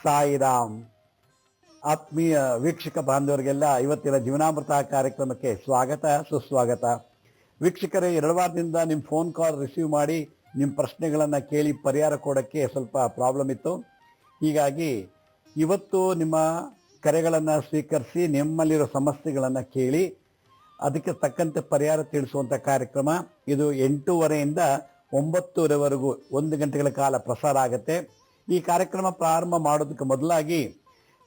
ಸಾಯಿರಾಮ್. ಆತ್ಮೀಯ ವೀಕ್ಷಕ ಬಾಂಧವರಿಗೆಲ್ಲ ಇವತ್ತಿನ ಜೀವನಾಮೃತ ಕಾರ್ಯಕ್ರಮಕ್ಕೆ ಸ್ವಾಗತ ಸುಸ್ವಾಗತ. ವೀಕ್ಷಕರೇ, 2 ವಾರದಿಂದ ನಿಮ್ಮ ಫೋನ್ ಕಾಲ್ ರಿಸೀವ್ ಮಾಡಿ ನಿಮ್ಮ ಪ್ರಶ್ನೆಗಳನ್ನು ಕೇಳಿ ಪರಿಹಾರ ಕೊಡೋಕ್ಕೆ ಸ್ವಲ್ಪ ಪ್ರಾಬ್ಲಮ್ ಇತ್ತು. ಹೀಗಾಗಿ ಇವತ್ತು ನಿಮ್ಮ ಕರೆಗಳನ್ನು ಸ್ವೀಕರಿಸಿ ನಿಮ್ಮಲ್ಲಿರೋ ಸಮಸ್ಯೆಗಳನ್ನು ಕೇಳಿ ಅದಕ್ಕೆ ತಕ್ಕಂತೆ ಪರಿಹಾರ ತಿಳಿಸುವಂಥ ಕಾರ್ಯಕ್ರಮ ಇದು. 8:30ಯಿಂದ 9:30ವರೆಗೂ 1 ಗಂಟೆಗಳ ಕಾಲ ಪ್ರಸಾರ ಆಗುತ್ತೆ. ಈ ಕಾರ್ಯಕ್ರಮ ಪ್ರಾರಂಭ ಮಾಡೋದಕ್ಕೆ ಮೊದಲಾಗಿ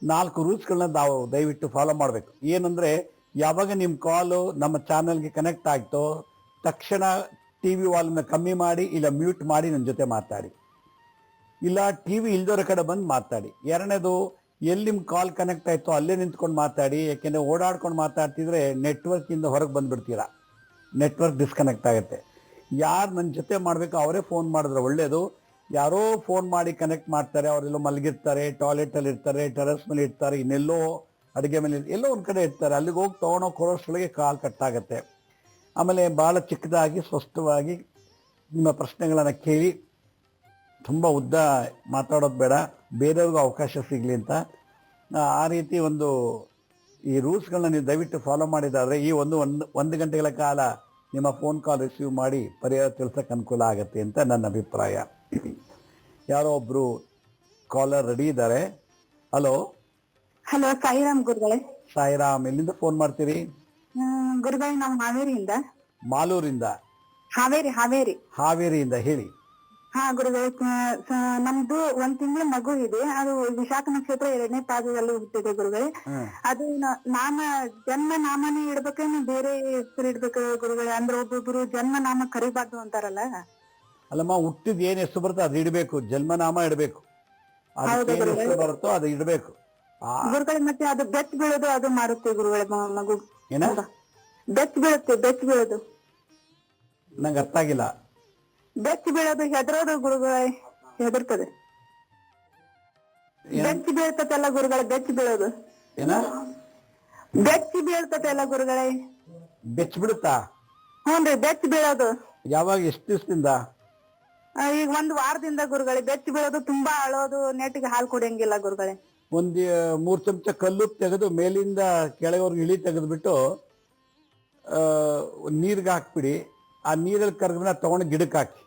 4 ರೂಲ್ಸ್ಗಳನ್ನ ನಾವು ದಯವಿಟ್ಟು ಫಾಲೋ ಮಾಡಬೇಕು. ಏನಂದರೆ, ಯಾವಾಗ ನಿಮ್ಮ ಕಾಲು ನಮ್ಮ ಚಾನಲ್ಗೆ ಕನೆಕ್ಟ್ ಆಗ್ತೋ ತಕ್ಷಣ ಟಿ ವಿ ವಾಲ್ಯೂಮ್ನ ಕಮ್ಮಿ ಮಾಡಿ ಇಲ್ಲ ಮ್ಯೂಟ್ ಮಾಡಿ ನನ್ನ ಜೊತೆ ಮಾತಾಡಿ, ಇಲ್ಲ ಟಿ ವಿ ಇಲ್ದೋರ ಕಡೆ ಬಂದು ಮಾತಾಡಿ. ಎರಡನೇದು, ಎಲ್ಲಿ ನಿಮ್ಮ ಕಾಲ್ ಕನೆಕ್ಟ್ ಆಯಿತೋ ಅಲ್ಲೇ ನಿಂತ್ಕೊಂಡು ಮಾತಾಡಿ. ಯಾಕೆಂದರೆ ಓಡಾಡ್ಕೊಂಡು ಮಾತಾಡ್ತಿದ್ರೆ ನೆಟ್ವರ್ಕಿಂದ ಹೊರಗೆ ಬಂದುಬಿಡ್ತೀರಾ, ನೆಟ್ವರ್ಕ್ ಡಿಸ್ಕನೆಕ್ಟ್ ಆಗುತ್ತೆ. ಯಾರು ನನ್ನ ಜೊತೆ ಮಾಡಬೇಕು ಅವರೇ ಫೋನ್ ಮಾಡಿದ್ರೆ ಒಳ್ಳೆಯದು. ಯಾರೋ ಫೋನ್ ಮಾಡಿ ಕನೆಕ್ಟ್ ಮಾಡ್ತಾರೆ, ಅವರೆಲ್ಲೋ ಮಲಗಿರ್ತಾರೆ, ಟಾಯ್ಲೆಟಲ್ಲಿ ಇರ್ತಾರೆ, ಟೆರೆಸ್ ಮೇಲೆ ಇರ್ತಾರೆ, ಇನ್ನೆಲ್ಲೋ ಅಡುಗೆ ಮೇಲೆ ಎಲ್ಲೋ ಒಂದು ಕಡೆ ಇರ್ತಾರೆ. ಅಲ್ಲಿಗೆ ಹೋಗಿ ತೊಗೊಂಡೋ ಕೊಡೋಷ್ಟೊಳಗೆ ಕಾಲ್ ಕಟ್ಟಾಗತ್ತೆ. ಆಮೇಲೆ ಭಾಳ ಚಿಕ್ಕದಾಗಿ ಸ್ಪಷ್ಟವಾಗಿ ನಿಮ್ಮ ಪ್ರಶ್ನೆಗಳನ್ನು ಕೇಳಿ, ತುಂಬ ಉದ್ದ ಮಾತಾಡೋದು ಬೇಡ, ಬೇರೆಯವ್ರಿಗೂ ಅವಕಾಶ ಸಿಗಲಿ ಅಂತ ಆ ರೀತಿ ಈ ರೂಲ್ಸ್ಗಳನ್ನ ನೀವು ದಯವಿಟ್ಟು ಫಾಲೋ ಮಾಡಿದಾದರೆ ಈ ಒಂದು ಗಂಟೆಗಳ ಕಾಲ ನಿಮ್ಮ ಫೋನ್ ಕಾಲ್ ರಿಸೀವ್ ಮಾಡಿ ಪರಿಹಾರ ತಿಳಿಸೋಕೆ ಅನುಕೂಲ ಆಗುತ್ತೆ ಅಂತ ನನ್ನ ಅಭಿಪ್ರಾಯ. ಯಾರೋ ಒಬ್ರು ಕಾಲರ್ ರೆಡಿ ಇದ್ದಾರೆ. ಹಲೋ. ಹಲೋ, ಸಾಯಿರಾಮ್ ಗುರುಗಳೇ. ಸಾಯಿರಾಮ್, ಎಲ್ಲಿಂದ ಫೋನ್ ಮಾಡ್ತೀರಿ? ಗುರುಗಳೇ, ನಾವು ಹಾವೇರಿಯಿಂದ. ಮಾಲೂರಿಂದ? ಹಾವೇರಿಯಿಂದ ಹೇಳಿ. ಹಾ ಗುರುಗಳೇ, ನಮ್ದು 1 ತಿಂಗಳ ಮಗು ಇದೆ. ಅದು ವಿಶಾಖ ನಕ್ಷತ್ರ 2ನೇ ಪಾದದಲ್ಲಿ ಹುಟ್ಟಿದೆ ಗುರುಗಳೇ. ಅದು ಜನ್ಮ ನಾಮನೇ ಇಡ್ಬೇಕೇನು ಬೇರೆ ಹೆಸರು ಇಡ್ಬೇಕು ಗುರುಗಳೇ? ಅಂದ್ರೆ ಒಬ್ಬೊಬ್ರು ಜನ್ಮ ನಾಮ ಕರಿಬಾರ್ದು ಅಂತಾರಲ್ಲ. ಅಲ್ಲಮ್ಮ, ಹುಟ್ಟಿದ ಏನ್ ಹೆಸರು ಬರುತ್ತೋ ಅದು ಇಡಬೇಕು, ಜನ್ಮನಾಮ ಇಡಬೇಕು. ಹೆಸರು ಬರುತ್ತೋ ಅದು ಇಡಬೇಕು ಗುರುಗಳೇ. ಮತ್ತೆ ಅದು ಬೆಚ್ಚ ಬೀಳೋದು ಅದು ಮಾಡುತ್ತೆ ಗುರುಗಳೇ. ಮಗು ಏನ ಬೆಚ್ಚ ಬೀಳೋದು ನಂಗೆ ಅರ್ಥ ಆಗಿಲ್ಲ. ಬೆಚ್ಚ ಬೀಳೋದು ಹೆದರೋದು ಗುರುಗಳೇ, ಹೆದರ್ತದೆ. ಬೆಚ್ಚ ಬೀಳ್ತಲ್ಲ ಗುರುಗಳೇ, ಬೆಚ್ಚ ಬೀಳೋದು. ಏನ ಬೆಚ್ಚ ಬೀಳ್ತಲ್ಲ ಗುರುಗಳೇ? ಬೆಚ್ಚ ಬಿಡುತ್ತಾ? ಹ್ಞೂನ್ರಿ, ಬೆಚ್ಚ ಬೀಳೋದು. ಯಾವಾಗ, ಎಷ್ಟು ದಿವಸದಿಂದ? ಈಗ 1 ವಾರದಿಂದ ಗುರುಗಳೇ. ಬೆಚ್ಚ ಬೀಳೋದು, ತುಂಬಾ ಅಳೋದು, ನೆಟ್ಟಿಗೆ ಹಾಲು ಕುಡಿಯಂಗಿಲ್ಲ ಗುರುಗಳೇ. 3 ಚಮಚ ಕಲ್ಲು ತೆಗೆದು ಮೇಲಿಂದ ಕೆಳಗವರೆಗೂ ಇಳಿ ತೆಗೆದ್ಬಿಟ್ಟು ನೀರ್ಗೆ ಹಾಕ್ಬಿಡಿ. ಆ ನೀರಲ್ಲಿ ಕರಗನ ತಗೊಂಡು ಗಿಡಕ್ಕೆ ಹಾಕಿ.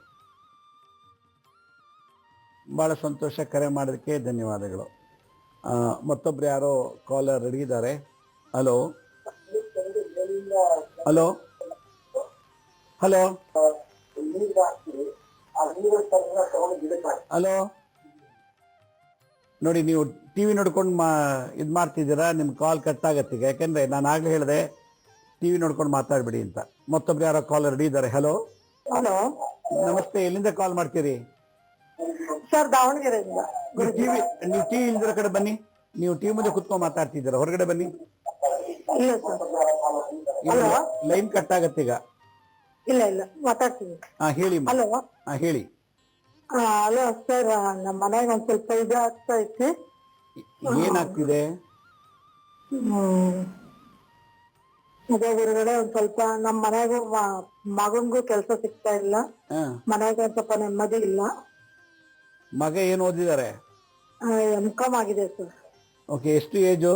ಭಾಳ ಸಂತೋಷ, ಕರೆ ಮಾಡೋದಕ್ಕೆ ಧನ್ಯವಾದಗಳು. ಮತ್ತೊಬ್ರು ಯಾರೋ ಕಾಲರ್ ರೆಡಿ ಇದ್ದಾರೆ. Hello hello hello hello. ನೋಡಿ, ನೀವು ಟಿ ವಿ ನೋಡ್ಕೊಂಡು ಇದು ಮಾಡ್ತಿದ್ದೀರಾ, ನಿಮ್ಮ ಕಾಲ್ ಕಟ್ ಆಗತ್ತೆ ಈಗ. ಯಾಕೆಂದರೆ ನಾನು ಆಗಲೇ ಹೇಳಿದೆ ಟಿ ವಿ ನೋಡ್ಕೊಂಡು ಮಾತಾಡ್ಬಿಡಿ ಅಂತ. ಮತ್ತೊಬ್ರು ಯಾರೋ ಕಾಲ್ ರೆಡಿ ಇದ್ದಾರೆ. ಹಲೋ ಹಲೋ, ನಮಸ್ತೆ. ಎಲ್ಲಿಂದ ಕಾಲ್ ಮಾಡ್ತೀರಿ? ಸರ್, ದಾವಣಗೆರೆಯಿಂದ. ನೀವು ಟಿ ವಿ ಇಲ್ದಿರೋ ಕಡೆ ಬನ್ನಿ. ನೀವು ಟಿ ವಿ ಮುಂದೆ ಕುತ್ಕೊಂಡು ಮಾತಾಡ್ತಿದ್ದೀರಾ, ಹೊರಗಡೆ ಬನ್ನಿ. ಲೈನ್ ಕಟ್ ಆಗತ್ತೆ ಈಗ. ಇಲ್ಲ ಮಾತಾಡ್ತೀನಿ. ಹೇಳಿ. ಹಲೋ. ಹೇಳಿ. ಹಲೋ ಸರ್, ನಮ್ಮ ಮನೆಯಾಗ ಒಂದ್ ಸ್ವಲ್ಪ ಇದು ಆಗ್ತಾ ಇತ್ತು. ಏನಾಗ್ತಿದೆ? ಅದೇ ಗುರುಗಳೇ, ಒಂದ್ ಸ್ವಲ್ಪ ನಮ್ಮ ಮನೆಯಾಗೂ ಮಗನ್ಗೂ ಕೆಲಸ ಸಿಗ್ತಾ ಇಲ್ಲ. ಮನೆಯಾಗ ಒಂದ್ ಸ್ವಲ್ಪ ನೆಮ್ಮದಿ ಇಲ್ಲ. ಮಗ ಏನ್ ಓದಿದ್ದಾರೆ? M.Com ಆಗಿದೆ ಸರ್. ಓಕೆ, ಎಷ್ಟು ಏಜು?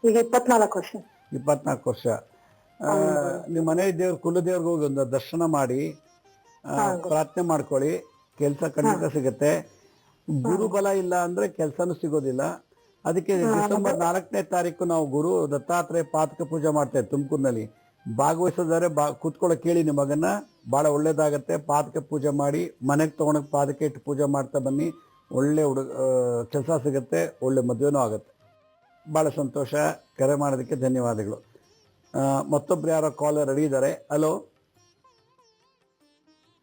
ಈಗ 24 ವರ್ಷ. 24 ವರ್ಷ. ನಿಮ್ಮ ಮನೆ ದೇವ್ರ ಕುಲದೇವ್ರಿಗೆ ಹೋಗಿ ಒಂದು ದರ್ಶನ ಮಾಡಿ ಪ್ರಾರ್ಥನೆ ಮಾಡ್ಕೊಳ್ಳಿ, ಕೆಲಸ ಖಂಡಿತ ಸಿಗುತ್ತೆ. ಗುರುಬಲ ಇಲ್ಲ ಅಂದ್ರೆ ಕೆಲಸನೂ ಸಿಗೋದಿಲ್ಲ. ಅದಕ್ಕೆ ಡಿಸೆಂಬರ್ 4ನೇ ತಾರೀಕು ನಾವು ಗುರು ದತ್ತಾತ್ರೇಯ ಪಾತಕ ಪೂಜೆ ಮಾಡ್ತೇವೆ ತುಮಕೂರಿನಲ್ಲಿ. ಭಾಗವಹಿಸಿದರೆ ಕೂತ್ಕೊಳ್ಳೋ ಕೇಳಿ ನಿಮ್ಮ ಮಗನ, ಭಾಳ ಒಳ್ಳೇದಾಗತ್ತೆ. ಪಾತಕ ಪೂಜೆ ಮಾಡಿ ಮನೆಗೆ ತೊಗೊಂಡೋಗಿ ಪಾದಕ ಇಟ್ಟು ಪೂಜೆ ಮಾಡ್ತಾ ಬನ್ನಿ. ಒಳ್ಳೆ ಕೆಲಸ ಸಿಗುತ್ತೆ, ಒಳ್ಳೆ ಮದುವೆನೂ ಆಗುತ್ತೆ. ಭಾಳ ಸಂತೋಷ, ಕರೆ ಮಾಡೋದಕ್ಕೆ ಧನ್ಯವಾದಗಳು. ಮತ್ತೊಬ್ರು ಯಾರೋ ಕಾಲರ್ ರೆಡಿ ಇದ್ದಾರೆ. Hello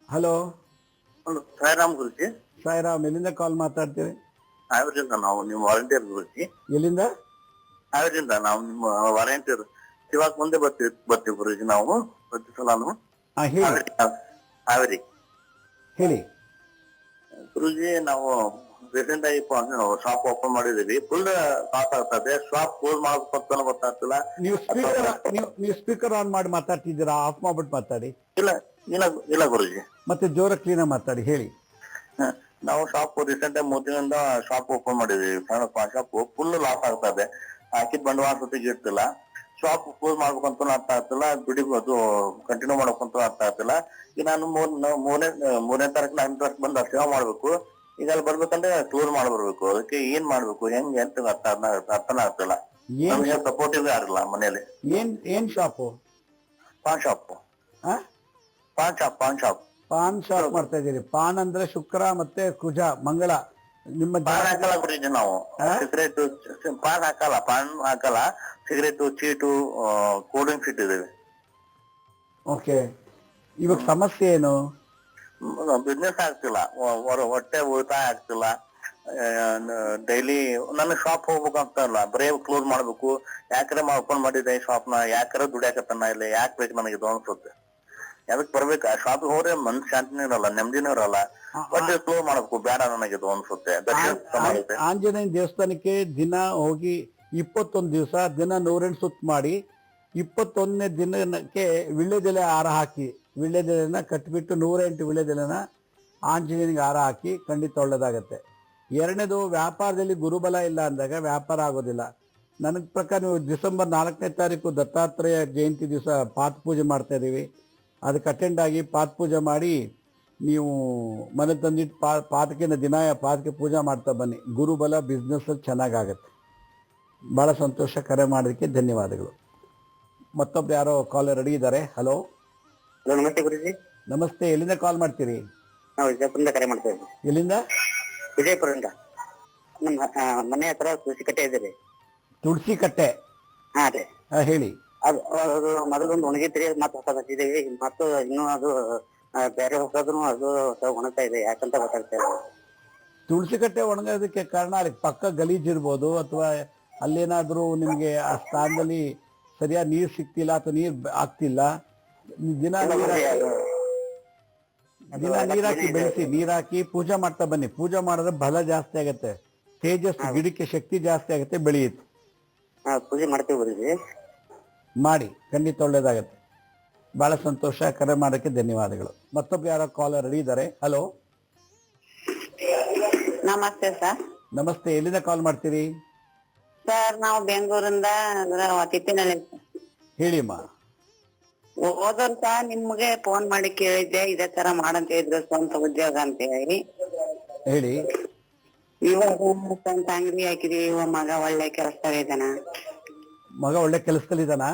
hello. ಸಾಯಿರಾಮ್ ಗುರುಜಿ. ಸಾಯಿರಾಮ್, ಎಲ್ಲಿಂದ ಕಾಲ್ ಮಾತಾಡ್ತೀರಿ? ಹಾವೇರಿಯಿಂದ ನಾವು ನಿಮ್ಮ ವಾಲಂಟಿಯರ್ ಗುರುಜಿ. ಎಲ್ಲಿಂದ? ಹಾವೇರಿಯಿಂದ ನಾವು ನಿಮ್ಮ ವಾಲಂಟಿಯರ್. ಇವಾಗ ಮುಂದೆ ಬರ್ತೀವಿ ಗುರುಜಿ ನಾವು ಪ್ರತಿ ಸಲಾನು. ಹಾವೇರಿ. ಹೇಳಿ ಗುರುಜಿ. ನಾವು ರೀಸೆಂಟ್ ಆಗಿ ಶಾಪ್ ಓಪನ್ ಮಾಡಿದೀವಿ. ಫುಲ್ ಲಾಸ್ ಆಗ್ತದೆ. ಶಾಪ್ ಕ್ಲೋಸ್ ಮಾಡ್ಬೇಕು ಅಂತ ಗೊತ್ತಾಗ್ತಿಲ್ಲ. ನೀವು ಸ್ಪೀಕರ್ ಆನ್ ಮಾಡಿ ಮಾತಾಡ್ತಿದ್ದೀರಾ? ಆಫ್ ಮಾಡ್ಬಿಟ್ಟು ಮಾತಾಡಿ. ಇಲ್ಲ ಗುರುಜಿ. ಮತ್ತೆ ಜೋರ ಕ್ಲೀನ್ ಮಾತಾಡಿ. ಹೇಳಿ. ನಾವು ಶಾಪ್ ರೀಸೆಂಟ್ ಆಗಿ 3 ದಿನದಿಂದ ಶಾಪ್ ಓಪನ್ ಮಾಡಿದೀವಿ. ಸಣ್ಣ ಪಾನ್ ಶಾಪ್ ಫುಲ್ ಲಾಸ್ ಆಗ್ತಾ ಇದೆ. ಹಾಕಿದ ಬಂಡವಾಳ ಸತಿಗೆ ಇರ್ತಿಲ್ಲ. ಶಾಪ್ ಕ್ಲೋಸ್ ಮಾಡ್ಬೇಕಂತ ಅರ್ಥ ಆಗ್ತಿಲ್ಲ, ದುಡಿಬೋದು ಕಂಟಿನ್ಯೂ ಮಾಡ್ಬೇಕಂತ ಅರ್ಥ ಆಗ್ತಿಲ್ಲ. ಈಗ ನಾನು ಮೂರನೇ ತಾರೀಕು 4ನೇ ತಾರೀಕು ಬಂದು ಸೇವೆ ಮಾಡ್ಬೇಕು. ಈಗ ಅಲ್ಲಿ ಬರ್ಬೇಕಂದ್ರೆ ಕ್ಲೋಸ್ ಮಾಡ್ಬರ್ಬೇಕು. ಅದಕ್ಕೆ ಏನ್ ಮಾಡ್ಬೇಕು ಹೆಂಗೆ ಅಂತ ಅರ್ಥನೇ ಆಗ್ತಿಲ್ಲ. ನಮ್ಗೆ ಸಪೋರ್ಟಿವ್ ಯಾರಿಲ್ಲ ಮನೇಲಿ. ಏನ್ shop? PAN shop. PAN shop ಮಾಡ್ತಾ ಇದೀರಿ. ಪಾನ್ ಅಂದ್ರೆ ಶುಕ್ರ ಮತ್ತೆ ಕುಜ ಮಂಗಳ. ನಿಮ್ಮ ಪಾನ್ ಹಾಕಲ್ಲ ಬಿಟ್ಟಿದ್ವಿ ನಾವು. ಸಿಗರೇಟ್ ಪಾನ್ ಹಾಕಲ್ಲ. ಸಿಗರೇಟ್, ಚೀಟು, ಕೋಲ್ಡ್ ಡ್ರಿಂಕ್ಸ್ ಇಟ್ಟಿದ್ದೇವೆ. ಓಕೆ. ಇವಾಗ ಸಮಸ್ಯೆ ಏನು? ಬಿಸ್ನೆಸ್ ಆಗ್ತಿಲ್ಲ, ಹೊಟ್ಟೆ ಉಳಿತಾಯ ಆಗ್ತಿಲ್ಲ. ಡೈಲಿ ನನ್ನ ಶಾಪ್ ಹೋಗ್ಬೇಕಂತ ಅಲ್ಲ, ಬರೇ ಕ್ಲೋಸ್ ಮಾಡ್ಬೇಕು. ಯಾಕರೆ ಓಪನ್ ಮಾಡಿದ್ದೆ ಶಾಪ್ನ, ಯಾಕರೆ ದುಡಿಯಾಕತ್ತನ ಇಲ್ಲ, ಯಾಕೆ ಬೇಕು ನನಗೆ ಇದು ಅನ್ಸುತ್ತೆ. ಅದಕ್ಕೆ ಬರ್ಬೇಕು. ಆ ಶಾಪಿಗೆ ಹೋದ್ರೆ ಮನ್ಸ್ ಶಾಂತಿನೂ ಇರಲ್ಲ, ನೆಮ್ಮದಿನೂ ಇರಲ್ಲ. ಬಟ್ ಕ್ಲೋಸ್ ಮಾಡ್ಬೇಕು, ಬೇಡ ನನಗಿದು ಅನ್ಸುತ್ತೆ. ಆಂಜನೇಯ ದೇವಸ್ಥಾನಕ್ಕೆ ದಿನ ಹೋಗಿ 21 ದಿವಸ ದಿನ 108 ಸುತ್ತ ಮಾಡಿ 21ನೇ ದಿನಕ್ಕೆ ವಿಳ್ಳೆದೆಲೆ ಹಾರ ಹಾಕಿ, ವಿಳ್ಳೆದೆಲೆನ ಕಟ್ಟಿಬಿಟ್ಟು 108 ವಿಳ್ಳೆದೆಲೆನ ಆಂಜನೇಯನಿಗೆ ಹಾರ ಹಾಕಿ ಖಂಡಿತ ಒಳ್ಳೇದಾಗತ್ತೆ. ಎರಡನೇದು, ವ್ಯಾಪಾರದಲ್ಲಿ ಗುರುಬಲ ಇಲ್ಲ ಅಂದಾಗ ವ್ಯಾಪಾರ ಆಗೋದಿಲ್ಲ. ನನಗೆ ಪ್ರಕಾರ ನೀವು ಡಿಸೆಂಬರ್ 4ನೇ ತಾರೀಕು ದತ್ತಾತ್ರೇಯ ಜಯಂತಿ ದಿವಸ ಪಾತ್ ಪೂಜೆ ಮಾಡ್ತಾ ಇದ್ದೀವಿ. ಅದಕ್ಕೆ ಅಟೆಂಡ್ ಆಗಿ ಪಾತ್ ಪೂಜೆ ಮಾಡಿ ನೀವು ಮನೆ ತಂದಿಟ್ಟು ಪಾತಕಿನ ದಿನ ಪಾತಕ್ಕೆ ಪೂಜೆ ಮಾಡ್ತಾ ಬನ್ನಿ. ಗುರುಬಲ ಬಿಸ್ನೆಸ್ ಚೆನ್ನಾಗಾಗತ್ತೆ. ಭಾಳ ಸಂತೋಷ. ಕರೆ ಮಾಡೋದಕ್ಕೆ ಧನ್ಯವಾದಗಳು. ಮತ್ತೊಬ್ರು ಯಾರೋ ಕಾಲರ್ ರೆಡಿ ಇದ್ದಾರೆ. ಹಲೋ. ನಮಸ್ತೆ ಗುರುಜಿ. ನಮಸ್ತೆ. ಎಲ್ಲಿಂದ ಕಾಲ್ ಮಾಡ್ತೀರಿ? ನಾವು ವಿಜಯಪುರದಿಂದ ಕರೆ ಮಾಡ್ತಾ ಇದ್ದೀವಿ. ಎಲ್ಲಿಂದ? ವಿಜಯಪುರದಿಂದ. ನಮ್ಮ ಮನೆ ಹತ್ರ ತುಳಸಿ ಕಟ್ಟೆ ಇದೆ. ತುಳಸಿ ಕಟ್ಟೆ? ಹಾ ರೀ. ಹೇಳಿ. ಅದು ಮೊದಲೊಂದು ಒಣಗಿತ್ರಿ, ಮತ್ತೆ ಹೊಸ ಹಚ್ಚಿದೀವಿ. ಮತ್ತು ಇನ್ನೂ ಅದು ಬೇರೆ ಹೊಸದ್ರು ಅದು ಒಣಗ್ತಾ ಇದೆ. ಯಾಕಂತ ಗೊತ್ತಾಗ್ತಾ ಇಲ್ಲ. ತುಳಸಿ ಕಟ್ಟೆ ಒಣಗೋದಕ್ಕೆ ಕಾರಣ ಅಲ್ಲಿ ಪಕ್ಕ ಗಲೀಜಿರ್ಬೋದು, ಅಥವಾ ಅಲ್ಲೇನಾದ್ರೂ ನಿಮ್ಗೆ ಆ ಸ್ಥಾನದಲ್ಲಿ ಸರಿಯಾಗಿ ನೀರ್ ಸಿಕ್ತಿಲ್ಲ ಅಥವಾ ನೀರ್ ಆಗ್ತಿಲ್ಲ. ದಿನ ನೀರಾಕಿ ಬೆಳೆಸಿ, ನೀರಾಕಿ ಪೂಜೆ ಮಾಡ್ತಾ ಬನ್ನಿ. ಪೂಜೆ ಮಾಡಿದ್ರೆ ಬಲ ಜಾಸ್ತಿ ಆಗತ್ತೆ, ತೇಜಸ್, ಗಿಡಕ್ಕೆ ಶಕ್ತಿ ಜಾಸ್ತಿ ಆಗತ್ತೆ, ಬೆಳೆಯುತ್ತೆ. ಪೂಜೆ ಮಾಡ್ತೀವಿ ಗುರುಜಿ. ಮಾಡಿ, ಖಂಡಿತ ಒಳ್ಳೇದಾಗತ್ತೆ. ಬಹಳ ಸಂತೋಷ. ಕರೆ ಮಾಡೋಕ್ಕೆ ಧನ್ಯವಾದಗಳು. ಮತ್ತೊಬ್ರು ಯಾರೋ ಕಾಲರ್ ರೆಡಿ ಇದ್ದಾರೆ. ಹಲೋ. ನಮಸ್ತೆ ಸರ್. ನಮಸ್ತೆ. ಎಲ್ಲಿಂದ ಕಾಲ್ ಮಾಡ್ತೀರಿ? ಸರ್ ನಾವು ಬೆಂಗಳೂರಿಂದ ತಿಪ್ಪಿನಲ್ಲಿ. ಹೇಳಿ ಅಮ್ಮ. ಹೋದ ವರ್ಷ ನಿಮ್ಗೆ ಫೋನ್ ಮಾಡಿ ಕೇಳಿದ್ದೆ, ಇದೇ ತರ ಮಾಡಂತ ಇದ್ರು, ಸ್ವಂತ ಉದ್ಯೋಗ ಅಂತ ಹೇಳಿ. ಹೇಳಿ. ಇವಾಗ ಸ್ವಂತ ಅಂಗಡಿ ಹಾಕಿದೀವಿ. ಇವಾಗ ಮಗ ಒಳ್ಳೆ ಕೆಲಸದಾಗ ಇದ್ದಾನ. ಮಗ ಒಳ್ಳೆ ಕೆಲಸದಲ್ಲಿದ್ದಾನ?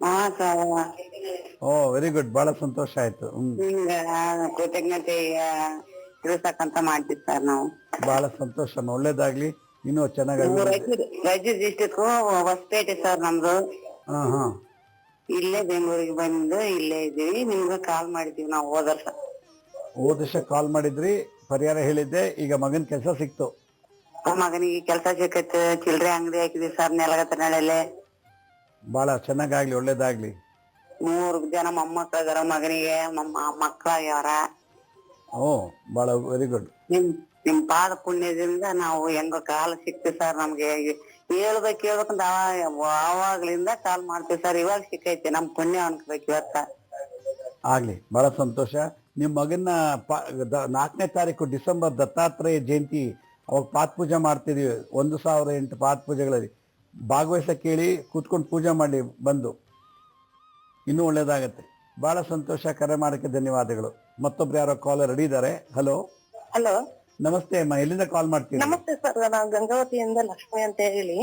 ಹಾ ಸರ್. ಓ, ವೆರಿ ಗುಡ್. ಬಹಳ ಸಂತೋಷ ಆಯ್ತು. ನಿಮ್ಗ ಕೃತಜ್ಞತೆ ತಿಳಿಸಕ್ಕಂತ ಮಾಡ್ತೀವಿ ಸರ್ ನಾವು. ಬಹಳ ಸಂತೋಷ. ಒಳ್ಳೇದಾಗ್ಲಿ, ಇನ್ನೂ ಚೆನ್ನಾಗಿ. ರಾಯಚೂರು ಡಿಸ್ಟಿಕ್ ಹೊಸಪೇಟೆ ಸರ್ ನಮ್ದು. ಹಾ ಹಾ. ಇಲ್ಲೇ ಬೆಂಗಳೂರಿಗೆ ಬಂದು ಇಲ್ಲೇ ಇದೀವಿ. ನಿಮ್ಗೆ ಕಾಲ್ ಮಾಡಿದೀವಿ ನಾವು ಹೋದ ವರ್ಷ ಕಾಲ್ ಮಾಡಿದ್ರಿ, ಪರಿಹಾರ ಹೇಳಿದ್ದೆ. ಈಗ ಮಗನ್ ಕೆಲಸ ಸಿಕ್ತು. ಮಗನಿಗೆ ಕೆಲಸ ಸಿಕ್ಕೈತೆ. ಚಿಲ್ಡ್ರೆ ಅಂಗಡಿ ಹಾಕಿದೀವಿ ಸರ್ ನೆಲಗತ್ತನಹಳ್ಳಿಯಲ್ಲಿ. ಬಹಳ ಚೆನ್ನಾಗಾಗ್ಲಿ, ಒಳ್ಳೇದಾಗ್ಲಿ. 3 ಜನ ಮೊಮ್ಮಕ್ಕಳ ಮಗನಿಗೆ ಮಕ್ಕಳಾಗ್ಯಾರ. ಓ, ಬಹಳ ವೆರಿ ಗುಡ್. ನಿಮ್ ಪಾದ ಪುಣ್ಯದಿಂದ ನಾವು ಹೆಂಗ ಕಾಲ ಸಿಕ್ತಿವಿ ಸರ್. ನಮ್ಗೆ ಹೇಳ್ಬೇಕಂತ ಆವಾಗ್ಲಿಂದ ಕಾಲ್ ಮಾಡ್ತೀವಿ ಸರ್. ಇವಾಗ ಸಿಕ್ಕೈತೆ, ನಮ್ ಪುಣ್ಯ ಅನ್ಕೋಬೇಕು ಇವತ್ತ. ಆಗ್ಲಿ, ಬಹಳ ಸಂತೋಷ. ನಿಮ್ ಮಗನ್ನ 4ನೇ ತಾರೀಕು ಡಿಸೆಂಬರ್ ದತ್ತಾತ್ರೇಯ ಜಯಂತಿ, ಅವಾಗ ಪಾತ್ ಪೂಜೆ ಮಾಡ್ತಿದೀವಿ. 1008 ಪಾತ್ ಪೂಜೆಗಳಲ್ಲಿ ಭಾಗವಹಿಸಕ್ಕೆ ಕೇಳಿ ಕೂತ್ಕೊಂಡು ಪೂಜೆ ಮಾಡಿ ಬಂದು, ಇನ್ನೂ ಒಳ್ಳೇದಾಗತ್ತೆ. ಬಹಳ ಸಂತೋಷ. ಕರೆ ಮಾಡೋಕ್ಕೆ ಧನ್ಯವಾದಗಳು. ಮತ್ತೊಬ್ರು ಯಾರೋ ಕಾಲರ್ ರೆಡಿ ಇದ್ದಾರೆ. ಹಲೋ. ಹಲೋ. ನಮಸ್ತೆ ಅಮ್ಮ. ಎಲ್ಲಿಂದ ಕಾಲ್ ಮಾಡ್ತೀವಿ? ನಮಸ್ತೆ ಸರ್. ನಾವು ಗಂಗಾವತಿಯಿಂದ ಲಕ್ಷ್ಮಿ ಅಂತ ಹೇಳಿ.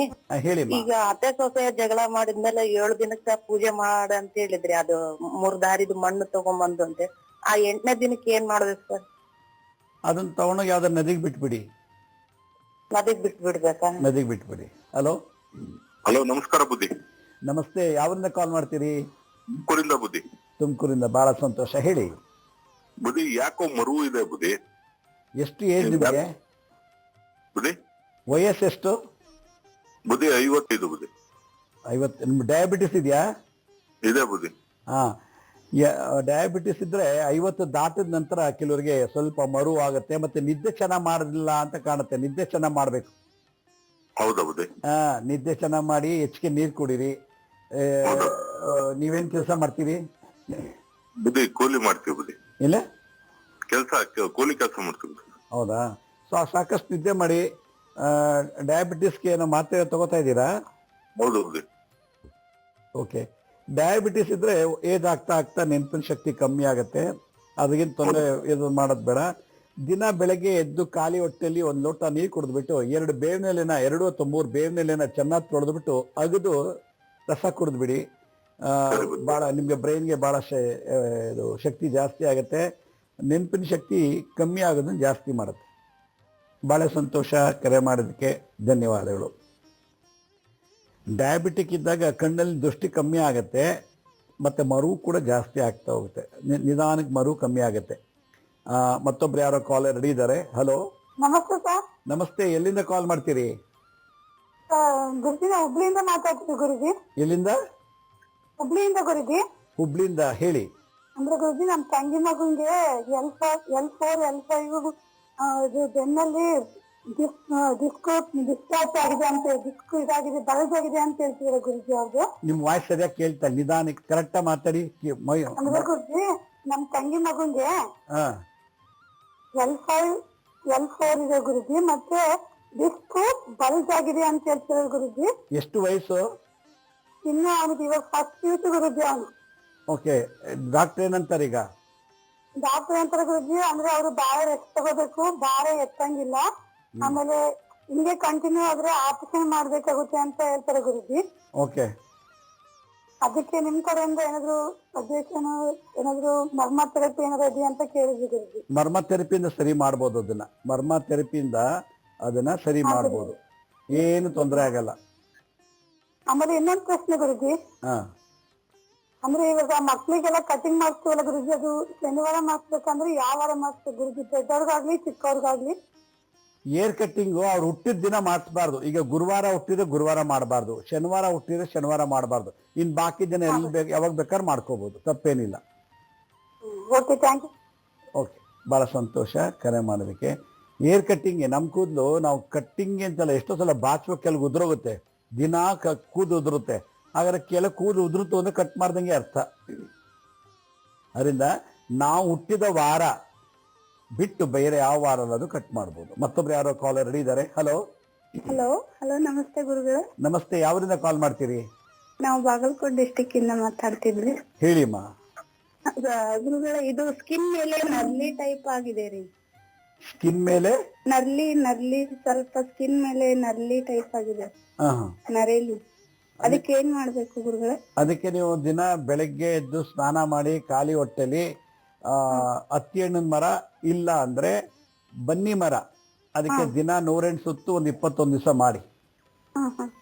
ಹೇಳಿ. ಈಗ ಅತ್ತೆ ಸೊಸೆ ಜಗಳ ಮಾಡಿದ್ಮೇಲೆ 7 ದಿನಕ್ಕ ಪೂಜೆ ಮಾಡ ಅಂತ ಹೇಳಿದ್ರಿ. ಅದು 3 ದಾರಿದು ಮಣ್ಣು ತಗೊಂಡ್ಬಂದು ಅಂತೆ. ಆ 8ನೇ ದಿನಕ್ಕೆ ಏನ್ ಮಾಡ್ಬೇಕು ಸರ್? ಅದನ್ನ ತಗೊಂಡೋಗಿ ಯಾವ್ದಾರ ನದಿಗೆ ಬಿಟ್ಬಿಡಿ. ನದಿಗ್ ಬಿಟ್ಬಿಡ್ಬೇಕಾ? ನದಿಗೆ ಬಿಟ್ಬಿಡಿ. ಹಲೋ. ಹಲೋ, ನಮಸ್ಕಾರ ಬುದ್ಧಿ. ನಮಸ್ತೆ. ಯಾವ್ರಿಂದ ಕಾಲ್ ಮಾಡ್ತೀರಿ? ತುಮಕೂರಿಂದ ಬುದ್ಧಿ. ತುಮಕೂರಿಂದ. ಬಹಳ ಸಂತೋಷ. ಹೇಳಿ ಬುದ್ಧಿ. ಯಾಕೋ ಮರು ಇದೆ ಬುದ್ಧಿ. ಎಷ್ಟು ಏಜ್ ನಿಮಗೆ? ಬುದ್ಧಿ ವಯಸ್ಸು ಎಷ್ಟು? ಬುದ್ಧಿ 55 ಬುದ್ಧಿ. 50. ನಿಮ್ಗೆ ಡಯಾಬಿಟಿಸ್ ಇದೆಯಾ? ಇದೆ ಬುದ್ಧಿ. ಹಾ, ಡಯಾಬಿಟಿಸ್ ಇದ್ರೆ 50 ದಾಟಿದ ನಂತರ ಕೆಲವರಿಗೆ ಸ್ವಲ್ಪ ಮರು ಆಗುತ್ತೆ, ಮತ್ತೆ ನಿದ್ದೆ ಚೆನ್ನಾಗಿ ಮಾಡೋದಿಲ್ಲ ಅಂತ ಕಾಣುತ್ತೆ. ನಿದ್ದೆ ಚೆನ್ನಾಗಿ ಮಾಡ್ಬೇಕು. ಹೌದಾ ಬುದ್ಧಿ? ನಿದ್ದೆ ಚೆನ್ನಾಗಿ ಮಾಡಿ, ಹೆಚ್ಚಿಗೆ ನೀರು ಕುಡೀರಿ. ನೀವೇನ್ ಕೆಲಸ ಮಾಡ್ತೀರಿ? ಬುದ್ಧಿ ಕೂಲಿ ಮಾಡ್ತೀವಿ ಬುದ್ಧಿ. ಇಲ್ಲ, ಕೂಲಿ ಕೆಲಸ ಮಾಡ್ತೀವಿ. ಹೌದಾ? ಸಾಕಷ್ಟು ನಿದ್ದೆ ಮಾಡಿ. ಡಯಾಬಿಟಿಸ್ಗೆ ಏನೋ ಮಾತ್ರೆ ತಗೋತಾ ಇದ್ದೀರಾ? ಹೌದು. ಓಕೆ. ಡಯಾಬಿಟಿಸ್ ಇದ್ರೆ ಏಜ್ ಆಗ್ತಾ ಆಗ್ತಾ ನೆನಪಿನ ಶಕ್ತಿ ಕಮ್ಮಿ ಆಗುತ್ತೆ. ಅದಕ್ಕಿಂತ ತೊಂದರೆ ಇದು ಮಾಡೋದು ಬೇಡ. ದಿನ ಬೆಳಗ್ಗೆ ಎದ್ದು ಖಾಲಿ ಹೊಟ್ಟೆಯಲ್ಲಿ 1 ಲೋಟ ನೀರು ಕುಡಿದ್ಬಿಟ್ಟು 2 ಬೇವಿನೆಲೆನ 2 ಅಥವಾ 3 ಬೇವಿನೆಲೆನ ಚೆನ್ನಾಗಿ ತೊಳೆದ್ಬಿಟ್ಟು ಅಗದು ರಸ ಕುಡಿದ್ಬಿಡಿ. ಭಾಳ ನಿಮಗೆ ಬ್ರೈನ್ಗೆ ಭಾಳ ಇದು ಶಕ್ತಿ ಜಾಸ್ತಿ ಆಗುತ್ತೆ. ನೆನಪಿನ ಶಕ್ತಿ ಕಮ್ಮಿ ಆಗೋದನ್ನು ಜಾಸ್ತಿ ಮಾಡುತ್ತೆ. ಭಾಳ ಸಂತೋಷ, ಕರೆ ಮಾಡೋದಕ್ಕೆ ಧನ್ಯವಾದಗಳು. ಡಯಾಬಿಟಿಕ್ ಇದ್ದಾಗ ಕಣ್ಣಲ್ಲಿ ದೃಷ್ಟಿ ಕಮ್ಮಿ ಆಗುತ್ತೆ, ಮತ್ತು ಮರು ಕೂಡ ಜಾಸ್ತಿ ಆಗ್ತಾ ಹೋಗುತ್ತೆ. ನಿಧಾನಕ್ಕೆ ಮರು ಕಮ್ಮಿ ಆಗುತ್ತೆ. ಮತ್ತೊಬ್ರು ಯಾರೋ ಕಾಲರ್ ರೆಡಿ ಇದ್ದಾರೆ. ಹಲೋ, ನಮಸ್ತೆ ಸರ್. ನಮಸ್ತೆ. ಎಲ್ಲಿಂದ ಕಾಲ್ ಮಾಡ್ತೀರಿ? ಗುರುಜಿ ನಾವು ಹುಬ್ಳಿಯಿಂದ ಮಾತಾಡ್ತೀವಿ ಗುರುಜಿ. ಎಲ್ಲಿಂದ? ಹುಬ್ಳಿಯಿಂದ ಗುರುಜಿ. ಹುಬ್ಳಿಯಿಂದ ಹೇಳಿ. ಅಂದ್ರೆ ಗುರುಜಿ ನಮ್ ತಂಗಿ ಮಗುಂಗೆ L4 L5 ಇದು ಬೆನ್ನಲ್ಲಿ ಡಿಸ್ಚಾರ್ಜ್ ಆಗಿದೆ ಅಂತ, ಡಿಸ್ಕ್ ಇದಾಗಿದೆ, ಬರದಾಗಿದೆ ಅಂತ ಹೇಳ್ತಿದ್ದಾರೆ ಗುರುಜಿ ಅವ್ರು. ನಿಮ್ ವಾಯ್ಸ್ ಸರಿಯಾಗಿ ಕೇಳ್ತಾ, ನಿಧಾನಕ್ಕೆ ಕರೆಕ್ಟ್ ಮಾತಾಡಿ. ಅಂದ್ರೆ ಗುರುಜಿ ನಮ್ ತಂಗಿ ಮಗುಂಗೆ L4 ಇದೆ ಗುರುಜಿ, ಮತ್ತೆ ಡಿಸ್ಕ್ ಬಲ್ಜ್ ಆಗಿದೆ ಅಂತ ಹೇಳ್ತಿದ್ದಾರೆ ಗುರುಜಿ. ಎಷ್ಟು ವಯಸ್ಸು? ಇನ್ನು ಅವನಿಗೆ ಇವಾಗ ಫಸ್ಟ್ PUC ಗುರುಜಿ ಅವನು. ಓಕೆ. ಡಾಕ್ಟರ್ ಏನಂತಾರೆ ಈಗ? ಡಾಕ್ಟರ್ ಅಂತಾರೆ ಗುರುಜಿ, ಅಂದ್ರೆ ಅವ್ರು ಬಾಳ ರೆಸ್ಟ್ ತಗೋಬೇಕು, ಭಾರ ಎತ್ತಂಗಿಲ್ಲ, ಆಮೇಲೆ ಹಿಂಗೆ ಕಂಟಿನ್ಯೂ ಆದ್ರೆ ಆಪರೇಷನ್ ಮಾಡ್ಬೇಕಾಗುತ್ತೆ ಅಂತ ಹೇಳ್ತಾರೆ ಗುರುಜಿ. ಓಕೆ. ಅದಕ್ಕೆ ನಿಮ್ ಕಡೆಯಿಂದ ಏನಾದ್ರು ಸಜೆಷನ್, ಏನಾದ್ರು ಮರ್ಮ ಥೆರಪಿ ಏನಾದ್ರು ಇದೆಯಾ ಅಂತ ಕೇಳಿದ್ವಿ ಗುರುಜಿ. ಮರ್ಮ ಥೆರಪಿಯಿಂದ ಸರಿ ಮಾಡ್ಬೋದು ಅದನ್ನ. ಮರ್ಮ ಥೆರಪಿಯಿಂದ ಅದನ್ನ ಸರಿ ಮಾಡ್ಬೋದು, ಏನು ತೊಂದರೆ ಆಗಲ್ಲ. ಆಮೇಲೆ ಇನ್ನೊಂದು ಪ್ರಶ್ನೆ ಗುರುಜಿ, ಅಂದ್ರೆ ಇವಾಗ ಮಕ್ಳಿಗೆಲ್ಲ ಕಟಿಂಗ್ ಮಾಡಿಸ್ತೀವಲ್ಲ ಗುರುಜಿ, ಅದು ಶನಿವಾರ ಮಾಡಿಸ್ಬೇಕಂದ್ರೆ ಯಾವ ವಾರ ಮಾಡಿಸ್ಬೇಕು ಗುರುಜಿ? ದೊಡ್ಡವ್ರಿಗಾಗ್ಲಿ ಚಿಕ್ಕವ್ರಿಗಾಗ್ಲಿ? ಏರ್ ಕಟ್ಟಿಂಗು ಅವ್ರು ಹುಟ್ಟಿದ ದಿನ ಮಾಡಿಸ್ಬಾರ್ದು. ಈಗ ಗುರುವಾರ ಹುಟ್ಟಿದ್ರೆ ಗುರುವಾರ ಮಾಡಬಾರ್ದು, ಶನಿವಾರ ಹುಟ್ಟಿದ್ರೆ ಶನಿವಾರ ಮಾಡಬಾರ್ದು. ಇನ್ ಬಾಕಿ ದಿನ ಯಾವಾಗ ಬೇಕಾದ್ರೆ ಮಾಡ್ಕೋಬಹುದು, ತಪ್ಪೇನಿಲ್ಲ. Okay, thank you. ಓಕೆ, ಬಹಳ ಸಂತೋಷ ಕರೆ ಮಾಡೋದಕ್ಕೆ. ಏರ್ ಕಟ್ಟಿಂಗ್ ನಮ್ಮ ಕೂದಲು ನಾವು ಕಟ್ಟಿಂಗ್ ಅಂತಲ್ಲ, ಎಷ್ಟೋ ಸಲ ಬಾಚ್ಬೇಕು, ಕೆಲವು ಉದುರೋಗುತ್ತೆ, ದಿನ ಕೂದಲು ಉದುರುತ್ತೆ. ಹಾಗಾದ್ರೆ ಕೆಲ ಕೂದಲು ಉದುರುತ್ತು ಅಂದ್ರೆ ಕಟ್ ಮಾಡ್ದಂಗೆ ಅರ್ಥ. ಅದರಿಂದ ನಾವು ಹುಟ್ಟಿದ ವಾರ ಬಿಟ್ಟು ಬೇರೆ ಯಾವ ವಾರ ಅದು ಕಟ್ ಮಾಡ್ಬೋದು. ಮತ್ತೊಬ್ರು ಯಾರೋ ಕಾಲರ್ ರೆಡಿ ಇದ್ದಾರೆ. ಹಲೋ ಹಲೋ ಹಲೋ ನಮಸ್ತೆ ಗುರುಗಳೇ. ನಮಸ್ತೆ. ಯಾವರಿಂದ ಕಾಲ್ ಮಾಡ್ತೀರಿ? ನಾವು ಬಾಗಲಕೋಟೆ ಡಿಸ್ಟಿಕ್ ಇಂದ ಮಾತಾಡ್ತಿದ್ವಿ. ಹೇಳಿಮ್ಮ. ಗುರುಗಳೇ, ಇದು ಸ್ಕಿನ್ ಮೇಲೆ ನರ್ಲಿ ಟೈಪ್ ಆಗಿದೆ ರೀ. ಸ್ಕಿನ್ ಮೇಲೆ ನರ್ಲಿ ಸ್ವಲ್ಪ ಸ್ಕಿನ್ ಮೇಲೆ ನರ್ಲಿ ಟೈಪ್ ಆಗಿದೆ, ನರೇಲಿ. ಅದಕ್ಕೆ ಏನ್ ಮಾಡ್ಬೇಕು ಗುರುಗಳೇ? ಅದಕ್ಕೆ ನೀವು ದಿನ ಬೆಳಗ್ಗೆ ಎದ್ದು ಸ್ನಾನ ಮಾಡಿ ಖಾಲಿ ಹೊಟ್ಟೆಲಿ ಹತ್ತಿ ಹಣ್ಣಿನ ಮರ ಇಲ್ಲ ಅಂದ್ರೆ ಬನ್ನಿ ಮರ, ಅದಕ್ಕೆ ದಿನ 108 ಸುತ್ತು ಒಂದು 21 ದಿವಸ ಮಾಡಿ.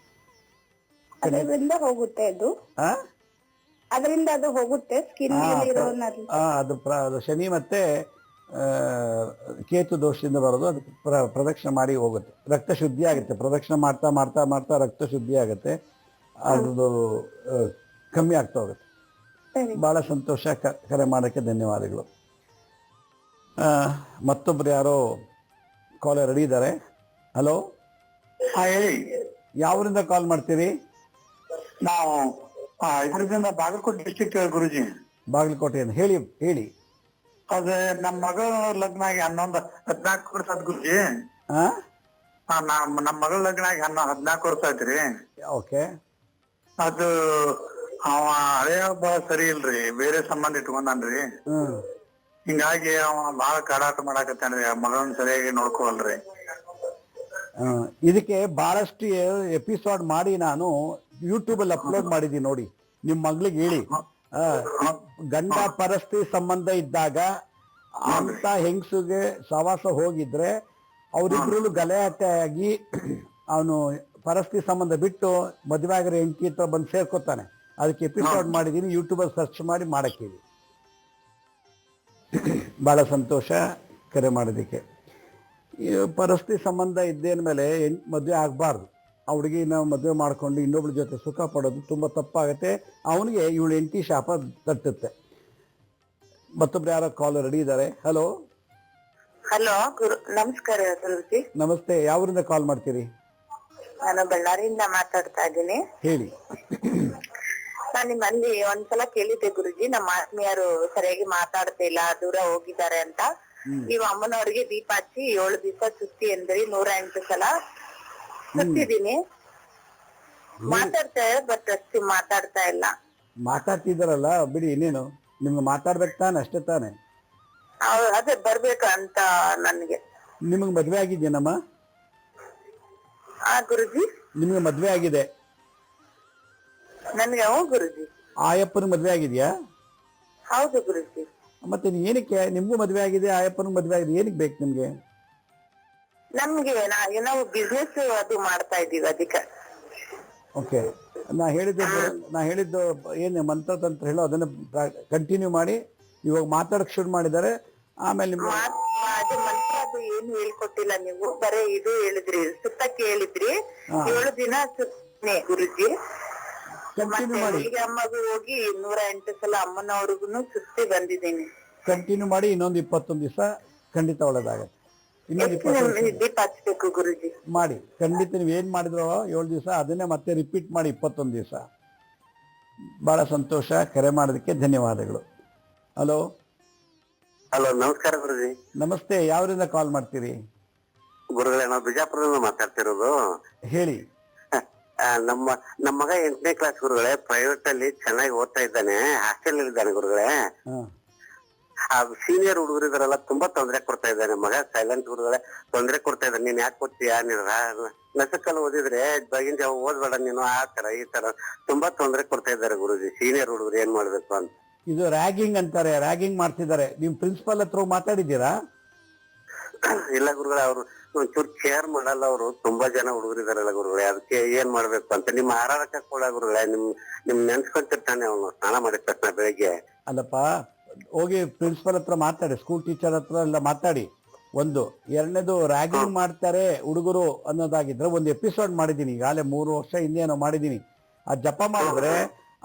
ಅದರಿಂದ ಹೋಗುತ್ತೆ ಅದು? ಅದರಿಂದ ಅದು ಹೋಗುತ್ತೆ ಸ್ಕಿನ್ ಮೇಲೆ ಇರೋ ನರ್ಲಿ? ಅದು ಶನಿ ಮತ್ತೆ ಕೇತು ದೋಷದಿಂದ ಬರೋದು. ಅದಕ್ಕೆ ಪ್ರದಕ್ಷಿಣೆ ಮಾಡಿ ಹೋಗುತ್ತೆ, ರಕ್ತ ಶುದ್ಧಿ ಆಗುತ್ತೆ. ಪ್ರದಕ್ಷಿಣೆ ಮಾಡ್ತಾ ಮಾಡ್ತಾ ಮಾಡ್ತಾ ರಕ್ತ ಶುದ್ಧಿ ಆಗುತ್ತೆ, ಅದು ಕಮ್ಮಿ ಆಗ್ತಾ ಹೋಗುತ್ತೆ. ಬಹಳ ಸಂತೋಷ, ಕರೆ ಮಾಡೋಕ್ಕೆ ಧನ್ಯವಾದಗಳು. ಮತ್ತೊಬ್ರು ಯಾರೋ ಕಾಲರ್ ರೆಡಿ ಇದ್ದಾರೆ. ಹಲೋ, ಹೇಳಿ. ಯಾವರಿಂದ ಕಾಲ್ ಮಾಡ್ತೀರಿ? ನಾವು ಇದರಿಂದ ಬಾಗಲಕೋಟೆ ಡಿಸ್ಟ್ರಿಕ್ಟ್ ಗುರುಜಿ. ಬಾಗಲಕೋಟೆಯಿಂದ ಹೇಳಿ ಹೇಳಿ. ಅದೇ ನಮ್ಮ ಮಗಳ ಲಗ್ನ ಆಗಿ 14 ವರ್ಷ ಆದ್ ಗುರುಜಿ. ನಮ್ಮ ಮಗಳ ಲಗ್ನ ಆಗಿ 14 ವರ್ಷ ಆಯ್ತ್ರಿ. ಓಕೆ. ಅದು ಅವ ಹಳೆಯ ಹಬ್ಬ ಸರಿ ಇಲ್ರಿ, ಬೇರೆ ಸಂಬಂಧ ಇಟ್ಕೊಂಡನ್ರಿ. ಹಿಂಗಾಗಿ ಅವ ಬಾಳ ಕಾಡಾಟ ಮಾಡಾಕತ್ತಾನ್ರಿ, ಮಗಳನ್ನ ಸರಿಯಾಗಿ ನೋಡ್ಕೋವಲ್ರಿ. ಇದಕ್ಕೆ ಬಹಳಷ್ಟು ಎಪಿಸೋಡ್ ಮಾಡಿ ನಾನು ಯೂಟ್ಯೂಬ್ ಅಲ್ಲಿ ಅಪ್ಲೋಡ್ ಮಾಡಿದೀನಿ, ನೋಡಿ. ನಿಮ್ ಮಗಳಿಗೆ ಹೇಳಿ, ಗಂಡ ಪರಸ್ತ್ರೀ ಸಂಬಂಧ ಇದ್ದಾಗ ಅಂತ ಹೆಂಗಸಿಗೆ ಸವಾಸ ಹೋಗಿದ್ರೆ ಅವರಿಬ್ರು ಗಲಾಟೆ ಆಗಿ ಅವನು ಪರಸ್ತ್ರೀ ಸಂಬಂಧ ಬಿಟ್ಟು ಮದುವೆ ಆಗಿರೋ ಹೆಂಡತಿ ಹತ್ರ ಬಂದು ಸೇರ್ಕೋತಾನೆ. ಅದಕ್ಕೆ ಎಪಿಸೋಡ್ ಮಾಡಿದೀನಿ, ಯೂಟ್ಯೂಬ್ ಅಲ್ಲಿ ಸರ್ಚ್ ಮಾಡಿ ಮಾಡಕ್ಕೆ ಹೇಳಿ. ಬಹಳ ಸಂತೋಷ ಕರೆ ಮಾಡೋದಕ್ಕೆ. ಪರಸ್ತ್ರೀ ಸಂಬಂಧ ಇದ್ದೇನ ಮೇಲೆ ಮದುವೆ ಆಗಬಾರ್ದು. ಆ ಹುಡುಗಿನ ಮದುವೆ ಮಾಡ್ಕೊಂಡು ಇನ್ನೊಬ್ಳ ಜೊತೆ ಸುಖ ಪಡೋದು ತುಂಬಾ ತಪ್ಪಾಗತ್ತೆ. ಅವನಿಗೆ ಇವಳು ಹೆಂಡತಿ ಶಾಪ ತಟ್ಟುತ್ತೆ. ಮತ್ತೊಬ್ರು ಯಾರೋ ಕಾಲ್ ರೆಡಿ ಇದ್ದಾರೆ. ಹಲೋ ಹಲೋ ನಮಸ್ಕಾರ ಗುರುಜಿ. ನಮಸ್ತೆ. ಯಾವರಿಂದ ಕಾಲ್ ಮಾಡ್ತೀರಿ? ನಾನು ಬಳ್ಳಾರಿಯಿಂದ ಮಾತಾಡ್ತಾ ಇದ್ದೀನಿ. ಹೇಳಿ. ನಾನು ನಿಮ್ಮಲ್ಲಿ ಒಂದ್ಸಲ ಕೇಳಿದ್ದೆ ಗುರುಜಿ, ನಮ್ಮ ಆತ್ಮೀಯರು ಸರಿಯಾಗಿ ಮಾತಾಡ್ತಿಲ್ಲ, ದೂರ ಹೋಗಿದ್ದಾರೆ ಅಂತ. ನೀವು ಅಮ್ಮನವ್ರಿಗೆ ದೀಪ ಹಚ್ಚಿ 7 ದಿವಸ ಸುತ್ತಿ ಅಂದ್ರಿ 108 ಸಲ ಸುತ್ತಿದೀನಿ. ಬಟ್ ಅಷ್ಟು ಮಾತಾಡ್ತಾ ಇಲ್ಲ. ಮಾತಾಡ್ತಿದಾರಲ್ಲ ಬಿಡಿ, ಇನ್ನೇನು ನಿಮ್ಗೆ ಮಾತಾಡ್ಬೇಕು ತಾನೆ, ಅಷ್ಟೇ ತಾನೆ. ಅದೇ ಬರ್ಬೇಕಂತ ನನ್ಗೆ. ನಿಮ್ಗೆ ಮದ್ವೆ ಆಗಿದೆಯೇನಮ್ಮ? ಗುರುಜಿ ನಿಮ್ಗೆ ಮದ್ವೆ ಆಗಿದೆ? ನನ್ಗೆ ಗುರುಜಿ. ಆಯಪ್ಪನ ಮದ್ವೆ ಆಗಿದ್ಯಾ? ಹೌದು ಗುರುಜಿ. ಮತ್ತೆ ಏನಕ್ಕೆ ನಿಮ್ಗೂ ಮದ್ವೆ ಆಗಿದೆ, ಆಯಪ್ಪನ ಮದ್ವೆ ಆಗಿದೆ, ಏನಕ್ಕೆ ಬೇಕು ನಿಮ್ಗೆ? ನಮ್ಗೆ ನಾವು ಬಿಸ್ನೆಸ್ ಅದು ಮಾಡ್ತಾ ಇದೀವಿ, ಅದಕ್ಕೆ. ಓಕೆ, ನಾ ಹೇಳಿದ್ದು ಏನು ಮಂತ್ರತಂತ್ರ ಹೇಳೋ ಅದನ್ನ ಕಂಟಿನ್ಯೂ ಮಾಡಿ. ಇವಾಗ ಮಾತಾಡಕ್ ಶುರು ಮಾಡಿದ್ದಾರೆ, ಆಮೇಲೆ ನಿಮ್ಗೆ ಅದು ಮಂತ್ರ ಅದು ಏನು ಹೇಳ್ಕೊಟ್ಟಿಲ್ಲ ನೀವು, ಬರೀ ಇದು ಹೇಳಿದ್ರಿ, ಸುತ್ತಕ್ಕೆ ಹೇಳಿದ್ರಿ. 7 ದಿನ ಸುತ್ತನೆ ಗುರುಜಿ. ಕಂಟಿನ್ಯೂ ಮಾಡಿ. ಅಮ್ಮಗೂ ಹೋಗಿ 108 ಸಲ ಅಮ್ಮನವ್ರಿಗೂ ಸುತ್ತಿ ಬಂದಿದ್ದೀನಿ. ಕಂಟಿನ್ಯೂ ಮಾಡಿ, ಇನ್ನೊಂದು 21 ದಿವಸ ಖಂಡಿತ ಒಳ್ಳೇದಾಗತ್ತೆ. ಇನ್ನೊಂದು 21 ದೀಪ ಹಚ್ಬೇಕು ಗುರುಜಿ. ಮಾಡಿ, ಖಂಡಿತ ನೀವು ಏನ್ ಮಾಡಿದ್ರು 7 ದಿವಸ ಅದನ್ನೇ ಮತ್ತೆ ರಿಪೀಟ್ ಮಾಡಿ 21 ದಿವಸ. ಬಹಳ ಸಂತೋಷ, ಕರೆ ಮಾಡೋದಕ್ಕೆ ಧನ್ಯವಾದಗಳು. ಹಲೋ ಹಲೋ, ನಮಸ್ಕಾರ ಗುರುಜಿ. ನಮಸ್ತೆ, ಯಾವರಿಂದ ಕಾಲ್ ಮಾಡ್ತೀರಿ? ಗುರುಗಳೇ, ನಾವು ಬಿಜಾಪುರದಿಂದ ಮಾತಾಡ್ತಿರೋದು. ಹೇಳಿ. ನಮ್ಮ ಮಗ 8ನೇ ಕ್ಲಾಸ್ ಗುರುಗಳೇ, ಪ್ರೈವೇಟ್ ಅಲ್ಲಿ ಚೆನ್ನಾಗಿ ಓದ್ತಾ ಇದ್ದಾನೆ, ಹಾಸ್ಟೆಲ್ ಇದ್ದಾನೆ ಗುರುಗಳೇ. ಆ ಸೀನಿಯರ್ ಹುಡುಗರು ಇದಾರಲ್ಲ, ತುಂಬಾ ತೊಂದರೆ ಕೊಡ್ತಾ ಇದ್ದಾನೆ ಮಗ. ಸೈಲೆಂಟ್ ಗುರುಗಳೇ, ತೊಂದರೆ ಕೊಡ್ತಾ ಇದ್ದಾನೆ. ನೀನ್ ಯಾಕೆ ಕೊಡ್ತೀಯಾ, ನಸಕ್ಕಲ್ಲಿ ಓದಿದ್ರೆ ಬಗಿನ ಜಾವ ಓದ್ಬೇಡ ನೀನು, ಆ ತರ ಈ ತರ ತುಂಬಾ ತೊಂದರೆ ಕೊಡ್ತಾ ಇದ್ದಾರೆ ಗುರುಜಿ. ಸೀನಿಯರ್ ಹುಡುಗರು ಏನ್ ಮಾಡ್ಬೇಕು ಅಂತ. ಇದು ರ್ಯಾಗಿಂಗ್ ಅಂತಾರೆ, ರ್ಯಾಗಿಂಗ್ ಮಾಡ್ತಿದ್ದಾರೆ. ನೀವು ಪ್ರಿನ್ಸಿಪಾಲ್ ಹತ್ರ ಮಾತಾಡಿದ್ದೀರಾ? ಇಲ್ಲ ಗುರುಗಳೇ, ಅವ್ರು ಒಂಚೂರು ಕೇರ್ ಮಾಡಲ್ಲ. ಅವರು ತುಂಬಾ ಜನ ಹುಡುಗರು ಇದಾರಲ್ಲ ಗುರುಗಳೇ, ಅದಕ್ಕೆ ಏನ್ ಮಾಡ್ಬೇಕು ಅಂತ. ನಿಮ್ಮ ಆಹಾರಕ್ಕೆ ಕೂಡ ಗುರುಗಳೇ, ನಿಮ್ ನೆನ್ಸ್ಕೊಂತಿರ್ತಾನೆ ಅವನು ಸ್ನಾನ ಮಾಡಿದ ತಕ್ಷಣ ಬೆಳಿಗ್ಗೆ. ಅಲ್ಲಪ್ಪ, ಹೋಗಿ ಪ್ರಿನ್ಸಿಪಲ್ ಹತ್ರ ಮಾತಾಡಿ, ಸ್ಕೂಲ್ ಟೀಚರ್ ಹತ್ರ ಎಲ್ಲ ಮಾತಾಡಿ. ಒಂದು. ಎರಡನೇದು, ರ್ಯಾಗಿಂಗ್ ಮಾಡ್ತಾರೆ ಹುಡುಗರು ಅನ್ನೋದಾಗಿದ್ರೆ ಒಂದು ಎಪಿಸೋಡ್ ಮಾಡಿದೀನಿ, ಈಗಾಗಲೇ 3 ವರ್ಷ ಹಿಂದೆ ಮಾಡಿದೀನಿ. ಆ ಜಪ ಮಾಡಿದ್ರೆ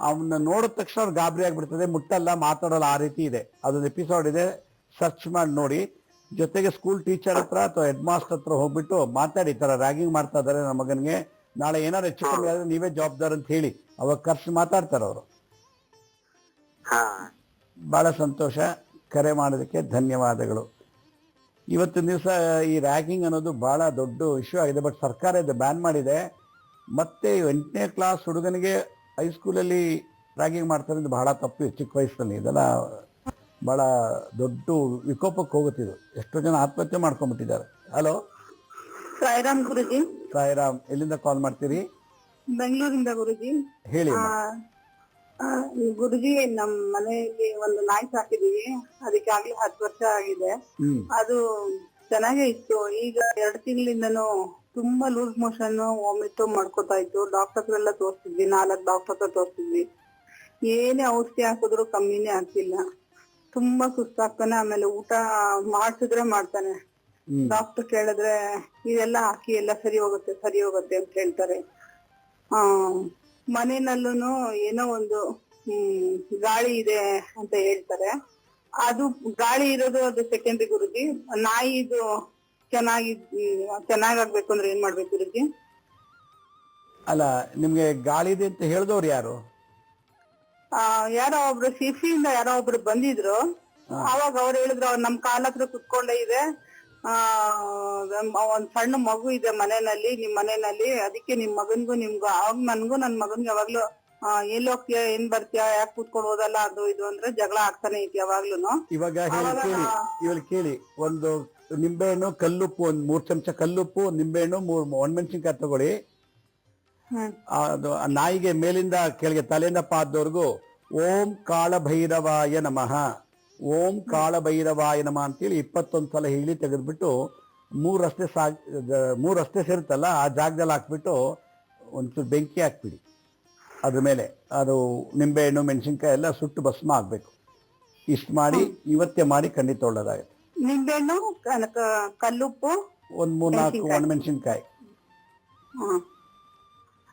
ಅವನ್ನ ನೋಡಿದ ತಕ್ಷಣ ಅವ್ರು ಗಾಬರಿ ಆಗ್ಬಿಡ್ತದೆ, ಮುಟ್ಟಲ್ಲ, ಮಾತಾಡಲ್ಲ, ಆ ರೀತಿ ಇದೆ. ಅದೊಂದು ಎಪಿಸೋಡ್ ಇದೆ, ಸರ್ಚ್ ಮಾಡಿ ನೋಡಿ. ಜೊತೆಗೆ ಸ್ಕೂಲ್ ಟೀಚರ್ ಹತ್ರ ಅಥವಾ ಹೆಡ್ ಮಾಸ್ಟರ್ ಹತ್ರ ಹೋಗ್ಬಿಟ್ಟು ಮಾತಾಡಿ, ಈ ತರ ರ್ಯಾಗಿಂಗ್ ಮಾಡ್ತಾ ಇದಾರೆ ನಮ್ಮ ಮಗನ್ಗೆ, ನಾಳೆ ಏನಾದ್ರು ಹೆಚ್ಚು ಕಮ್ಮಿ ಆದ್ರೆ ನೀವೇ ಜವಾಬ್ದಾರ ಅಂತ ಹೇಳಿ. ಅವಾಗ ಖರ್ಚು ಮಾತಾಡ್ತಾರೆ ಅವರು. ಬಹಳ ಸಂತೋಷ, ಕರೆ ಮಾಡೋದಕ್ಕೆ ಧನ್ಯವಾದಗಳು. ಇವತ್ತಿನ ದಿವಸ ಈ ರ್ಯಾಗಿಂಗ್ ಅನ್ನೋದು ಬಹಳ ದೊಡ್ಡ ಇಶ್ಯೂ ಆಗಿದೆ. ಬಟ್ ಸರ್ಕಾರ ಇದು ಬ್ಯಾನ್ ಮಾಡಿದೆ. ಮತ್ತೆ 8ನೇ ಕ್ಲಾಸ್ ಹುಡುಗನಿಗೆ ಹೈಸ್ಕೂಲಲ್ಲಿ ರ್ಯಾಗಿಂಗ್ ಮಾಡ್ತಾರೆ, ಇದು ಬಹಳ ತಪ್ಪು. ಚಿಕ್ಕ ವಯಸ್ಸಲ್ಲಿ ಇದೆಲ್ಲ ಬಹಳ ದೊಡ್ಡ ವಿಕೋಪಕ್ಕೆ ಹೋಗುತ್ತಿದ್ದು. ಎಷ್ಟೋ ಜನ ಆತ್ಮಹತ್ಯೆ ಮಾಡ್ಕೊಂಡ್ಬಿಟ್ಟಿದ್ದಾರೆ. ಹಲೋ ಸಾಯಿರಾಮ್ ಗುರುಜಿ. ಸಾಯಿರಾಮ್, ಎಲ್ಲಿಂದ ಕಾಲ್ ಮಾಡ್ತೀರಿ? ಬೆಂಗಳೂರಿಂದ ಗುರುಜಿ. ಹೇಳಿ. ಗುರುಜಿ, ನಮ್ ಮನೆಯಲ್ಲಿ ಒಂದು ನಾಯಿ ಸಾಕಿದೀವಿ, ಅದಕ್ಕಾಗ್ಲೇ 10 ವರ್ಷ ಆಗಿದೆ. ಅದು ಚೆನ್ನಾಗೇ ಇತ್ತು. ಈಗ 2 ತಿಂಗಳಿಂದನೂ ತುಂಬಾ ಲೂಸ್ ಮೋಷನ್, ವಾಮಿಟ್ ಮಾಡ್ಕೋತಾ ಇತ್ತು. ಡಾಕ್ಟರ್ ಹತ್ರ ಎಲ್ಲ ತೋರಿಸಿದ್ವಿ, 4 ಡಾಕ್ಟರ್ ಹತ್ರ ತೋರಿಸಿದ್ವಿ. ಏನೇ ಔಷಧಿ ಹಾಕಿದ್ರು ಕಮ್ಮಿನೇ ಆಗ್ತಿಲ್ಲ. ತುಂಬಾ ಸುಸ್ತಾಗ್ತಾನೆ. ಆಮೇಲೆ ಊಟ ಮಾಡ್ಸಿದ್ರೆ ಮಾಡ್ತಾನೆ. ಡಾಕ್ಟರ್ ಕೇಳಿದ್ರೆ ಇದೆಲ್ಲ ಹಾಕಿ ಎಲ್ಲ ಸರಿ ಹೋಗುತ್ತೆ ಅಂತ ಹೇಳ್ತಾರೆ. ಮನೆಯಲ್ಲೂ ಏನೋ ಒಂದು ಗಾಳಿ ಇದೆ ಅಂತ ಹೇಳ್ತಾರೆ. ಅದು ಗಾಳಿ ಇರೋದು ಅದು ಸೆಕೆಂಡ್ರಿ ಗುರುಜಿ. ನಾಯಿ ಇದು ಚೆನ್ನಾಗಾಗ್ಬೇಕು ಅಂದ್ರೆ ಏನ್ ಮಾಡ್ಬೇಕು ಗುರುಜಿ? ಅಲ್ಲ, ನಿಮ್ಗೆ ಗಾಳಿ ಇದೆ ಅಂತ ಹೇಳಿದವ್ರು ಯಾರು? ಯಾರೋ ಒಬ್ರು ಸಿಸಿಯಿಂದ ಯಾರೋ ಒಬ್ರು ಬಂದಿದ್ರು. ಅವಾಗ ಅವ್ರು ಹೇಳಿದ್ರು, ಅವ್ರು ನಮ್ ಕಾಲ ಹತ್ರ ಕುತ್ಕೊಂಡೇ ಇದೆ, ಒಂದ್ ಸಣ್ಣ ಮಗು ಇದೆ ಮನೆಯಲ್ಲಿ, ನಿಮ್ ಮನೆಯಲ್ಲಿ, ಅದಕ್ಕೆ ನಿಮ್ ಮಗನ್ಗೂ ನಿಮ್ಗೂ, ಅವಾಗ ನನ್ಗೂ ನನ್ ಮಗನ್ಗೆ ಯಾವಾಗ್ಲೂ ಎಲ್ಲಿ ಹೋಗ್ತೀಯ, ಏನ್ ಬರ್ತೀಯ, ಯಾಕೆ ಕೂತ್ಕೊಂಡು ಓದಲ್ಲ, ಅದು ಇದು ಅಂದ್ರೆ ಜಗಳ ಆಗ್ತಾನೆ ಐತಿ ಯಾವಾಗ್ಲೂನು. ಇವಾಗ ಕೇಳಿ, ಒಂದು ನಿಂಬೆಹಣ್ಣು, ಕಲ್ಲುಪ್ಪು, 3 ಚಮಚ ಕಲ್ಲುಪ್ಪು, ನಿಂಬೆಹಣ್ಣು, 3 ಒಣಮೆಣಸಿನ್ಕಾಯಿ ತಗೊಳ್ಳಿ. ಅದು ನಾಯಿಗೆ ಮೇಲಿಂದ ಕೆಳಗೆ ತಲೆಯಿಂದ ಪಾದದವರೆಗೂ ಓಂ ಕಾಳಭೈರವಾಯ ನಮಃ, ಓಂ ಕಾಳಭೈರವಾಯ ನಮಃ ಅಂತೇಳಿ 21 ಸಲ ಹೇಳಿ ತೆಗೆದ್ಬಿಟ್ಟು 3 ರಸ್ತೆ ಸೇರುತ್ತಲ್ಲ ಆ ಜಾಗದಲ್ಲಿ ಹಾಕ್ಬಿಟ್ಟು ಒಂಚೂರು ಬೆಂಕಿ ಹಾಕ್ಬಿಡಿ. ಅದ್ರ ಮೇಲೆ ಅದು ನಿಂಬೆಹಣ್ಣು, ಮೆಣಸಿನ್ಕಾಯಿ ಎಲ್ಲ ಸುಟ್ಟು ಭಸ್ಮ ಆಗ್ಬೇಕು. ಇಷ್ಟು ಮಾಡಿ ಇವತ್ತೇ ಮಾಡಿ, ಖಂಡಿತ ಒಳ್ಳೇದಾಗುತ್ತೆ. ನಿಂಬೆಹಣ್ಣು, ಕಲ್ಲುಪ್ಪು, ಒಂದ್ 3-4 ಒಣಮೆಣಸಿನ್ಕಾಯಿ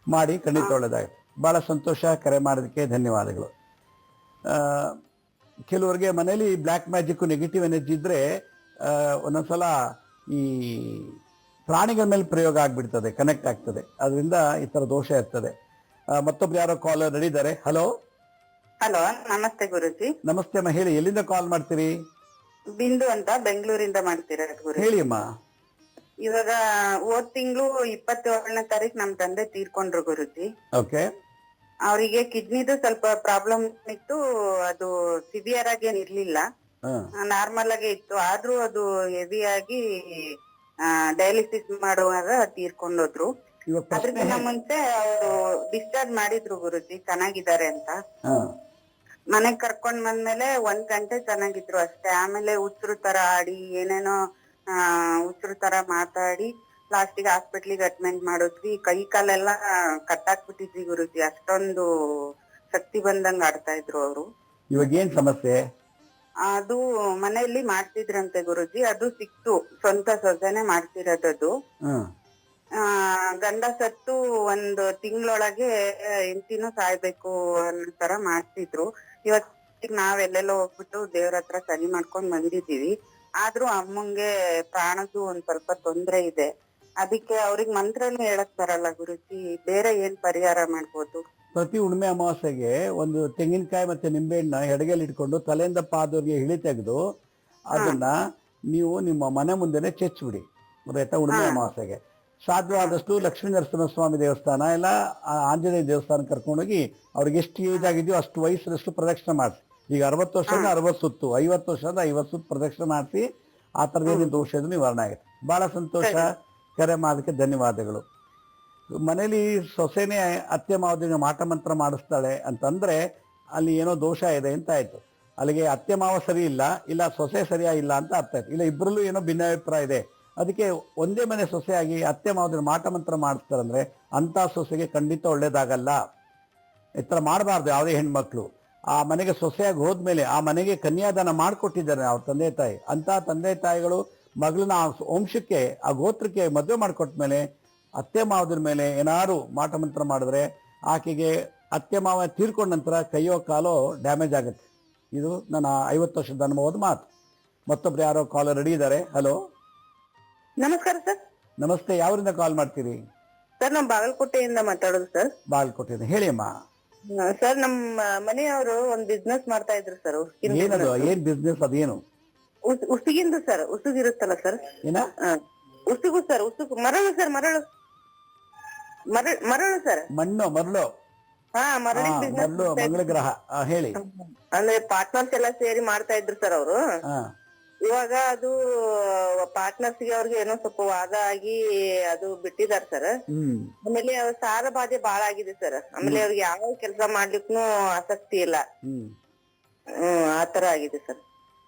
ಮಾಡಿ, ಖಂಡಿತ ಒಳ್ಳೇದಾಗುತ್ತೆ. ಬಹಳ ಸಂತೋಷ, ಕರೆ ಮಾಡೋದಕ್ಕೆ ಧನ್ಯವಾದಗಳು. ಕೆಲವರಿಗೆ ಮನೇಲಿ ಬ್ಲ್ಯಾಕ್ ಮ್ಯಾಜಿಕ್, ನೆಗೆಟಿವ್ ಎನರ್ಜಿ ಇದ್ರೆ ಒಂದೊಂದ್ಸಲ ಈ ಪ್ರಾಣಿಗಳ ಮೇಲೆ ಪ್ರಯೋಗ ಆಗ್ಬಿಡ್ತದೆ, ಕನೆಕ್ಟ್ ಆಗ್ತದೆ. ಅದರಿಂದ ಈ ತರ ದೋಷ ಇರ್ತದೆ. ಮತ್ತೊಬ್ರು ಯಾರೋ ಕಾಲರ್ ನಡೀತಾರೆ. ಹಲೋ. ಹಲೋ, ನಮಸ್ತೆ ಗುರುಜಿ. ನಮಸ್ತೆ ಅಮ್ಮ, ಹೇಳಿ, ಎಲ್ಲಿಂದ ಕಾಲ್ ಮಾಡ್ತೀರಿ? ಬಿಂದು ಅಂತ ಬೆಂಗಳೂರಿಂದ ಮಾಡ್ತಿರೋದು ಗುರುಜಿ. ಹೇಳಿ ಅಮ್ಮ. ಇವಾಗ ಹೋದ್ ತಿಂಗಳು 27ನೇ ತಾರೀಕು ನಮ್ ತಂದೆ ತೀರ್ಕೊಂಡ್ರು ಗುರುಜಿ. ಓಕೆ. ಅವರಿಗೆ ಕಿಡ್ನಿದು ಸ್ವಲ್ಪ ಪ್ರಾಬ್ಲಮ್ ಇತ್ತು. ಅದು ಸಿವಿಯರ್ ಆಗಿ ಏನ್ ಇರ್ಲಿಲ್ಲ, ನಾರ್ಮಲ್ ಆಗೇ ಇತ್ತು. ಆದ್ರೂ ಅದು ಹೆವಿ ಆಗಿ ಡಯಾಲಿಸಿಸ್ ಮಾಡುವಾಗ ತೀರ್ಕೊಂಡೋದ್ರು. ಅದ್ರಕ್ಕಿಂತ ಮುಂಚೆ ಅವರು ಡಿಸ್ಚಾರ್ಜ್ ಮಾಡಿದ್ರು ಗುರುಜಿ, ಚೆನ್ನಾಗಿದ್ದಾರೆ ಅಂತ. ಮನೆಗ್ ಕರ್ಕೊಂಡ್ ಬಂದ್ಮೇಲೆ 1 ಗಂಟೆ ಚೆನ್ನಾಗಿದ್ರು ಅಷ್ಟೇ. ಆಮೇಲೆ ಉಸಿರು ತರ ಆಡಿ ಏನೇನೋ ಉಸಿರು ತರ ಮಾತಾಡಿ ಲಾಸ್ಟಿಗೆ ಹಾಸ್ಪಿಟ್ಲಿಗೆ ಅಡ್ಮಿಟ್ ಮಾಡಿದ್ವಿ. ಕೈ ಕಾಲೆಲ್ಲ ಕಟ್ಟಾಕ್ಬಿಟ್ಟಿದ್ವಿ ಗುರುಜಿ, ಅಷ್ಟೊಂದು ಶಕ್ತಿ ಬಂದಂಗ ಆಡ್ತಾ ಇದ್ರು ಅವರು. ಇವಾಗ ಏನ್ ಸಮಸ್ಯೆ? ಅದು ಮನೆಯಲ್ಲಿ ಮಾಡ್ತಿದ್ರಂತೆ ಗುರುಜಿ, ಅದು ಸಿಕ್ತು. ಸ್ವಂತ ಸೊಸೆನೆ ಮಾಡ್ತಿರೋದದು. ಗಂಡ ಸತ್ತು 1 ತಿಂಗಳೊಳಗೆ ಹೆಂಡತಿನೂ ಸಾಯ್ಬೇಕು ಅನ್ನೋ ತರ ಮಾಡ್ತಿದ್ರು. ಇವತ್ತಿಗೆ ನಾವೆಲ್ಲೆಲ್ಲೋ ಹೋಗ್ಬಿಟ್ಟು ದೇವ್ರ ಹತ್ರ ಸರಿ ಮಾಡ್ಕೊಂಡ್ ಬಂದಿದೀವಿ. ಆದ್ರೂ ಅಮ್ಮಂಗೆ ಪ್ರಾಣದ್ದು ಒಂದ್ ಸ್ವಲ್ಪ ತೊಂದ್ರೆ ಇದೆ. ಅದಕ್ಕೆ ಅವ್ರಿಗೆ ಮಂತ್ರನೂ ಹೇಳಕ್ ಬರಲ್ಲ ಗುರುಜಿ, ಬೇರೆ ಏನ್ ಪರಿಹಾರ ಮಾಡ್ಬೋದು? ಪ್ರತಿ ಹುಣ್ಣಿಮೆ ಅಮಾವಾಸ್ಯೆಗೆ ಒಂದು ತೆಂಗಿನಕಾಯಿ ಮತ್ತೆ ನಿಂಬೆಹಣ್ಣ ಎಡಗಲ್ಲಿ ಇಟ್ಕೊಂಡು ತಲೆಯಿಂದ ಪಾದವರೆಗೆ ಇಳಿ ತೆಗೆದು ಅದನ್ನ ನೀವು ನಿಮ್ಮ ಮನೆ ಮುಂದೆನೆ ಚೆಚ್ಬಿಡಿ. ಗೊತ್ತಾಯ್ತಾ? ಹುಣ್ಣಿಮೆ ಅಮಾವಾಸ್ಯೆಗೆ ಸಾಧ್ಯವಾದಷ್ಟು ಲಕ್ಷ್ಮೀ ನರಸಿಂಹಸ್ವಾಮಿ ದೇವಸ್ಥಾನ ಇಲ್ಲ ಆಂಜನೇಯ ದೇವಸ್ಥಾನ ಕರ್ಕೊಂಡೋಗಿ ಅವ್ರಿಗೆ ಎಷ್ಟು ಏಜ್ ಆಗಿದೆಯೋ ಅಷ್ಟು ವಯಸ್ಸರಷ್ಟು ಪ್ರದಕ್ಷಿಣೆ ಮಾಡಿಸಿ. ಈಗ 60 ವರ್ಷದ 60 ಸುತ್ತು, 50 ವರ್ಷದ 50 ಸುತ್ತು ಪ್ರದಕ್ಷಿಣೆ ಮಾಡಿಸಿ. ಆ ಥರದ್ದೇನು ದೋಷ ಇದ್ದು ನಿವಾರಣೆ ಆಗುತ್ತೆ. ಬಹಳ ಸಂತೋಷ. ಕರೆ ಮಾಡೋದಕ್ಕೆ ಧನ್ಯವಾದಗಳು. ಮನೇಲಿ ಸೊಸೆನೇ ಅತ್ತೆ ಮಾವದಿಗೆ ಮಾಟ ಮಂತ್ರ ಮಾಡಿಸ್ತಾಳೆ ಅಂತಂದ್ರೆ ಅಲ್ಲಿ ಏನೋ ದೋಷ ಇದೆ ಅಂತ ಆಯ್ತು. ಅಲ್ಲಿಗೆ ಅತ್ತೆ ಮಾವ ಸರಿ ಇಲ್ಲ, ಇಲ್ಲ ಸೊಸೆ ಸರಿಯಾಗಿಲ್ಲ ಅಂತ ಅರ್ಥ ಆಯ್ತು. ಇಲ್ಲ ಇಬ್ಬರಲ್ಲೂ ಏನೋ ಭಿನ್ನಾಭಿಪ್ರಾಯ ಇದೆ. ಅದಕ್ಕೆ ಒಂದೇ ಮನೆ ಸೊಸೆಯಾಗಿ ಅತ್ತೆ ಮಾವದಿನ ಮಾಟ ಮಂತ್ರ ಮಾಡಿಸ್ತಾರಂದ್ರೆ ಅಂತ ಸೊಸೆಗೆ ಖಂಡಿತ ಒಳ್ಳೇದಾಗಲ್ಲ. ಈ ಥರ ಮಾಡಬಾರ್ದು ಯಾವುದೇ ಹೆಣ್ಮಕ್ಳು. ಆ ಮನೆಗೆ ಸೊಸೆಯಾಗಿ ಹೋದ್ಮೇಲೆ ಆ ಮನೆಗೆ ಕನ್ಯಾದಾನ ಮಾಡಿಕೊಟ್ಟಿದ್ದಾರೆ ಅವ್ರ ತಂದೆ ತಾಯಿ. ಅಂತ ತಂದೆ ತಾಯಿಗಳು ಮಗಳನ್ನ ಆ ವಂಶಕ್ಕೆ ಆ ಗೋತ್ರಕ್ಕೆ ಮದುವೆ ಮಾಡಿಕೊಟ್ಮೇಲೆ ಅತ್ತೆ ಮಾವದ್ರ ಮೇಲೆ ಏನಾದ್ರು ಮಾಟ ಮಂತ್ರ ಮಾಡಿದ್ರೆ ಆಕೆಗೆ ಅತ್ತೆ ಮಾವ ತೀರ್ಕೊಂಡ ನಂತರ ಕೈಯೋ ಕಾಲೋ ಡ್ಯಾಮೇಜ್ ಆಗುತ್ತೆ. ಇದು ನನ್ನ 50 ವರ್ಷದ ಅನುಭವದ ಮಾತು. ಮತ್ತೊಬ್ರು ಯಾರೋ ಕಾಲ್ ರೆಡಿ ಇದ್ದಾರೆ. ಹಲೋ, ನಮಸ್ಕಾರ ಸರ್. ನಮಸ್ತೆ. ಯಾವರಿಂದ ಕಾಲ್ ಮಾಡ್ತೀರಿ? ಸರ್ ನಾವು ಬಾಗಲಕೋಟೆಯಿಂದ ಮಾತಾಡೋದು ಸರ್. ಬಾಗಲಕೋಟೆ. ಹೇಳಿ ಅಮ್ಮ. ಸರ್ ನಮ್ಮ ಮನೆಯವರು ಒಂದ್ ಬಿಸ್ನೆಸ್ ಮಾಡ್ತಾ ಇದ್ರು ಸರ್. ಏನದು? ಏನ್ ಬಿಸ್ನೆಸ್? ಅದೇನು? ಉಸುಗಿಂದು ಸರ್. ಉಸುಗಿರುತ್ತಲ್ಲ ಸರ್. ಏನ? ಉಸುಗು ಸರ್. ಉಸುಗು ಮರಳು ಸರ್. ಮರಳು ಮರಳು ಸರ್. ಮಣ್ಣು ಮರಳು. ಹಾ, ಮರಳಿನ ಬಿಸ್ನೆಸ್. ಮರಳು ಮಂಗಳ ಗ್ರಹ. ಹೇಳಿ. ಅಂದ್ರೆ ಪಾರ್ಟ್ನರ್ಸ್ ಎಲ್ಲ ಸೇರಿ ಮಾಡ್ತಾ ಇದ್ರು ಸರ್ ಅವರು. ಇವಾಗ ಅದು ಪಾರ್ಟ್ನರ್ಸ್ ಗೆ ಅವ್ರಿಗೆ ಏನೋ ಸ್ವಲ್ಪ ವಾದ ಆಗಿ ಅದು ಬಿಟ್ಟಿದಾರ ಸರ್. ಆಮೇಲೆ ಅವ್ರ ಸಾಲ ಬಾಧೆ ಬಾಳ ಆಗಿದೆ ಸರ್. ಆಮೇಲೆ ಅವ್ರಿಗೆ ಯಾವ ಕೆಲಸ ಮಾಡ್ಲಿಕ್ಕೂ ಆಸಕ್ತಿ ಇಲ್ಲ. ಆತರ ಆಗಿದೆ ಸರ್.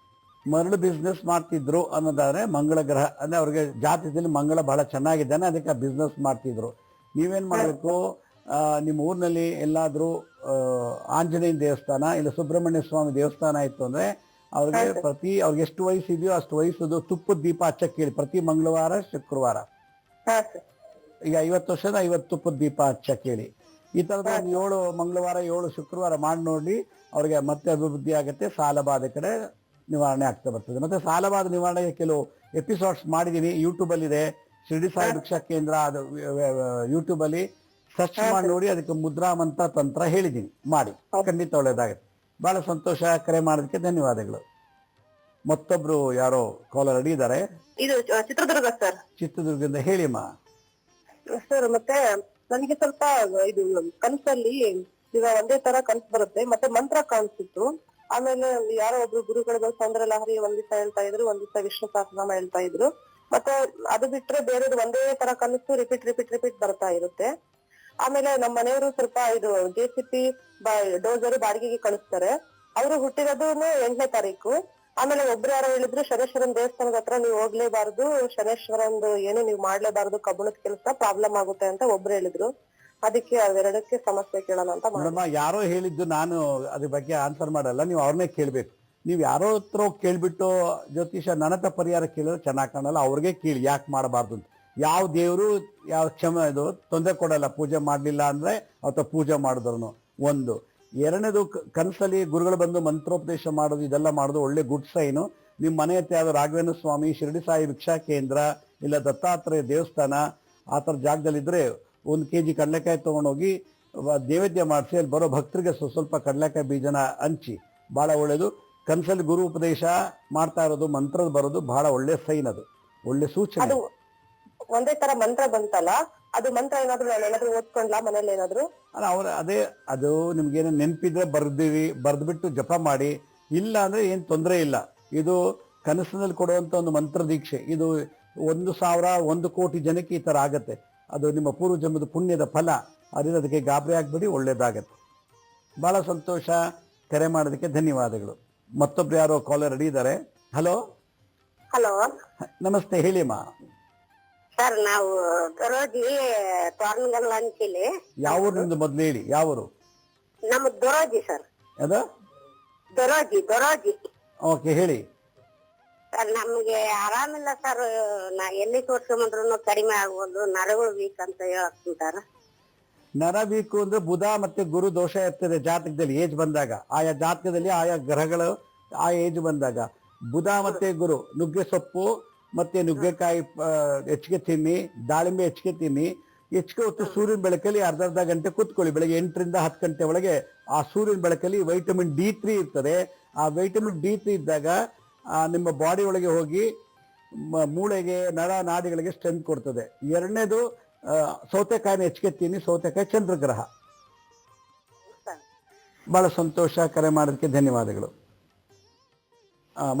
ಮರಳು ಬಿಸ್ನೆಸ್ ಮಾಡ್ತಿದ್ರು ಅನ್ನೋದಾದ್ರೆ ಮಂಗಳ ಗ್ರಹ ಅಂದ್ರೆ ಅವ್ರಿಗೆ ಜಾತಕದಲ್ಲಿ ಮಂಗಳ ಬಹಳ ಚೆನ್ನಾಗಿದ್ದಾನೆ, ಅದಕ್ಕೆ ಬಿಸ್ನೆಸ್ ಮಾಡ್ತಿದ್ರು. ನೀವೇನ್ ಮಾಡ್ಬೇಕು, ನಿಮ್ಮ ಊರಿನಲ್ಲಿ ಎಲ್ಲಾದ್ರೂ ಆಂಜನೇಯ ದೇವಸ್ಥಾನ ಇಲ್ಲ ಸುಬ್ರಹ್ಮಣ್ಯ ಸ್ವಾಮಿ ದೇವಸ್ಥಾನ ಇತ್ತು ಅಂದ್ರೆ ಅವ್ರಿಗೆ ಅವ್ರಿಗೆ ಎಷ್ಟು ವಯಸ್ಸು ಇದೆಯೋ ಅಷ್ಟು ವಯಸ್ಸದು ತುಪ್ಪದ ದೀಪ ಹಚ್ಚಕ್ಕೆ ಹೇಳಿ. ಪ್ರತಿ ಮಂಗಳವಾರ ಶುಕ್ರವಾರ. ಈಗ 50 ವರ್ಷದ 50 ತುಪ್ಪದ ದೀಪ ಹಚ್ಚಕ್ಕೆ ಹೇಳಿ. ಈ ತರದ 7 ಮಂಗಳವಾರ 7 ಶುಕ್ರವಾರ ಮಾಡಿ ನೋಡಿ. ಅವ್ರಿಗೆ ಮತ್ತೆ ಅಭಿವೃದ್ಧಿ ಆಗುತ್ತೆ. ಸಾಲ ಬಾಧೆ ಕಡೆ ನಿವಾರಣೆ ಆಗ್ತಾ ಬರ್ತದೆ. ಮತ್ತೆ ಸಾಲವಾದ ನಿವಾರಣೆಗೆ ಕೆಲವು ಎಪಿಸೋಡ್ಸ್ ಮಾಡಿದೀನಿ, ಯೂಟ್ಯೂಬ್ ಅಲ್ಲಿ ಇದೆ. ಶಿರಡಿ ಸಾಯಿ ಭಿಕ್ಷಾ ಕೇಂದ್ರ, ಅದು ಯೂಟ್ಯೂಬ್ ಅಲ್ಲಿ ಸರ್ಚ್ ಮಾಡಿ ನೋಡಿ. ಅದಕ್ಕೆ ಮುದ್ರಾ ಮಂತ್ರ ತಂತ್ರ ಹೇಳಿದೀನಿ, ಮಾಡಿ. ಖಂಡಿತ ಒಳ್ಳೇದಾಗುತ್ತೆ. ಬಹಳ ಸಂತೋಷ. ಕರೆ ಮಾಡೋದಕ್ಕೆ ಧನ್ಯವಾದಗಳು. ಮತ್ತೊಬ್ರು ಯಾರೋ ಕಾಲರ್ ರೆಡಿ ಇದ್ದಾರೆ. ಇದು ಚಿತ್ರದುರ್ಗ ಸರ್. ಚಿತ್ರದುರ್ಗದಿಂದ ಹೇಳಿ ಅಮ್ಮ. ಸರ್ ಮತ್ತೆ ನನಗೆ ಸ್ವಲ್ಪ ಇದು ಕನಸಲ್ಲಿ ಈಗ ಒಂದೇ ತರ ಕನಸು ಬರುತ್ತೆ, ಮತ್ತೆ ಮಂತ್ರ ಕಾಣಿಸ್ತಿತ್ತು. ಆಮೇಲೆ ಯಾರೋ ಒಬ್ರು ಗುರುಗಳು ಸೌಂದರ್ಯ ಲಹರಿ ಒಂದ್ ದಿವಸ ಹೇಳ್ತಾ ಇದ್ರು, ಒಂದ್ ದಿವಸ ವಿಷ್ಣು ಸಹಸ್ರನಾಮ ಹೇಳ್ತಾ ಇದ್ರು. ಮತ್ತೆ ಅದು ಬಿಟ್ರೆ ಬೇರೆದು ಒಂದೇ ತರ ಕನಸು ರಿಪೀಟ್ ಬರ್ತಾ ಇರುತ್ತೆ. ಆಮೇಲೆ ನಮ್ಮ ಮನೆಯವರು ಸ್ವಲ್ಪ ಇದು JCP ಡೋಸರ್ ಬಾಡಿಗೆಗೆ ಕಳಿಸ್ತಾರೆ. ಅವರು ಹುಟ್ಟಿರೋದು 8ನೇ ತಾರೀಕು. ಆಮೇಲೆ ಒಬ್ರು ಯಾರೋ ಹೇಳಿದ್ರು ಶನೇಶ್ವರನ್ ದೇವಸ್ಥಾನದ ಹತ್ರ ನೀವು ಹೋಗ್ಲೇಬಾರ್ದು, ಶನೇಶ್ವರಂದು ಏನು ನೀವು ಮಾಡ್ಲೇಬಾರ್ದು, ಕಬ್ಬಣದ ಕೆಲಸ ಪ್ರಾಬ್ಲಮ್ ಆಗುತ್ತೆ ಅಂತ ಒಬ್ರು ಹೇಳಿದ್ರು. ಅದಕ್ಕೆ ಅವೆರಡಕ್ಕೆ ಸಮಸ್ಯೆ ಕೇಳೋಣ ಅಂತ. ಮೇಡಮ್, ಯಾರೋ ಹೇಳಿದ್ದು ನಾನು ಅದ್ರ ಬಗ್ಗೆ ಆನ್ಸರ್ ಮಾಡಲ್ಲ, ನೀವು ಅವ್ರನ್ನೇ ಕೇಳ್ಬೇಕು. ನೀವು ಯಾರೋ ಹತ್ರ ಕೇಳ್ಬಿಟ್ಟು ಜ್ಯೋತಿಷ ನನ್ನ ಪರಿಹಾರ ಕೇಳಿದ್ರೆ ಚೆನ್ನಾಗಿ ಕಾಣಲ್ಲ. ಅವ್ರಿಗೆ ಕೇಳಿ ಯಾಕೆ ಮಾಡಬಾರ್ದು ಅಂತ. ಯಾವ ದೇವರು ಯಾವ ಇದು ತೊಂದರೆ ಕೊಡಲ್ಲ ಪೂಜೆ ಮಾಡ್ಲಿಲ್ಲ ಅಂದ್ರೆ ಅಥವಾ ಪೂಜೆ ಮಾಡಿದ್ರು. ಒಂದು. ಎರಡನೇದು, ಕನಸಲ್ಲಿ ಗುರುಗಳು ಬಂದು ಮಂತ್ರೋಪದೇಶ ಮಾಡೋದು ಇದೆಲ್ಲ ಮಾಡೋದು ಒಳ್ಳೆ ಗುಡ್ ಸೈನು. ನಿಮ್ಮ ಮನೆ ಹತ್ರ ಯಾವ್ದು ರಾಘವೇಂದ್ರ ಸ್ವಾಮಿ, ಶಿರಡಿ ಸಾಯಿ ಭಿಕ್ಷಾ ಕೇಂದ್ರ ಇಲ್ಲ ದತ್ತಾತ್ರೇಯ ದೇವಸ್ಥಾನ ಆ ಥರ ಜಾಗದಲ್ಲಿದ್ರೆ 1 kg ಕಡಲೆಕಾಯಿ ತೊಗೊಂಡೋಗಿ ನೈವೇದ್ಯ ಮಾಡಿಸಿ ಅಲ್ಲಿ ಬರೋ ಭಕ್ತರಿಗೆ ಸ್ವಲ್ಪ ಕಡಲೆಕಾಯಿ ಬೀಜನ ಹಂಚಿ. ಭಾಳ ಒಳ್ಳೇದು. ಕನಸಲ್ಲಿ ಗುರು ಉಪದೇಶ ಮಾಡ್ತಾ ಇರೋದು, ಮಂತ್ರದ ಬರೋದು ಬಹಳ ಒಳ್ಳೆ ಸೈನ್, ಅದು ಒಳ್ಳೆ ಸೂಚನೆ. ಅದು ಒಂದೇ ತರ ಮಂತ್ರ ಬಂತಲ್ಲ, ಅದು ಮಂತ್ರ ಏನಾದ್ರು ನಾನು ಏನಾದ್ರು ಓದ್ಕೊಂಡ್ಲಾ ಮನೇಲಿ ಏನಾದ್ರು? ಅಲ್ಲ, ಅದೇ ಅದು ನಿಮ್ಗೇನು ನೆನಪಿದ್ರೆ ಬರ್ದ್ಬಿಟ್ಟು ಜಪ ಮಾಡಿ, ಇಲ್ಲ ಅಂದ್ರೆ ಏನು ತೊಂದರೆ ಇಲ್ಲ. ಇದು ಕನಸಿನಲ್ಲಿ ಕೊಡುವಂತ ಒಂದು ಮಂತ್ರ ದೀಕ್ಷೆ. ಇದು 1,000 1 ಕೋಟಿ ಜನಕ್ಕೆ ಈ ತರ ಆಗತ್ತೆ. ಅದು ನಿಮ್ಮ ಪೂರ್ವ ಜನ್ಮದ ಪುಣ್ಯದ ಫಲ. ಅದರಿಂದ ಅದಕ್ಕೆ ಗಾಬರಿ ಆಗ್ಬಿಡಿ, ಒಳ್ಳೇದಾಗತ್ತೆ. ಬಹಳ ಸಂತೋಷ, ಕರೆ ಮಾಡೋದಕ್ಕೆ ಧನ್ಯವಾದಗಳು. ಮತ್ತೊಬ್ರು ಯಾರೋ ಕಾಲರ್ ರೆಡಿ ಇದ್ದಾರೆ. ಹಲೋ ಹಲೋ ನಮಸ್ತೆ, ಹೇಳಿಮ್ಮ. ಸರ್, ನಾವು ದೊರೋಜಿ ತೋರ್ನಗಲ್ ಅಂಚಿಲಿ. ಯಾವ ಊರಿನಿಂದ ಮೊದ್ಲು ಹೇಳಿ, ಯಾವ ಊರು? ನಮ್ಮ ದೊರೋಜಿ ಸರ್. ಅದ ದೊರೋಜಿ. ಓಕೆ, ಹೇಳಿ. ಸರ್, ನಮ್ಗೆ ಆರಾಮಿಲ್ಲ ಸರ್. ನಾ ಎಲ್ಲಿ ತೋರ್ಸ್ಕೊಂಡ್ರು ಕಡಿಮೆ ಆಗ್ಬೋದು, ನರಗಳು ವೀಕ್ ಅಂತ ಹೇಳ್ತಾರ. ನರ ವೀಕು ಅಂದ್ರೆ ಬುಧ ಮತ್ತೆ ಗುರು ದೋಷ ಇರ್ತದೆ ಜಾತಕದಲ್ಲಿ. ಏಜ್ ಬಂದಾಗ, ಆಯಾ ಜಾತಕದಲ್ಲಿ ಆಯಾ ಗ್ರಹಗಳು ಆ ಏಜ್ ಬಂದಾಗ ಬುಧ ಮತ್ತೆ ಗುರು. ನುಗ್ಗೆ ಸೊಪ್ಪು ಮತ್ತೆ ನುಗ್ಗೆಕಾಯಿ ಹೆಚ್ಚಿಗೆ ತಿನ್ನಿ, ದಾಳಿಂಬೆ ಹೆಚ್ಚಿಗೆ ತಿನ್ನಿ. ಹೆಚ್ಚಿಗೆ ಹೊತ್ತು ಸೂರ್ಯನ ಬೆಳಕಲ್ಲಿ ಅರ್ಧ ಗಂಟೆ ಕೂತ್ಕೊಳ್ಳಿ. ಬೆಳಗ್ಗೆ 8 ರಿಂದ 10 ಗಂಟೆ ಒಳಗೆ ಆ ಸೂರ್ಯನ ಬೆಳಕಲ್ಲಿ ವೈಟಮಿನ್ D3 ಇರ್ತದೆ. ಆ ವೈಟಮಿನ್ D3 ಇದ್ದಾಗ ನಿಮ್ಮ ಬಾಡಿ ಒಳಗೆ ಹೋಗಿ ಮೂಳೆಗೆ, ನರ ನಾಡಿಗಳಿಗೆ ಸ್ಟ್ರೆಂತ್ ಕೊಡ್ತದೆ. ಎರಡನೇದು, ಸೌತೆಕಾಯಿನ ಹೆಚ್ಚಿಗೆ ತಿನ್ನಿ. ಸೌತೆಕಾಯಿ ಚಂದ್ರಗ್ರಹ. ಬಹಳ ಸಂತೋಷ, ಕರೆ ಮಾಡೋದಕ್ಕೆ ಧನ್ಯವಾದಗಳು.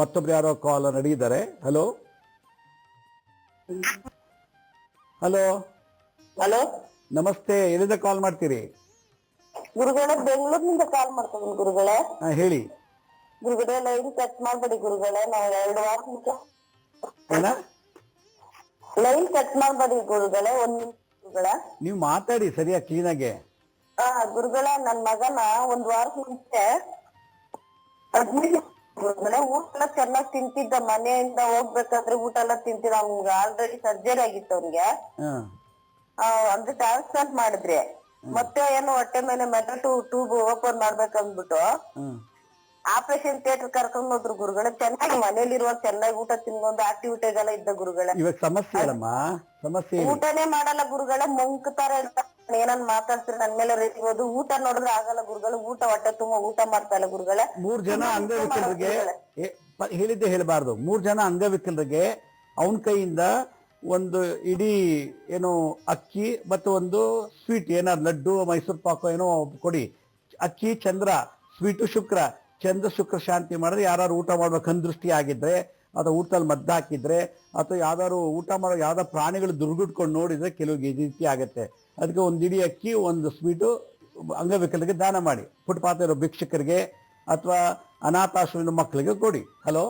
ಮತ್ತೊಬ್ರು ಯಾರೋ ಕಾಲ್ ನಡೆಯಿದ್ದಾರೆ. ಹಲೋ ಹಲೋ ಹಲೋ ನಮಸ್ತೆ, ಎಲ್ಲಿಂದ ಕಾಲ್ ಮಾಡ್ತೀರಿ? ಗುರುಗಳೇ, ಬೆಂಗಳೂರಿನಿಂದ ಕಾಲ್ ಮಾಡ್ತೀನಿ ಗುರುಗಳೇ. ಹೇಳಿ. ಗುರುಗಳೇ, ಲೈನ್ ಕಟ್ ಮಾಡ್ಬೇಡಿ ಗುರುಗಳೇ. ನಾವು 2 ವಾರ ಮುಂಚೆ ಏನ ಲೈನ್ ಕಟ್ ಮಾಡ್ಬೇಡಿ ಗುರುಗಳೇ. 1 ನಿಮಿಷ ಗುರುಗಳೇ, ನೀವು ಮಾತಾಡಿ ಸರಿಯಾಗಿ ಕ್ಲೀನಾಗೆ. ಗುರುಗಳೇ, ನನ್ ಮಗನ 1 ವಾರ ಮುಂಚೆ ಗುರುಗಳೇ, ಊಟ ಎಲ್ಲ ಚೆನ್ನಾಗ್ ತಿಂತಿದ್ದ. ಮನೆಯಿಂದ ಹೋಗ್ಬೇಕಾದ್ರೆ ಊಟ ಎಲ್ಲ ತಿಂತಿದ್ದ. ಅವ್ನ್ಗೆ ಆಲ್ರೆಡಿ ಸರ್ಜರಿ ಆಗಿತ್ತು ಅವ್ನ್ಗೆ. ಅಂದ್ರೆ ಟ್ರಾನ್ಸ್ಪ್ಲಾಂಟ್ ಮಾಡಿದ್ರಿ. ಮತ್ತೆ ಏನೋ ಹೊಟ್ಟೆ ಮೇಲೆ ಮೆಟಲ್ ಟ್ಯೂಬ್ ಓಪನ್ ಮಾಡ್ಬೇಕಂದ್ಬಿಟ್ಟು ಆಪರೇಷನ್ ಥಿಯೇಟರ್ ಕರ್ಕೊಂಡ್ ಹೋದ್ರು ಗುರುಗಳೇ. ಚೆನ್ನಾಗಿ ಮನೇಲಿರುವಾಗ ಚೆನ್ನಾಗಿ ಊಟ ತಿನ್ಕೊಂಡು ಆಕ್ಟಿವಿಟಿಗೆಲ್ಲ ಇದ್ದ ಗುರುಗಳೇ. ಇವಾಗ ಸಮಸ್ಯೆ ಅಲ್ಲಮ್ಮ, ಸಮಸ್ಯೆ ಊಟನೇ ಮಾಡಲ್ಲ ಗುರುಗಳೇ. ಮಂಕ್ತಾರೆ ಅಂತ ಏನನ್ ಮಾತಾಡ್ತೀರಿ ನನ್ ಮೇಲೆ ರೇಟಿಗೋದು. ಊಟ ನೋಡಿದ್ರೆ ಆಗಲ್ಲ ಗುರುಗಳು. ಊಟ ಹೊಟ್ಟೆ ತುಂಬ ಊಟ ಮಾಡ್ತಾ ಇಲ್ಲ ಗುರುಗಳೇ. 3 ಜನ ಅಂಗವಿಕಲರಿಗೆ ಹೇಳಿದ್ದೆ ಹೇಳಬಾರ್ದು. 3 ಜನ ಅಂಗವಿಕಲರಿಗೆ ಅವನ ಕೈಯಿಂದ ಒಂದು ಇಡೀ ಏನು ಅಕ್ಕಿ ಮತ್ತು ಒಂದು ಸ್ವೀಟ್, ಏನಾದ್ರು ಲಡ್ಡು, ಮೈಸೂರು ಪಾಕು ಏನೋ ಕೊಡಿ. ಅಕ್ಕಿ ಚಂದ್ರ, ಸ್ವೀಟು ಶುಕ್ರ. ಚಂದ್ರ ಶುಕ್ರ ಶಾಂತಿ ಮಾಡಿದ್ರೆ ಯಾರು ಊಟ ಮಾಡ್ಬೇಕು ಅಂದೃಷ್ಟಿ ಆಗಿದ್ರೆ, ಅಥವಾ ಊಟದಲ್ಲಿ ಮದ್ದು ಹಾಕಿದ್ರೆ, ಅಥವಾ ಯಾವ್ದಾದ್ರು ಊಟ ಮಾಡೋ ಯಾವ್ದಾರು ಪ್ರಾಣಿಗಳು ದುರ್ಗುಟ್ಕೊಂಡು ನೋಡಿದ್ರೆ ಕೆಲವು ಈ ರೀತಿ ಆಗುತ್ತೆ. ಅದಕ್ಕೆ ಒಂದು ಇಡೀ ಅಕ್ಕಿ, ಒಂದು ಸ್ವೀಟು ಅಂಗವಿಕಲರಿಗೆ ದಾನ ಮಾಡಿ. ಫುಟ್ಪಾತ್ ಇರೋ ಭಿಕ್ಷಕರಿಗೆ ಅಥವಾ ಅನಾಥಾಶ್ರಮದ ಮಕ್ಕಳಿಗೆ ಕೊಡಿ. ಹಲೋ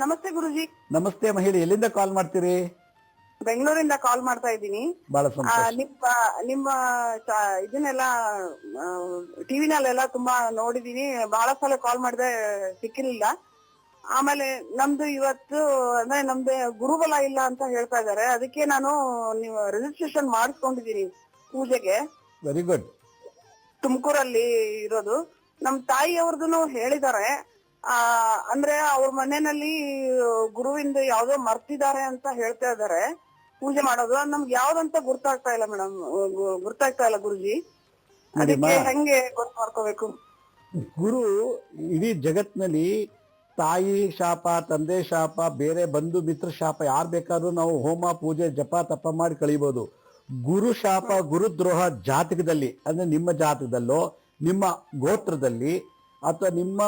ನಮಸ್ತೆ ಗುರುಜಿ. ನಮಸ್ತೆ ಮಹಿಳೆ, ಎಲ್ಲಿಂದ ಕಾಲ್ ಮಾಡ್ತೀರಿ? ಬೆಂಗಳೂರಿಂದ ಕಾಲ್ ಮಾಡ್ತಾ ಇದ್ದೀನಿ. ಬಹಳ ಸಂತೋಷ. ನಿಮ್ಮ ಇದನ್ನೆಲ್ಲ ಟಿವಿನಲ್ಲೆಲ್ಲ ತುಂಬಾ ನೋಡಿದೀನಿ. ಬಹಳ ಸಲ ಕಾಲ್ ಮಾಡಿದೆ, ಸಿಕ್ಕಿರ್ಲಿಲ್ಲ. ಆಮೇಲೆ ನಮ್ದು ಇವತ್ತು ಅಂದ್ರೆ ನಮ್ದು ಗುರುಬಲ ಇಲ್ಲ ಅಂತ ಹೇಳ್ತಾ ಇದಾರೆ. ಅದಕ್ಕೆ ನಾನು ನೀವು ರಿಜಿಸ್ಟ್ರೇಷನ್ ಮಾಡಿಸ್ಕೊಂಡಿದೀನಿ ಪೂಜೆಗೆ. Very good. ತುಮಕೂರಲ್ಲಿ ಇರೋದು. ನಮ್ ತಾಯಿಯವ್ರದ್ದು ಹೇಳಿದ್ದಾರೆ. ಅಂದ್ರೆ ಅವ್ರ ಮನೆಯಲ್ಲಿ ಗುರುವಿಂದ ಯಾವ್ದೋ ಮರ್ತಿದ್ದಾರೆ ಅಂತ ಹೇಳ್ತಾ ಇದಾರೆ. ಪೂಜೆ ಮಾಡೋದು ನಮ್ಗೆ ಯಾವ್ದಂತ ಗೊತ್ತಾಗ್ತಾ ಇಲ್ಲ ಮೇಡಮ್, ಗೊತ್ತಾಗ್ತಾ ಇಲ್ಲ ಗುರುಜಿ. ಅದಕ್ಕೆ ಹೆಂಗೆ ಗೊತ್ತು ಮಾಡ್ಕೋಬೇಕು? ಗುರು ಇಡೀ ಜಗತ್ನಲ್ಲಿ ತಾಯಿ ಶಾಪ, ತಂದೆ ಶಾಪ, ಬೇರೆ ಬಂಧು ಮಿತ್ರ ಶಾಪ, ಯಾರು ಬೇಕಾದ್ರೂ ನಾವು ಹೋಮ ಪೂಜೆ ಜಪ ತಪ ಮಾಡಿ ಕಳೀಬಹುದು. ಗುರು ಶಾಪ, ಗುರುದ್ರೋಹ ಜಾತಕದಲ್ಲಿ ಅಂದ್ರೆ ನಿಮ್ಮ ಜಾತಕದಲ್ಲೋ ನಿಮ್ಮ ಗೋತ್ರದಲ್ಲಿ ಅಥವಾ ನಿಮ್ಮ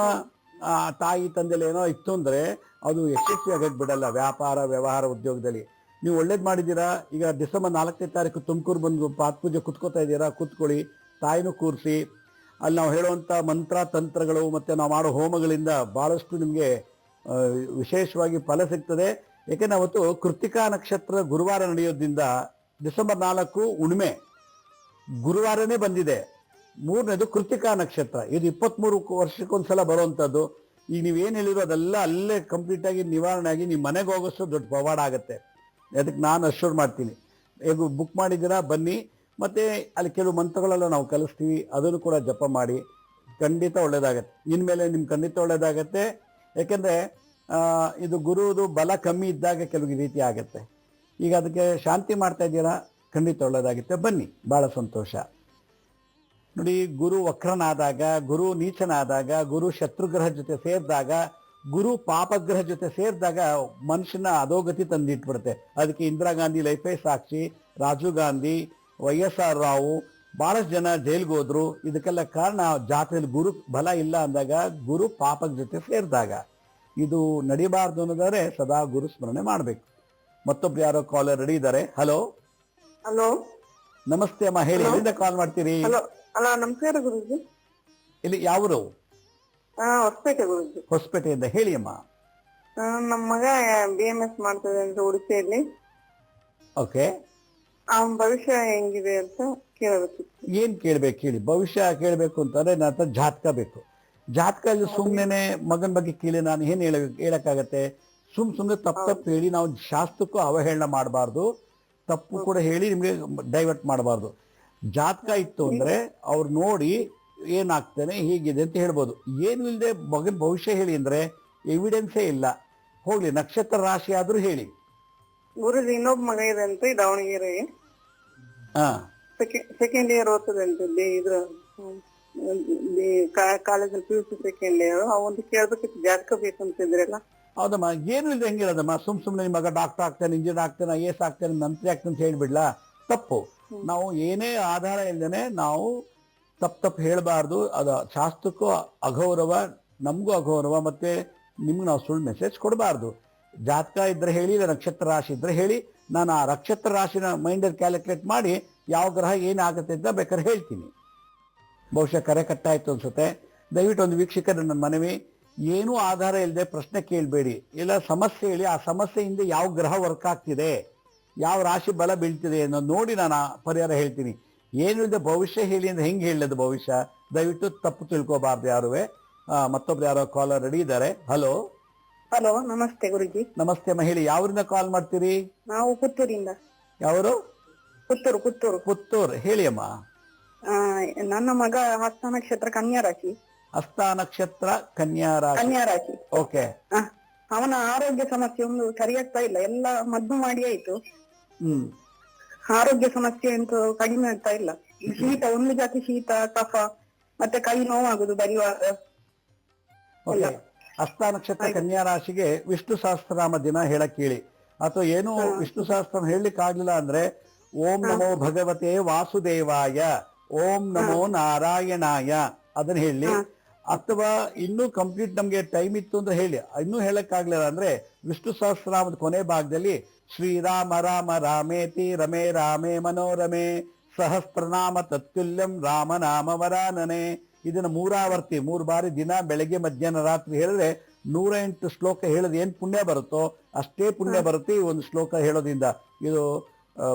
ತಾಯಿ ತಂದೆಲಿ ಏನೋ ಇತ್ತು ಅಂದ್ರೆ ಅದು ಯಶಸ್ವಿ ಆಗಕ್ಕೆ ಬಿಡಲ್ಲ. ವ್ಯಾಪಾರ ವ್ಯವಹಾರ ಉದ್ಯೋಗದಲ್ಲಿ ನೀವು ಒಳ್ಳೇದು ಮಾಡಿದ್ದೀರಾ. ಈಗ ಡಿಸೆಂಬರ್ 4ನೇ ತಾರೀಕು ತುಮಕೂರು ಬಂದು ಪಾತ್ ಪೂಜೆ ಕುತ್ಕೋತಾ ಇದ್ದೀರಾ, ಕೂತ್ಕೊಳ್ಳಿ. ತಾಯಿನೂ ಕೂರಿಸಿ ಅಲ್ಲಿ ನಾವು ಹೇಳುವಂಥ ಮಂತ್ರ ತಂತ್ರಗಳು ಮತ್ತು ನಾವು ಮಾಡೋ ಹೋಮಗಳಿಂದ ಭಾಳಷ್ಟು ನಿಮಗೆ ವಿಶೇಷವಾಗಿ ಫಲ ಸಿಗ್ತದೆ. ಏಕೆಂದರೆ ಅವತ್ತು ಕೃತಿಕಾ ನಕ್ಷತ್ರ ಗುರುವಾರ ನಡೆಯೋದ್ರಿಂದ ಡಿಸೆಂಬರ್ 4 ಹುಣ್ಣಿಮೆ ಗುರುವಾರನೇ ಬಂದಿದೆ. 3ನೇದು ಕೃತಿಕಾ ನಕ್ಷತ್ರ. ಇದು 23 ವರ್ಷಕ್ಕೊಂದ್ಸಲ ಬರುವಂಥದ್ದು. ಈಗ ನೀವೇನು ಹೇಳಿರೋ ಅದೆಲ್ಲ ಅಲ್ಲೇ ಕಂಪ್ಲೀಟ್ ಆಗಿ ನಿವಾರಣೆ ಆಗಿ ನಿಮ್ಮ ಮನೆಗೆ ಹೋಗೋಷ್ಟು ದೊಡ್ಡ ಪವಾಡ ಆಗುತ್ತೆ. ಅದಕ್ಕೆ ನಾನು ಅಶ್ಯೂರ್ ಮಾಡ್ತೀನಿ. ಈಗ ಬುಕ್ ಮಾಡಿದ್ದೀರಾ, ಬನ್ನಿ. ಮತ್ತು ಅಲ್ಲಿ ಕೆಲವು ಮಂತ್ರಗಳೆಲ್ಲ ನಾವು ಕಲಿಸ್ತೀವಿ, ಅದನ್ನು ಕೂಡ ಜಪ ಮಾಡಿ. ಖಂಡಿತ ಒಳ್ಳೇದಾಗತ್ತೆ. ಇನ್ಮೇಲೆ ನಿಮ್ಗೆ ಖಂಡಿತ ಒಳ್ಳೇದಾಗತ್ತೆ. ಯಾಕೆಂದರೆ ಇದು ಗುರುವುದು ಬಲ ಕಮ್ಮಿ ಇದ್ದಾಗ ಕೆಲವು ರೀತಿ ಆಗುತ್ತೆ. ಈಗ ಅದಕ್ಕೆ ಶಾಂತಿ ಮಾಡ್ತಾ ಇದ್ದೀರಾ, ಖಂಡಿತ ಒಳ್ಳೇದಾಗುತ್ತೆ. ಬನ್ನಿ, ಭಾಳ ಸಂತೋಷ. ನೋಡಿ, ಗುರು ವಕ್ರನಾದಾಗ, ಗುರು ನೀಚನಾದಾಗ, ಗುರು ಶತ್ರುಗ್ರಹ ಜೊತೆ ಸೇರಿದಾಗ, ಗುರು ಪಾಪಗ್ರಹ ಜೊತೆ ಸೇರಿದಾಗ ಮನುಷ್ಯನ ಅಧೋಗತಿ ತಂದಿಟ್ಬಿಡುತ್ತೆ. ಅದಕ್ಕೆ ಇಂದಿರಾ ಗಾಂಧಿ ಲೈಫೇ ಸಾಕ್ಷಿ, ರಾಜೀವ್ ಗಾಂಧಿ, YSR ರಾವ್, ಬಹಳಷ್ಟು ಜನ ಜೈಲ್ಗೆ ಹೋದ್ರು. ಇದಕ್ಕೆಲ್ಲ ಕಾರಣ ಜಾತಕದಲ್ಲಿ ಗುರು ಬಲ ಇಲ್ಲ ಅಂದಾಗ, ಗುರು ಪಾಪದ ಜೊತೆ ಸೇರಿದಾಗ. ಇದು ನಡಿಬಾರ್ದು ಅನ್ನೋದಾದ್ರೆ ಸದಾ ಗುರು ಸ್ಮರಣೆ ಮಾಡಬೇಕು. ಮತ್ತೊಬ್ರು ಯಾರೋ ಕಾಲರ್ ರೆಡಿ ಇದ್ದಾರೆ. ಹಲೋ ಹಲೋ ನಮಸ್ತೆ ಅಮ್ಮ, ಹೇಳಿ, ಎಲ್ಲಿಂದ ಕಾಲ್ ಮಾಡ್ತೀರಿ? ಹಲೋ ನಮಸ್ಕಾರ ಗುರುಜಿ. ಇಲ್ಲಿ ಯಾವರು? ಹೊಸಪೇಟೆ ಗುರುಜಿ. ಹೊಸಪೇಟೆಯಿಂದ, ಹೇಳಿ ಅಮ್ಮ. ನಮ್ಮ ಮಗ BMS ಮಾಡ್ತದೆ ಅಂತ ಉಡುಪಿಯಲ್ಲಿ. ಓಕೆ, ಅವನ ಭವಿಷ್ಯ ಹೆಂಗಿದೆ ಅಂತ ಕೇಳಬೇಕಿತ್ತು. ಏನ್ ಕೇಳ್ಬೇಕು ಹೇಳಿ. ಭವಿಷ್ಯ ಕೇಳ್ಬೇಕು ಅಂತಂದ್ರೆ ನನ್ನ ಹತ್ರ ಜಾತಕ ಬೇಕು. ಜಾತಕ ಅಲ್ಲಿ ಸುಮ್ಮನೆ ಮಗನ ಬಗ್ಗೆ ಕೇಳಿ ನಾನು ಏನ್ ಹೇಳಕ್ಕಾಗತ್ತೆ? ಸುಮ್ಮನೆ ತಪ್ಪು ಹೇಳಿ ನಾವು ಶಾಸ್ತ್ರಕ್ಕೂ ಅವಹೇಳನ ಮಾಡಬಾರ್ದು, ತಪ್ಪು ಕೂಡ ಹೇಳಿ ನಿಮ್ಗೆ ಡೈವರ್ಟ್ ಮಾಡಬಾರ್ದು. ಜಾತಕ ಇತ್ತು ಅಂದ್ರೆ ಅವ್ರು ನೋಡಿ ಏನಾಗ್ತಾನೆ ಹೀಗಿದೆ ಅಂತ ಹೇಳ್ಬೋದು. ಏನು ಇಲ್ಲದೆ ಮಗನ ಭವಿಷ್ಯ ಹೇಳಿ ಅಂದ್ರೆ ಎವಿಡೆನ್ಸೇ ಇಲ್ಲ. ಹೋಗ್ಲಿ, ನಕ್ಷತ್ರ ರಾಶಿ ಆದ್ರೂ ಹೇಳಿ. ಗುರುಜಿ ಇನ್ನೊಬ್ಬ ಮಗ ಇದೆ ಅಂತ ದಾವಣಗೆರೆ, ಹಾ, ಸೆಕೆಂಡ್ ಇಯರ್ ಓದ್ತದಂತೆ ಇದ್ರ ಕಾಲೇಜಲ್ಲಿ PUC ಸೆಕೆಂಡ್ ಇಯರ್. ಅವೊಂದು ಕೇಳ್ಬೇಕಿತ್ತು, ಜಾತಕ ಬೇಕಂತಿದ್ರಲ್ಲ. ಹೌದಮ್ಮ, ಏನು ಇಲ್ಲದೆ ಹೆಂಗಿರೋದಮ್ಮ? ಸುಮ್ಮನೆ ನಿಮ್ಮ ಮಗ ಡಾಕ್ಟರ್ ಆಗ್ತಾನೆ, ಇಂಜಿನಿಯರ್ ಆಗ್ತಾನೆ, IAS ಆಗ್ತಾನೆ, ಮಂತ್ರಿ ಆಗ್ತಾನೆ ಅಂತ ಹೇಳ್ಬಿಡ್ಲಾ? ತಪ್ಪು. ನಾವು ಏನೇ ಆಧಾರ ಇಲ್ದೇನೆ ನಾವು ತಪ್ಪು ಹೇಳಬಾರ್ದು. ಅದು ಶಾಸ್ತ್ರಕ್ಕೂ ಅಗೌರವ, ನಮಗೂ ಅಗೌರವ, ಮತ್ತೆ ನಿಮ್ಗೆ ನಾವು ಸುಳ್ಳು ಮೆಸೇಜ್ ಕೊಡಬಾರ್ದು. ಜಾತಕ ಇದ್ರೆ ಹೇಳಿ, ಇಲ್ಲ ನಕ್ಷತ್ರ ರಾಶಿ ಇದ್ರೆ ಹೇಳಿ. ನಾನು ಆ ನಕ್ಷತ್ರ ರಾಶಿನ ಮೈಂಡಲ್ಲಿ ಕ್ಯಾಲ್ಕುಲೇಟ್ ಮಾಡಿ ಯಾವ ಗ್ರಹ ಏನಾಗುತ್ತೆ ಅಂತ ಬೇಕಾದ್ರೆ ಹೇಳ್ತೀನಿ. ಬಹುಶಃ ಕರೆ ಕಟ್ಟಾಯ್ತು ಅನ್ಸುತ್ತೆ. ದಯವಿಟ್ಟು ಒಂದು ವೀಕ್ಷಕರ ನನ್ನ ಮನವಿ, ಏನೂ ಆಧಾರ ಇಲ್ಲದೆ ಪ್ರಶ್ನೆ ಕೇಳಬೇಡಿ. ಇಲ್ಲ ಸಮಸ್ಯೆ ಹೇಳಿ, ಆ ಸಮಸ್ಯೆ ಹಿಂದೆ ಯಾವ ಗ್ರಹ ವರ್ಕ್ ಆಗ್ತಿದೆ, ಯಾವ ರಾಶಿ ಬಲ ಬೀಳ್ತಿದೆ ಅನ್ನೋದು ನೋಡಿ ನಾನು ಪರಿಹಾರ ಹೇಳ್ತೀನಿ. ಏನು ಇಲ್ಲದೆ ಭವಿಷ್ಯ ಹೇಳಿ ಅಂದ್ರೆ ಹೆಂಗೆ ಹೇಳೋದು ಭವಿಷ್ಯ? ದಯವಿಟ್ಟು ತಪ್ಪು ತಿಳ್ಕೋಬಾರ್ದು ಯಾರುವೆ. ಮತ್ತೊಬ್ರು ಯಾರೋ ಕಾಲರ್ ರೆಡಿ ಇದ್ದಾರೆ. ಹಲೋ ಹಲೋ ನಮಸ್ತೆ ಗುರುಜಿ. ನಮಸ್ತೆ ಅಮ್ಮ, ಹೇಳಿ, ಯಾವ್ರಿಂದ ಕಾಲ್ ಮಾಡ್ತೀರಿ? ನಾವು ಪುತ್ತೂರಿಂದ. ಯಾವರು? ಪುತ್ತೂರು. ಪುತ್ತೂರು, ಹೇಳಿ ಅಮ್ಮ. ನನ್ನ ಮಗ ಹಸ್ತ ನಕ್ಷತ್ರ ಕನ್ಯಾ ರಾಶಿ. ಹಸ್ತ ನಕ್ಷತ್ರ ಕನ್ಯಾ ರಾಶಿ. ಓಕೆ. ಅವನ ಆರೋಗ್ಯ ಸಮಸ್ಯೆ ಒಂದು ಸರಿಯಾಗ್ತಾ ಇಲ್ಲ. ಎಲ್ಲ ಮದ್ದು ಮಾಡಿ ಆಯ್ತು, ಆರೋಗ್ಯ ಸಮಸ್ಯೆ ಅಂತೂ ಕಡಿಮೆ ಆಗ್ತಾ ಇಲ್ಲ. ಶೀತ, ಒಂದು ಜಾತಿ ಶೀತ, ಕಫ, ಮತ್ತೆ ಕೈ ನೋವಾಗುದು ಬರಿಯುವಾಗ. ಹಸ್ತ ನಕ್ಷತ್ರ ಕನ್ಯಾ ರಾಶಿಗೆ ವಿಷ್ಣು ಸಹಸ್ರನಾಮ ದಿನ ಹೇಳಕ್ ಹೇಳಿ. ಅಥವಾ ಏನು ವಿಷ್ಣು ಸಹಸ್ರ ಹೇಳಲಿಕ್ಕೆ ಆಗ್ಲಿಲ್ಲ ಅಂದ್ರೆ ಓಂ ನಮೋ ಭಗವತೆ ವಾಸುದೇವಾಯ, ಓಂ ನಮೋ ನಾರಾಯಣಾಯ ಅದನ್ನ ಹೇಳಿ. ಅಥವಾ ಇನ್ನೂ ಕಂಪ್ಲೀಟ್ ನಮ್ಗೆ ಟೈಮ್ ಇತ್ತು ಅಂತ ಹೇಳಿ, ಇನ್ನೂ ಹೇಳಕ್ಕಾಗ್ಲಿಲ್ಲ ಅಂದ್ರೆ ವಿಷ್ಣು ಸಹಸ್ರನಾಮದ ಕೊನೆ ಭಾಗದಲ್ಲಿ ಶ್ರೀರಾಮ ರಾಮ ರಾಮೇತಿ ರಮೇ ರಾಮೇ ಮನೋರಮೆ ಸಹಸ್ರನಾಮ ತತ್ಕುಲ್ಯಂ ರಾಮನಾಮ ವರಾನನೆ. ಇದನ್ನ 3 ಆವರ್ತಿ 3 ಬಾರಿ ದಿನ ಬೆಳಗ್ಗೆ ಮಧ್ಯಾಹ್ನ ರಾತ್ರಿ ಹೇಳಿದ್ರೆ 108 ಶ್ಲೋಕ ಹೇಳೋದು ಏನ್ ಪುಣ್ಯ ಬರುತ್ತೋ ಅಷ್ಟೇ ಪುಣ್ಯ ಬರುತ್ತೆ ಈ ಒಂದು ಶ್ಲೋಕ ಹೇಳೋದ್ರಿಂದ. ಇದು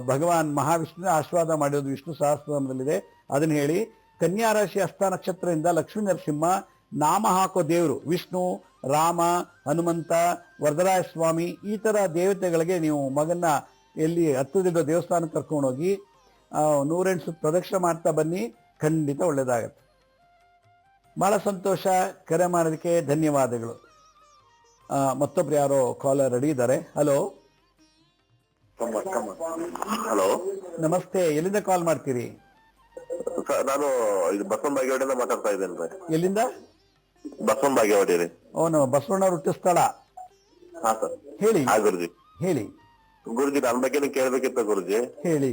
ಭಗವಾನ್ ಮಹಾವಿಷ್ಣುವಿನ ಆಶೀರ್ವಾದ ಮಾಡಿರೋದು ವಿಷ್ಣು ಸಹಸ್ರನಾಮದಲ್ಲಿದೆ. ಅದನ್ನ ಹೇಳಿ. ಕನ್ಯಾ ರಾಶಿ ಹಸ್ತ ನಕ್ಷತ್ರದಿಂದ ಲಕ್ಷ್ಮೀ ನರಸಿಂಹ ನಾಮ ಹಾಕೋ ದೇವರು ವಿಷ್ಣು, ರಾಮ, ಹನುಮಂತ, ವರದರಾಯ ಸ್ವಾಮಿ, ಈ ತರ ದೇವತೆಗಳಿಗೆ ನೀವು ಮಗನ್ನ ಎಲ್ಲಿ ಹತ್ತಿರದ ದೇವಸ್ಥಾನಕ್ಕೆ ಕರ್ಕೊಂಡೋಗಿ 108 ಸುತ್ತ ಪ್ರದಕ್ಷಿಣೆ ಮಾಡ್ತಾ ಬನ್ನಿ, ಖಂಡಿತ ಒಳ್ಳೇದಾಗತ್ತೆ. ಬಹಳ ಸಂತೋಷ, ಕರೆ ಮಾಡೋದಕ್ಕೆ ಧನ್ಯವಾದಗಳು. ಮತ್ತೊಬ್ರು ಯಾರೋ ಕಾಲರ್ ರೆಡಿ ಇದ್ದಾರೆ. ಹಲೋ ಹಲೋ ನಮಸ್ತೆ, ಎಲ್ಲಿಂದ ಕಾಲ್ ಮಾಡ್ತೀರಿ? ನಾನು ಇದು ಬಸವನ ಬಾಗೇವಾಡಿಯಿಂದ ಮಾತಾಡ್ತಾ ಇದ್ದೇನೆ. ಎಲ್ಲಿಂದ? ಬಸವನ ಬಾಗೇವಾಡಿ ರೀ. ಅವನು ಬಸವಣ್ಣವ್ರ ಹುಟ್ಟಿದ ಸ್ಥಳ. ಹಾ ಸರ್, ಹೇಳಿ. ಹಾ ಗುರುಜಿ. ಹೇಳಿ ಗುರುಜಿ, ನನ್ ಬಗ್ಗೆ ಕೇಳ್ಬೇಕಿತ್ತು ಗುರುಜಿ. ಹೇಳಿ.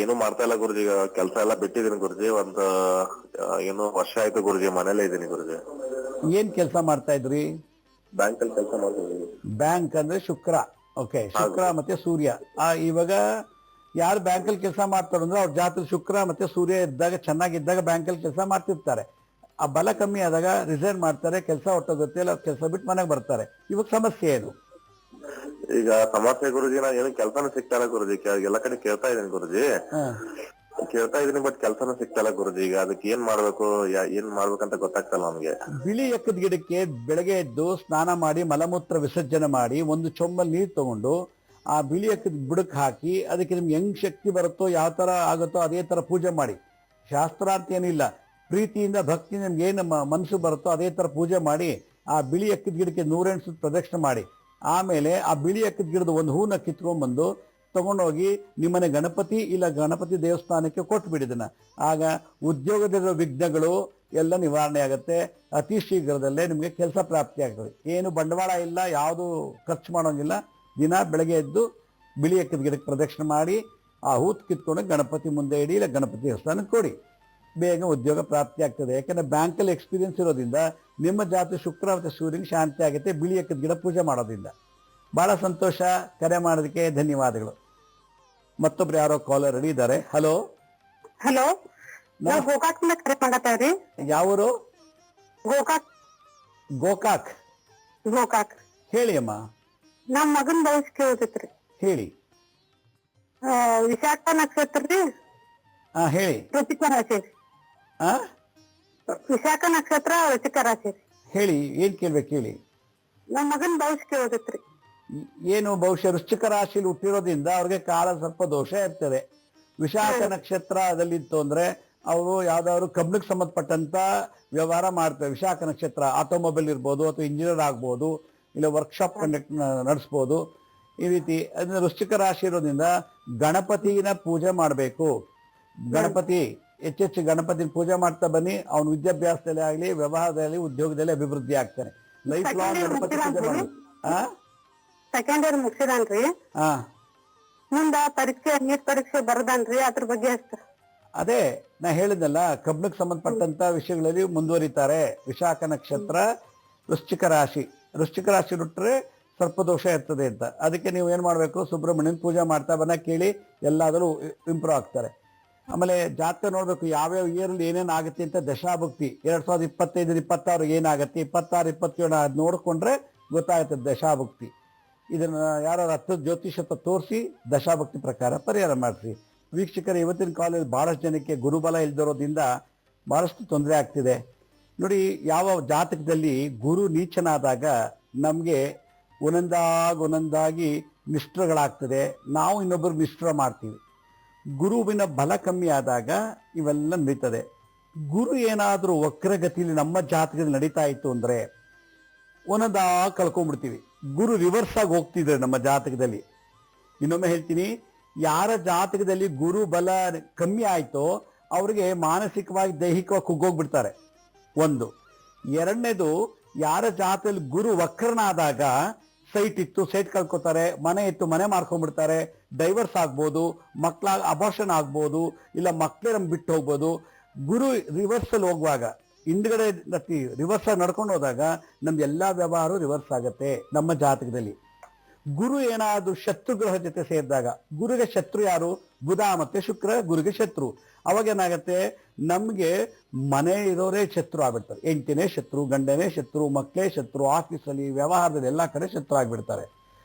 ಏನು ಮಾಡ್ತಾ ಇಲ್ಲ ಗುರುಜಿ, ಕೆಲಸ ಎಲ್ಲ ಬಿಟ್ಟಿದ್ದೀನಿ ಗುರುಜಿ. ಒಂದು ಏನು ವರ್ಷ ಆಯ್ತು ಗುರುಜಿ, ಮನೇಲೇ ಇದ್ದೀನಿ ಗುರುಜಿ. ಏನ್ ಕೆಲಸ ಮಾಡ್ತಾ ಇದ್ರಿ? ಬ್ಯಾಂಕ್ ಅಲ್ಲಿ ಕೆಲಸ ಮಾಡ್ತಿದ್ದೀನಿ. ಬ್ಯಾಂಕ್ ಅಂದ್ರೆ ಶುಕ್ರ. ಓಕೆ, ಶುಕ್ರ ಮತ್ತೆ ಸೂರ್ಯ. ಇವಾಗ ಯಾರು ಬ್ಯಾಂಕಲ್ಲಿ ಕೆಲಸ ಮಾಡ್ತಾರೆ ಅಂದ್ರೆ ಅವ್ರ ಜಾತಕ ಶುಕ್ರ ಮತ್ತೆ ಸೂರ್ಯ ಇದ್ದಾಗ, ಚೆನ್ನಾಗಿದ್ದಾಗ ಬ್ಯಾಂಕಲ್ಲಿ ಕೆಲಸ ಮಾಡ್ತಿರ್ತಾರೆ. ಆ ಬಲ ಕಮ್ಮಿ ಆದಾಗ ರಿಸೈನ್ ಮಾಡ್ತಾರೆ, ಕೆಲಸ ಹೊಟ್ಟೋಗುತ್ತೆ, ಇಲ್ಲ ಕೆಲಸ ಬಿಟ್ಟು ಮನೆಗೆ ಬರ್ತಾರೆ. ಇವಾಗ ಸಮಸ್ಯೆ ಏನು? ಈಗ ಸಮಸ್ಯೆ ಗುರುಜಿ, ನಾ ಏನು ಕೆಲಸನೂ ಸಿಗ್ತಾ ಇಲ್ಲ ಗುರುಜಿ. ಎಲ್ಲ ಕಡೆ ಕೇಳ್ತಾ ಇದ್ದೀನಿ ಗುರುಜಿ, ಕೇಳ್ತಾ ಇದೀನಿ, ಬಟ್ ಕೆಲಸನೂ ಸಿಗ್ತಾ ಇಲ್ಲ ಗುರುಜಿ. ಈಗ ಅದಕ್ಕೆ ಏನ್ ಮಾಡ್ಬೇಕಂತ ಗೊತ್ತಾಗ್ತಲ್ಲ ನಮ್ಗೆ. ಬಿಳಿ ಎಕ್ಕದ ಗಿಡಕ್ಕೆ ಬೆಳಗ್ಗೆ ಎದ್ದು ಸ್ನಾನ ಮಾಡಿ ಮಲಮೂತ್ರ ವಿಸರ್ಜನೆ ಮಾಡಿ ಒಂದು ಚೊಂಬಲ್ಲಿ ನೀರು ತಗೊಂಡು ಆ ಬಿಳಿ ಎಕ್ಕದ ಬುಡಕ್ಕೆ ಹಾಕಿ ಅದಕ್ಕೆ ನಿಮ್ಗೆ ಹೆಂಗ್ ಶಕ್ತಿ ಬರುತ್ತೋ, ಯಾವ ತರ ಆಗುತ್ತೋ ಅದೇ ತರ ಪೂಜೆ ಮಾಡಿ. ಶಾಸ್ತ್ರ ಅಂತ ಏನಿಲ್ಲ, ಪ್ರೀತಿಯಿಂದ ಭಕ್ತಿಯಿಂದ ನಿಮ್ಗೆ ಏನು ಮನಸ್ಸು ಬರುತ್ತೋ ಅದೇ ತರ ಪೂಜೆ ಮಾಡಿ ಆ ಬಿಳಿ ಎಕ್ಕದ ಗಿಡಕ್ಕೆ 108 ಸುತ್ತ ಪ್ರದಕ್ಷಿಣೆ ಮಾಡಿ. ಆಮೇಲೆ ಆ ಬಿಳಿ ಎಕ್ಕದ ಗಿಡದ ಒಂದು ಹೂನ ಕಿತ್ಕೊಂಡ್ಬಂದು ತಗೊಂಡೋಗಿ ನಿಮ್ಮನೆ ಗಣಪತಿ ಇಲ್ಲ ಗಣಪತಿ ದೇವಸ್ಥಾನಕ್ಕೆ ಕೊಟ್ಟು ಬಿಡಿದನ. ಆಗ ಉದ್ಯೋಗದಲ್ಲಿರೋ ವಿಘ್ನಗಳು ಎಲ್ಲ ನಿವಾರಣೆ ಆಗುತ್ತೆ. ಅತಿ ಶೀಘ್ರದಲ್ಲೇ ನಿಮಗೆ ಕೆಲಸ ಪ್ರಾಪ್ತಿ ಆಗ್ತದೆ. ಏನು ಬಂಡವಾಳ ಇಲ್ಲ, ಯಾವುದು ಖರ್ಚು ಮಾಡೋಂಗಿಲ್ಲ. ದಿನ ಬೆಳಗ್ಗೆ ಎದ್ದು ಬಿಳಿ ಎಕ್ಕದ ಗಿಡಕ್ಕೆ ಪ್ರದಕ್ಷಿಣೆ ಮಾಡಿ ಆ ಹೂತ್ ಕಿತ್ಕೊಂಡು ಗಣಪತಿ ಮುಂದೆ ಇಡಿ, ಇಲ್ಲ ಗಣಪತಿ ದೇವಸ್ಥಾನಕ್ಕೆ ಕೊಡಿ. ಬೇಗ ಉದ್ಯೋಗ ಪ್ರಾಪ್ತಿ ಆಗ್ತದೆ. ಯಾಕಂದ್ರೆ ಬ್ಯಾಂಕಲ್ಲಿ ಎಕ್ಸ್ಪೀರಿಯನ್ಸ್ ಇರೋದ್ರಿಂದ ನಿಮ್ಮ ಜಾತಿ ಶುಕ್ರ ಮತ್ತು ಸೂರ್ಯನಿಗೆ ಶಾಂತಿ ಆಗುತ್ತೆ ಬಿಳಿ ಎಕ್ಕದ ಗಿಡ ಪೂಜೆ ಮಾಡೋದ್ರಿಂದ. ಬಹಳ ಸಂತೋಷ. ಕರೆ ಮಾಡೋದಕ್ಕೆ ಧನ್ಯವಾದಗಳು. ಮತ್ತೊಬ್ರು ಯಾರೋ ಕಾಲರ್ ರೆಡಿ ಇದ್ದಾರೆ. ಹಲೋ ಹಲೋ, ನಾವು ಗೋಕಾಕ್ನಿಂದ ಕರೆ ಮಾಡತ್ತೇವ್ರಿ. ಯಾವರು? ಗೋಕಾಕ್. ಗೋಕಾಕ್. ಗೋಕಾಕ್. ಹೇಳಿ ಅಮ್ಮ. ನಮ್ ಮಗನ್ ಭವಿಷ್ಯ ಕೇಳ್ತೈತ್ರಿ. ಹೇಳಿ. ವಿಶಾಖ ನಕ್ಷತ್ರ ರೀ. ಹೇಳಿ. ವೃಶ್ಚಿಕ ರಾಶಿ ರೀ. ವಿಶಾಖ ನಕ್ಷತ್ರ ವೃಶ್ಚಿಕ ರಾಶಿ ರೀ. ಹೇಳಿ, ಏನ್ ಕೇಳ್ಬೇಕು ಹೇಳಿ. ನಮ್ ಮಗನ್ ಭವಿಷ್ಯ ಕೇಳ್ತೈತ್ರಿ. ಏನು ಬಹುಶಃ ವೃಶ್ಚಿಕ ರಾಶಿಯಲ್ಲಿ ಹುಟ್ಟಿರೋದ್ರಿಂದ ಅವ್ರಿಗೆ ಕಾಲ ಸ್ವಲ್ಪ ದೋಷ ಇರ್ತದೆ. ವಿಶಾಖ ನಕ್ಷತ್ರದಲ್ಲಿತ್ತು ಅಂದ್ರೆ ಅವರು ಯಾವ್ದಾದ್ರು ಕಬ್ಬಿಣಕ್ಕೆ ಸಂಬಂಧಪಟ್ಟಂತ ವ್ಯವಹಾರ ಮಾಡ್ತಾರೆ. ವಿಶಾಖ ನಕ್ಷತ್ರ ಆಟೋಮೊಬೈಲ್ ಇರ್ಬೋದು, ಅಥವಾ ಇಂಜಿನಿಯರ್ ಆಗ್ಬೋದು, ಇಲ್ಲ ವರ್ಕ್ಶಾಪ್ ಕಂಡಕ್ಟ್ ನಡೆಸ್ಬೋದು. ಈ ರೀತಿ ಅದನ್ನ ವೃಶ್ಚಿಕ ರಾಶಿ ಇರೋದ್ರಿಂದ ಗಣಪತಿನ ಪೂಜೆ ಮಾಡಬೇಕು. ಗಣಪತಿ ಹೆಚ್ಚೆಚ್ಚು ಗಣಪತಿನ ಪೂಜೆ ಮಾಡ್ತಾ ಬನ್ನಿ. ಅವನ ವಿದ್ಯಾಭ್ಯಾಸದಲ್ಲಿ ಆಗ್ಲಿ, ವ್ಯವಹಾರದಲ್ಲಿ, ಉದ್ಯೋಗದಲ್ಲಿ ಅಭಿವೃದ್ಧಿ ಆಗ್ತಾನೆ. ಲೈಫ್ ಲಾಂಗ್ ಗಣಪತಿ ಪೂಜೆ ಮಾಡಿ. ಸೆಕೆಂಡ್ ಇಯರ್ ಮುಗಿಸಿದಾನ್ರಿ. ಮುಂದ ಪರೀಕ್ಷೆ, ನೀಟ್ ಪರೀಕ್ಷೆ ಬರದಾನ್ರಿ. ಅದ್ರ ಬಗ್ಗೆ ಅಷ್ಟ. ಅದೇ ನಾ ಹೇಳಿದ್ನಲ್ಲ, ಕಬ್ಬಿಣಕ್ಕೆ ಸಂಬಂಧಪಟ್ಟಂತ ವಿಷಯಗಳಲ್ಲಿ ಮುಂದುವರಿತಾರೆ. ವಿಶಾಖ ನಕ್ಷತ್ರ ವೃಶ್ಚಿಕ ರಾಶಿ. ವೃಶ್ಚಿಕ ರಾಶಿ ಬಿಟ್ರೆ ಸ್ವಲ್ಪ ದೋಷ ಇರ್ತದೆ ಅಂತ. ಅದಕ್ಕೆ ನೀವು ಏನ್ ಮಾಡ್ಬೇಕು, ಸುಬ್ರಹ್ಮಣ್ಯನ ಪೂಜೆ ಮಾಡ್ತಾ ಬನ್ನ ಕೇಳಿ, ಎಲ್ಲಾದರೂ ಇಂಪ್ರೂವ್ ಆಗ್ತಾರೆ. ಆಮೇಲೆ ಜಾತಕ ನೋಡ್ಬೇಕು, ಯಾವ್ಯಾವ ಇಯರ್ ಏನೇನ್ ಆಗುತ್ತೆ ಅಂತ. ದಶಾಭುಕ್ತಿ 2025 26 ಏನಾಗತ್ತೆ, 26 27 ಅದ್ ನೋಡ್ಕೊಂಡ್ರೆ ಗೊತ್ತಾಗುತ್ತೆ ದಶಾಭುಕ್ತಿ. ಇದನ್ನ ಯಾರು ಹತ್ತು ಜ್ಯೋತಿಷತ್ವ ತೋರಿಸಿ ದಶಾಭಕ್ತಿ ಪ್ರಕಾರ ಪರಿಹಾರ ಮಾಡಿಸಿ. ವೀಕ್ಷಕರು, ಇವತ್ತಿನ ಕಾಲದಲ್ಲಿ ಬಹಳಷ್ಟು ಜನಕ್ಕೆ ಗುರುಬಲ ಇಲ್ದಿರೋದ್ರಿಂದ ಬಹಳಷ್ಟು ತೊಂದರೆ ಆಗ್ತಿದೆ. ನೋಡಿ, ಯಾವ ಜಾತಕದಲ್ಲಿ ಗುರು ನೀಚನಾದಾಗ ನಮಗೆ ಒಂದೊಂದಾಗಿ ನಿಷ್ಠಗಳಾಗ್ತದೆ. ನಾವು ಇನ್ನೊಬ್ಬರು ನಿಷ್ಠ ಮಾಡ್ತೀವಿ. ಗುರುವಿನ ಬಲ ಕಮ್ಮಿ ಆದಾಗ ಇವೆಲ್ಲ ನಡೀತದೆ. ಗುರು ಏನಾದರೂ ವಕ್ರಗತಿಯಲ್ಲಿ ನಮ್ಮ ಜಾತಕದಲ್ಲಿ ನಡೀತಾ ಇತ್ತು ಅಂದ್ರೆ ಒಂದೊಂದಾಗಿ ಕಳ್ಕೊಂಡ್ಬಿಡ್ತೀವಿ. ಗುರು ರಿವರ್ಸ್ ಆಗಿ ಹೋಗ್ತಿದ್ರೆ ನಮ್ಮ ಜಾತಕದಲ್ಲಿ. ಇನ್ನೊಮ್ಮೆ ಹೇಳ್ತೀನಿ, ಯಾರ ಜಾತಕದಲ್ಲಿ ಗುರು ಬಲ ಕಮ್ಮಿ ಆಯ್ತೋ ಅವ್ರಿಗೆ ಮಾನಸಿಕವಾಗಿ, ದೈಹಿಕವಾಗಿ ಕುಗ್ಗೋಗ್ಬಿಡ್ತಾರೆ. ಒಂದು. ಎರಡನೇದು, ಯಾರ ಜಾತಕದಲ್ಲಿ ಗುರು ವಕ್ರನಾದಾಗ ಸೈಟ್ ಇತ್ತು ಸೈಟ್ ಕಳ್ಕೊತಾರೆ, ಮನೆ ಇತ್ತು ಮನೆ ಮಾಡ್ಕೊಂಡ್ಬಿಡ್ತಾರೆ, ಡೈವರ್ಸ್ ಆಗ್ಬೋದು, ಮಕ್ಕಳ ಅಬಾರ್ಷನ್ ಆಗ್ಬೋದು, ಇಲ್ಲ ಮಕ್ಕಳೇ ನಮ್ಗೆ ಬಿಟ್ಟು ಹೋಗ್ಬೋದು. ಗುರು ರಿವರ್ಸಲ್ಲಿ ಹೋಗುವಾಗ, ಹಿಂದ್ಗಡೆ ರಿವರ್ಸ್ ಆಗಿ ನಡ್ಕೊಂಡು ಹೋದಾಗ ನಮ್ದು ಎಲ್ಲಾ ವ್ಯವಹಾರ ರಿವರ್ಸ್ ಆಗತ್ತೆ ನಮ್ಮ ಜಾತಕದಲ್ಲಿ. ಗುರು ಏನಾದ್ರು ಶತ್ರು ಗ್ರಹ ಜೊತೆ ಸೇರಿದಾಗ, ಗುರುಗೆ ಶತ್ರು ಯಾರು? ಬುಧ ಮತ್ತೆ ಶುಕ್ರ ಗುರುಗೆ ಶತ್ರು. ಅವಾಗ ಏನಾಗತ್ತೆ, ನಮ್ಗೆ ಮನೆ ಇರೋರೇ ಶತ್ರು ಆಗ್ಬಿಡ್ತಾರೆ. ಹೆಂಡತಿನೇ ಶತ್ರು, ಗಂಡನೇ ಶತ್ರು, ಮಕ್ಕಳೇ ಶತ್ರು, ಆಫೀಸಲ್ಲಿ, ವ್ಯವಹಾರದಲ್ಲಿ ಎಲ್ಲಾ ಕಡೆ ಶತ್ರು ಆಗ್ಬಿಡ್ತಾರೆ.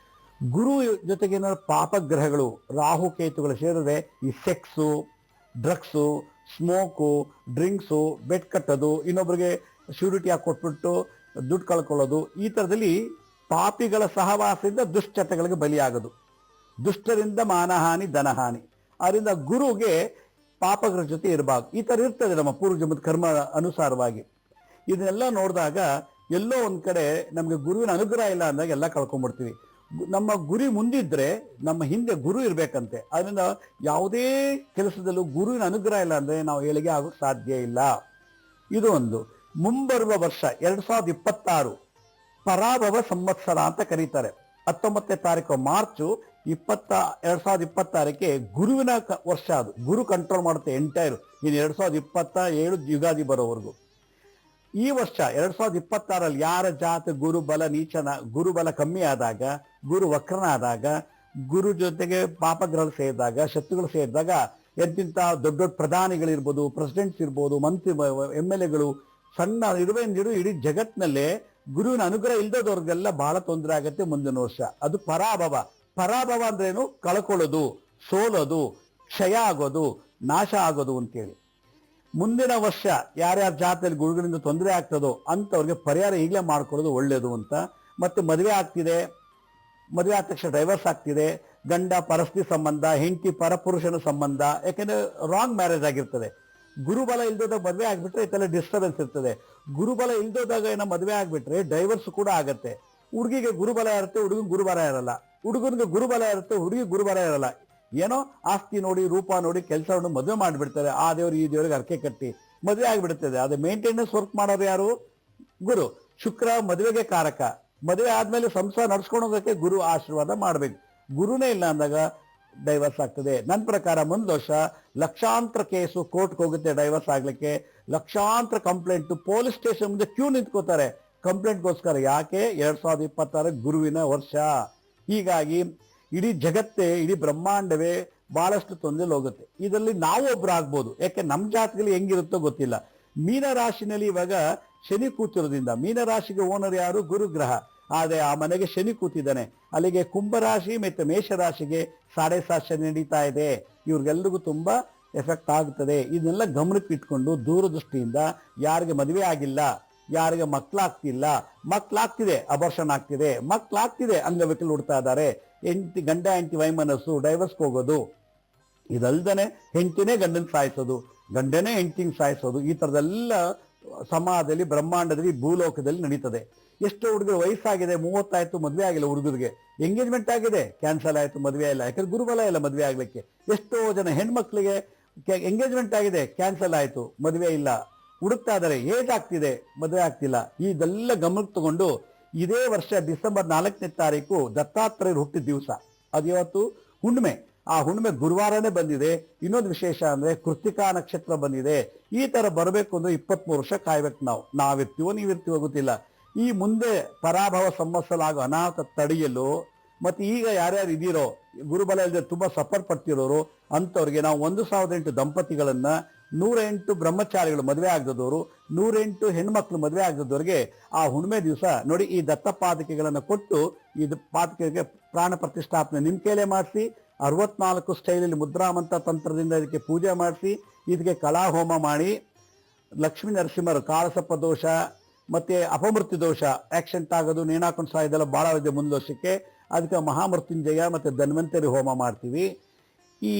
ಗುರು ಜೊತೆಗೆ ಏನಾದ್ರು ಪಾಪಗ್ರಹಗಳು, ರಾಹು ಕೇತುಗಳು ಸೇರಿದ್ರೆ ಈ sex, drugs, smoke, drinks, bet ಕಟ್ಟೋದು, ಇನ್ನೊಬ್ರಿಗೆ ಶ್ಯೂರಿಟಿ ಹಾಕಿ ಕೊಟ್ಬಿಟ್ಟು ದುಡ್ಡು ಕಳ್ಕೊಳ್ಳೋದು, ಈ ಥರದಲ್ಲಿ ಪಾಪಿಗಳ ಸಹವಾಸದಿಂದ ದುಶ್ಚಟಗಳಿಗೆ ಬಲಿಯಾಗೋದು. ದುಷ್ಟರಿಂದ ಮಾನಹಾನಿ ಧನಹಾನಿ. ಅದರಿಂದ ಗುರುಗೆ ಪಾಪಗಳ ಜೊತೆ ಇರಬಾರ್ದು. ಈ ಥರ ಇರ್ತದೆ ನಮ್ಮ ಪೂರ್ವಜನ್ಮದ ಕರ್ಮ ಅನುಸಾರವಾಗಿ. ಇದನ್ನೆಲ್ಲ ನೋಡಿದಾಗ ಎಲ್ಲೋ ಒಂದ್ ಕಡೆ ನಮಗೆ ಗುರುವಿನ ಅನುಗ್ರಹ ಇಲ್ಲ ಅಂದಾಗ ಎಲ್ಲ ಕಳ್ಕೊಂಡ್ಬಿಡ್ತೀವಿ. ನಮ್ಮ ಗುರಿ ಮುಂದಿದ್ರೆ ನಮ್ಮ ಹಿಂದೆ ಗುರು ಇರ್ಬೇಕಂತೆ. ಅದರಿಂದ ಯಾವುದೇ ಕೆಲಸದಲ್ಲೂ ಗುರುವಿನ ಅನುಗ್ರಹ ಇಲ್ಲ ಅಂದ್ರೆ ನಾವು ಏಳಿಗೆ ಆಗೋಕ್ಕೆ ಸಾಧ್ಯ ಇಲ್ಲ. ಇದು ಒಂದು. ಮುಂಬರುವ ವರ್ಷ 2026 ಪರಾಭವ ಸಂವತ್ಸರ ಅಂತ ಕರೀತಾರೆ. 19ನೇ ತಾರೀಕು ಮಾರ್ಚ್ 2026ಕ್ಕೆ ಗುರುವಿನ ವರ್ಷ. ಅದು ಗುರು ಕಂಟ್ರೋಲ್ ಮಾಡುತ್ತೆ ಎಂಟೈರ್. ಇನ್ನು 2027 ಯುಗಾದಿ ಬರೋವರೆಗೂ. ಈ ವರ್ಷ 2026ರಲ್ಲಿ ಯಾರ ಜಾತ ಗುರುಬಲ ನೀಚನ, ಗುರುಬಲ ಕಮ್ಮಿ ಆದಾಗ, ಗುರು ವಕ್ರನಾದಾಗ, ಗುರು ಜೊತೆಗೆ ಪಾಪಗ್ರಹಗಳು ಸೇರಿದಾಗ, ಶತ್ರುಗಳು ಸೇರಿದಾಗ, ಎಂತಿಂತ ದೊಡ್ಡ ದೊಡ್ಡ ಪ್ರಧಾನಿಗಳಿರ್ಬೋದು, ಪ್ರೆಸಿಡೆಂಟ್ಸ್ ಇರ್ಬೋದು, ಮಂತ್ರಿ MLAಗಳು, ಸಣ್ಣ ಇರುವೆಂದಿರು ಇಡೀ ಜಗತ್ತಿನಲ್ಲೇ ಗುರುವಿನ ಅನುಗ್ರಹ ಇಲ್ದದವ್ರಿಗೆಲ್ಲ ಬಹಳ ತೊಂದರೆ ಆಗತ್ತೆ ಮುಂದಿನ ವರ್ಷ. ಅದು ಪರಾಭವ. ಪರಾಭವ ಅಂದ್ರೇನು? ಕಳ್ಕೊಳ್ಳೋದು, ಸೋಲೋದು, ಕ್ಷಯ ಆಗೋದು, ನಾಶ ಆಗೋದು ಅಂತೇಳಿ. ಮುಂದಿನ ವರ್ಷ ಯಾರ್ಯಾರ ಜಾತದಲ್ಲಿ ಗುರುಗಳಿಂದ ತೊಂದರೆ ಆಗ್ತದೋ ಅಂಥವ್ರಿಗೆ ಪರಿಹಾರ ಈಗಲೇ ಮಾಡ್ಕೊಳ್ಳೋದು ಒಳ್ಳೇದು ಅಂತ. ಮತ್ತೆ ಮದುವೆ ಆಗ್ತಿದೆ, ಮದುವೆ ಆದ ತಕ್ಷಣ ಡೈವರ್ಸ್ ಆಗ್ತಿದೆ, ಗಂಡ ಪರಸ್ತ್ರೀ ಸಂಬಂಧ, ಹೆಂಡತಿ ಪರಪುರುಷನ ಸಂಬಂಧ, ಯಾಕೆಂದ್ರೆ ರಾಂಗ್ ಮ್ಯಾರೇಜ್ ಆಗಿರ್ತದೆ. ಗುರುಬಲ ಇಲ್ದೋದಾಗ ಮದುವೆ ಆಗ್ಬಿಟ್ರೆ ಇದೆಲ್ಲ ಡಿಸ್ಟರ್ಬೆನ್ಸ್ ಇರ್ತದೆ. ಗುರುಬಲ ಇಲ್ದೋದಾಗ ಏನೋ ಮದುವೆ ಆಗ್ಬಿಟ್ರೆ ಡೈವರ್ಸ್ ಕೂಡ ಆಗತ್ತೆ. ಹುಡುಗಿಗೆ ಗುರುಬಲ ಇರುತ್ತೆ, ಹುಡುಗನ ಗುರುಬಲ ಇರಲ್ಲ. ಹುಡುಗನಿಗೆ ಗುರುಬಲ ಇರುತ್ತೆ, ಹುಡುಗಿ ಗುರುಬಲ ಇರಲ್ಲ. ಏನೋ ಆಸ್ತಿ ನೋಡಿ, ರೂಪ ನೋಡಿ, ಕೆಲಸ ನೋಡಿ ಮದುವೆ ಮಾಡಿಬಿಡ್ತಾರೆ. ಆ ದೇವ್ರು ಈ ದೇವ್ರಿಗೆ ಅರ್ಕೆ ಕಟ್ಟಿ ಮದುವೆ ಆಗಿಬಿಡ್ತದೆ. ಅದು ಮೇಂಟೆನೆನ್ಸ್ ವರ್ಕ್ ಮಾಡೋರು ಯಾರು? ಗುರು. ಶುಕ್ರ ಮದುವೆಗೆ ಕಾರಕ. ಮದುವೆ ಆದ್ಮೇಲೆ ಸಂಸಾರ ನಡ್ಸ್ಕೊಂಡು ಹೋಗೋಕೆ ಗುರು ಆಶೀರ್ವಾದ ಮಾಡ್ಬೇಕು. ಗುರುನೇ ಇಲ್ಲ ಅಂದಾಗ ಡೈವರ್ಸ್ ಆಗ್ತದೆ. ನನ್ನ ಪ್ರಕಾರ ಮುಂದ್ ವರ್ಷ ಲಕ್ಷಾಂತರ ಕೇಸು ಕೋರ್ಟ್ಗೆ ಹೋಗುತ್ತೆ ಡೈವರ್ಸ್ ಆಗ್ಲಿಕ್ಕೆ. ಲಕ್ಷಾಂತರ ಕಂಪ್ಲೇಂಟ್ ಪೊಲೀಸ್ ಸ್ಟೇಷನ್ ಮುಂದೆ ಕ್ಯೂ ನಿಂತ್ಕೋತಾರೆ ಕಂಪ್ಲೇಂಟ್ಗೋಸ್ಕರ. ಯಾಕೆ? 2026 ಗುರುವಿನ ವರ್ಷ. ಹೀಗಾಗಿ ಇಡೀ ಜಗತ್ತೇ, ಇಡೀ ಬ್ರಹ್ಮಾಂಡವೇ ಬಹಳಷ್ಟು ತೊಂದರೆ ಹೋಗುತ್ತೆ. ಇದರಲ್ಲಿ ನಾವು ಒಬ್ರು ಆಗ್ಬೋದು. ಯಾಕೆ? ನಮ್ಮ ಜಾತಕದಲ್ಲಿ ಹೆಂಗಿರುತ್ತೋ ಗೊತ್ತಿಲ್ಲ. ಮೀನರಾಶಿನಲ್ಲಿ ಇವಾಗ ಶನಿ ಕೂತಿರೋದ್ರಿಂದ, ಮೀನರಾಶಿಗೆ ಓನರ್ ಯಾರು? ಗುರುಗ್ರಹ. ಆದ್ರೆ ಆ ಮನೆಗೆ ಶನಿ ಕೂತಿದ್ದಾನೆ. ಅಲ್ಲಿಗೆ ಕುಂಭರಾಶಿ ಮತ್ತು ಮೇಷರಾಶಿಗೆ 7.5 ಶನಿ ನಡೀತಾ ಇದೆ. ಇವ್ರಿಗೆಲ್ರಿಗೂ ತುಂಬಾ ಎಫೆಕ್ಟ್ ಆಗುತ್ತದೆ. ಇದನ್ನೆಲ್ಲ ಗಮನಕ್ಕೆ ಇಟ್ಕೊಂಡು ದೂರದೃಷ್ಟಿಯಿಂದ ಯಾರಿಗೆ ಮದುವೆ ಆಗಿಲ್ಲ, ಯಾರಿಗೆ ಮಕ್ಕಳಾಗ್ತಿಲ್ಲ, ಮಕ್ಕಳಾಗ್ತಿದೆ ಅಬಾರ್ಷನ್ ಆಗ್ತಿದೆ, ಮಕ್ಕಳಾಗ್ತಿದೆ ಅಂಗವಿಕಲ ಹುಡ್ತಾ ಇದ್ದಾರೆ, ಗಂಡ ಹೆಂಡತಿ ವೈಮನಸ್ಸು, ಡೈವರ್ಸ್ಗೆ ಹೋಗೋದು, ಇದಲ್ದನೆ ಹೆಂಡತಿನೇ ಗಂಡನ ಸಾಯಿಸೋದು, ಗಂಡನೇ ಹೆಂಡತಿನ ಸಾಯಿಸೋದು, ಈ ಥರದೆಲ್ಲ ಸಮಾಜದಲ್ಲಿ, ಬ್ರಹ್ಮಾಂಡದಲ್ಲಿ, ಭೂಲೋಕದಲ್ಲಿ ನಡೀತದೆ. ಎಷ್ಟೋ ಹುಡುಗರು ವಯಸ್ಸಾಗಿದೆ, 30 ಆಯ್ತು, ಮದುವೆ ಆಗಿಲ್ಲ. ಹುಡುಗರಿಗೆ ಎಂಗೇಜ್ಮೆಂಟ್ ಆಗಿದೆ, ಕ್ಯಾನ್ಸಲ್ ಆಯ್ತು, ಮದುವೆ ಇಲ್ಲ. ಯಾಕಂದ್ರೆ ಗುರುಬಲ ಇಲ್ಲ ಮದುವೆ ಆಗ್ಲಿಕ್ಕೆ. ಎಷ್ಟೋ ಜನ ಹೆಣ್ಮಕ್ಳಿಗೆ ಎಂಗೇಜ್ಮೆಂಟ್ ಆಗಿದೆ, ಕ್ಯಾನ್ಸಲ್ ಆಯ್ತು, ಮದುವೆ ಇಲ್ಲ, ಹುಡುಕ್ತಾ ಇದಾರೆ, ಏಜ್ ಆಗ್ತಿದೆ, ಮದುವೆ ಆಗ್ತಿಲ್ಲ. ಇದೆಲ್ಲ ಗಮನಕ್ಕೆ ತಗೊಂಡು ಇದೇ ವರ್ಷ ಡಿಸೆಂಬರ್ 4ನೇ ತಾರೀಕು ದತ್ತಾತ್ರೇಯರು ಹುಟ್ಟಿದ ದಿವಸ. ಅದಿವತ್ತು ಹುಣ್ಣಿಮೆ. ಆ ಹುಣ್ಣಿಮೆ ಗುರುವಾರನೇ ಬಂದಿದೆ. ಇನ್ನೊಂದು ವಿಶೇಷ ಅಂದ್ರೆ ಕೃತಿಕಾ ನಕ್ಷತ್ರ ಬಂದಿದೆ. ಈ ತರ ಬರಬೇಕು ಅಂದ್ರೆ 23 ವರ್ಷ ಕಾಯ್ಬೇಕು. ನಾವಿರ್ತೀವೋ ನೀವಿರ್ತೀವೋ ಗೊತ್ತಿಲ್ಲ. ಈ ಮುಂದೆ ಪರಾಭವ ಸಂವತ್ಸರಾಗೋ ಅನಾಹುತ ತಡೆಯಲು, ಮತ್ತೆ ಈಗ ಯಾರ್ಯಾರು ಇದೀರೋ ಗುರುಬಲ ಇಲ್ಲದೆ ತುಂಬಾ ಸಫರ್ ಪಡ್ತಿರೋರು ಅಂತವ್ರಿಗೆ ನಾವು 1008 ದಂಪತಿಗಳನ್ನ, 108 ಬ್ರಹ್ಮಚಾರಿಗಳು ಮದುವೆ ಆಗದವರು, 108 ಹೆಣ್ಮಕ್ಳು ಮದುವೆ ಆಗದವ್ರಿಗೆ ಆ ಹುಣ್ಣಿಮೆ ದಿವಸ ನೋಡಿ ಈ ದತ್ತ ಪಾದಕೆಗಳನ್ನು ಕೊಟ್ಟು, ಇದು ಪಾದಕೆಗೆ ಪ್ರಾಣ ಪ್ರತಿಷ್ಠಾಪನೆ ನಿಮ್ಮ ಕೈಲೇ ಮಾಡಿಸಿ, 64 ಸ್ಟೈಲಲ್ಲಿ ಮುದ್ರಾಮಂತ ತಂತ್ರದಿಂದ ಇದಕ್ಕೆ ಪೂಜೆ ಮಾಡಿಸಿ, ಇದಕ್ಕೆ ಕಲಾ ಹೋಮ ಮಾಡಿ, ಲಕ್ಷ್ಮೀ ನರಸಿಂಹರು ಕಾಳಸಪ್ಪ ದೋಷ ಮತ್ತೆ ಅಪಮೃತ್ಯು ದೋಷ ಆಕ್ಸಿಡೆಂಟ್ ಆಗೋದು, ನೇಣಾಕೊಂಡು ಸಾಯೋದೆಲ್ಲ ಬಹಳ ಇದೆ ಮುಂದೆ ವರ್ಷಕ್ಕೆ. ಅದಕ್ಕೆ ಮಹಾಮೃತ್ಯುಂಜಯ ಮತ್ತೆ ಧನ್ವಂತರಿ ಹೋಮ ಮಾಡ್ತೀವಿ. ಈ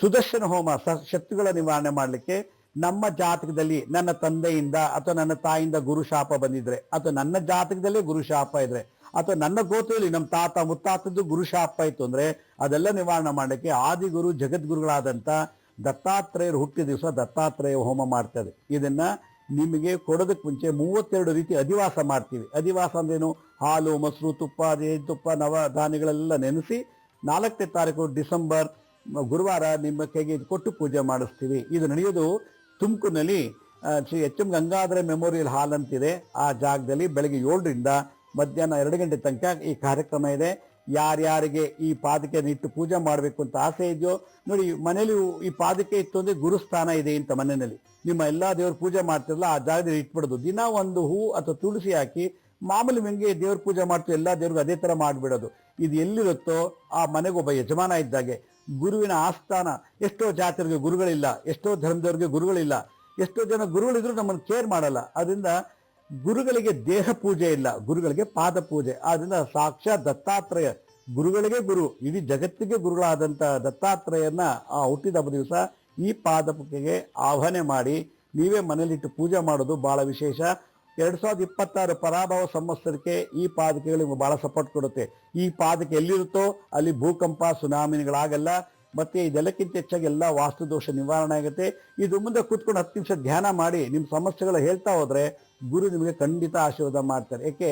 ಸುದರ್ಶನ ಹೋಮ ಶತ್ರುಗಳ ನಿವಾರಣೆ ಮಾಡಲಿಕ್ಕೆ ನಮ್ಮ ಜಾತಕದಲ್ಲಿ ನನ್ನ ತಂದೆಯಿಂದ ಅಥವಾ ನನ್ನ ತಾಯಿಯಿಂದ ಗುರು ಶಾಪ ಬಂದಿದ್ರೆ, ಅಥವಾ ನನ್ನ ಜಾತಕದಲ್ಲೇ ಗುರು ಶಾಪ ಇದ್ರೆ, ಅಥವಾ ನನ್ನ ಗೋತ್ರದಲ್ಲಿ ನಮ್ಮ ತಾತ ಮುತ್ತಾತದ್ದು ಗುರು ಶಾಪ ಇತ್ತು ಅಂದ್ರೆ ಅದೆಲ್ಲ ನಿವಾರಣೆ ಮಾಡಲಿಕ್ಕೆ ಆದಿಗುರು ಜಗದ್ಗುರುಗಳಾದಂಥ ದತ್ತಾತ್ರೇಯರು ಹುಟ್ಟಿದ ದಿವಸ ದತ್ತಾತ್ರೇಯ ಹೋಮ ಮಾಡ್ತದೆ. ಇದನ್ನ ನಿಮಗೆ ಕೊಡೋದಕ್ಕೆ ಮುಂಚೆ 32 ರೀತಿ ಅಧಿವಾಸ ಮಾಡ್ತೀವಿ. ಅಧಿವಾಸ ಅಂದ್ರೇನು? ಹಾಲು, ಮೊಸರು, ತುಪ್ಪ, ಜೇನುತುಪ್ಪ, ನವಧಾನ್ಯಗಳೆಲ್ಲ ನೆನೆಸಿ 4ನೇ ತಾರೀಕು ಡಿಸೆಂಬರ್ ಗುರುವಾರ ನಿಮ್ಮ ಕೈಗೆ ಕೊಟ್ಟು ಪೂಜೆ ಮಾಡಿಸ್ತೀವಿ. ಇದು ನಡೆಯೋದು ತುಮಕೂರಿನಲ್ಲಿ Shri H M Gangadhara memorial hall ಅಂತಿದೆ. ಆ ಜಾಗದಲ್ಲಿ ಬೆಳಗ್ಗೆ 7ರಿಂದ ಮಧ್ಯಾಹ್ನ 2 ಗಂಟೆ ತನಕ ಈ ಕಾರ್ಯಕ್ರಮ ಇದೆ. ಯಾರ್ಯಾರಿಗೆ ಈ ಪಾದಕೆಯನ್ನು ಇಟ್ಟು ಪೂಜೆ ಮಾಡಬೇಕು ಅಂತ ಆಸೆ ಇದೆಯೋ ನೋಡಿ, ಮನೇಲಿ ಈ ಪಾದಕೆ ಇತ್ತು ಅಂದ್ರೆ ಗುರುಸ್ಥಾನ ಇದೆ ಅಂತ ಮನೆಯಲ್ಲಿ ನಿಮ್ಮ ಎಲ್ಲಾ ದೇವ್ರ ಪೂಜೆ ಮಾಡ್ತಿರಲ್ಲ ಆ ಜಾಗದಲ್ಲಿ ಇಟ್ಬಿಡೋದು. ದಿನ ಒಂದು ಹೂ ಅಥವಾ ತುಳಸಿ ಹಾಕಿ, ಮಾಮೂಲಿ ಹೆಂಗೆ ದೇವ್ರ ಪೂಜೆ ಮಾಡ್ತೀವಿ ಎಲ್ಲ ದೇವ್ರಿಗೆ ಅದೇ ತರ ಮಾಡ್ಬಿಡೋದು. ಇದು ಎಲ್ಲಿರುತ್ತೋ ಆ ಮನೆಗೊಬ್ಬ ಯಜಮಾನ ಇದ್ದಾಗೆ. ಗುರುವಿನ ಆಸ್ಥಾನ. ಎಷ್ಟೋ ಜಾತಿಯರಿಗೆ ಗುರುಗಳಿಲ್ಲ, ಎಷ್ಟೋ ಧರ್ಮದವ್ರಿಗೆ ಗುರುಗಳಿಲ್ಲ, ಎಷ್ಟೋ ಜನ ಗುರುಗಳಿದ್ರು ನಮ್ಮನ್ನು ಕೇರ್ ಮಾಡಲ್ಲ. ಅದರಿಂದ ಗುರುಗಳಿಗೆ ದೇಹ ಪೂಜೆ ಇಲ್ಲ, ಗುರುಗಳಿಗೆ ಪಾದ ಪೂಜೆ. ಆದ್ರಿಂದ ಸಾಕ್ಷಾತ್ ದತ್ತಾತ್ರೇಯ ಗುರುಗಳಿಗೆ ಗುರು, ಇಡೀ ಜಗತ್ತಿಗೆ ಗುರುಗಳಾದಂಥ ದತ್ತಾತ್ರೇಯನ ಆ ಹುಟ್ಟಿದ ಹಬ್ಬದ ದಿವಸ ಈ ಪಾದ ಪೂಜೆಗೆ ಆಹ್ವಾನ ಮಾಡಿ ನೀವೇ ಮನೇಲಿಟ್ಟು ಪೂಜೆ ಮಾಡೋದು ಬಹಳ ವಿಶೇಷ. 2026 ಪರಾಭವ ಸಂವತ್ಸರಕ್ಕೆ ಈ ಪಾದಕೆಗಳು ಬಹಳ ಸಪೋರ್ಟ್ ಕೊಡುತ್ತೆ. ಈ ಪಾದಕೆ ಎಲ್ಲಿರುತ್ತೋ ಅಲ್ಲಿ ಭೂಕಂಪ, ಸುನಾಮಿಗಳಾಗಲ್ಲ. ಮತ್ತೆ ಇದೆಲ್ಲಕ್ಕಿಂತ ಹೆಚ್ಚಾಗಿ ಎಲ್ಲ ವಾಸ್ತುದೋಷ ನಿವಾರಣೆ ಆಗುತ್ತೆ. ಇದು ಮುಂದೆ ಕೂತ್ಕೊಂಡು 10 ನಿಮಿಷ ಧ್ಯಾನ ಮಾಡಿ ನಿಮ್ಮ ಸಮಸ್ಯೆಗಳು ಹೇಳ್ತಾ ಹೋದ್ರೆ ಗುರು ನಿಮಗೆ ಖಂಡಿತ ಆಶೀರ್ವಾದ ಮಾಡ್ತಾರೆ. ಏಕೆ?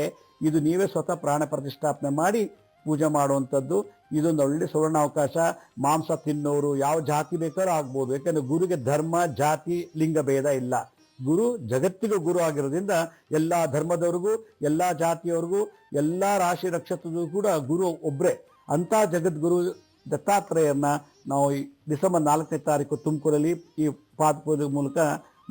ಇದು ನೀವೇ ಸ್ವತಃ ಪ್ರಾಣ ಪ್ರತಿಷ್ಠಾಪನೆ ಮಾಡಿ ಪೂಜೆ ಮಾಡುವಂಥದ್ದು. ಇದೊಂದು ಒಳ್ಳೆ ಸುವರ್ಣಾವಕಾಶ. ಮಾಂಸ ತಿನ್ನೋರು ಯಾವ ಜಾತಿ ಬೇಕಾದ್ರೂ ಆಗ್ಬೋದು. ಯಾಕಂದ್ರೆ ಗುರುಗೆ ಧರ್ಮ, ಜಾತಿ, ಲಿಂಗ ಭೇದ ಇಲ್ಲ. ಗುರು ಜಗತ್ತಿಗೂ ಗುರು ಆಗಿರೋದ್ರಿಂದ ಎಲ್ಲಾ ಧರ್ಮದವ್ರಿಗೂ, ಎಲ್ಲಾ ಜಾತಿಯವ್ರಿಗೂ, ಎಲ್ಲಾ ರಾಶಿ ನಕ್ಷತ್ರದೂ ಕೂಡ ಗುರು ಒಬ್ರೆ. ಅಂತ ಜಗದ್ಗುರು ದತ್ತಾತ್ರೇಯರನ್ನ ನಾವು ಡಿಸೆಂಬರ್ 4ನೇ ತಾರೀಕು ತುಮಕೂರಲ್ಲಿ ಈ ಪಾದಪೂಜೆ ಮೂಲಕ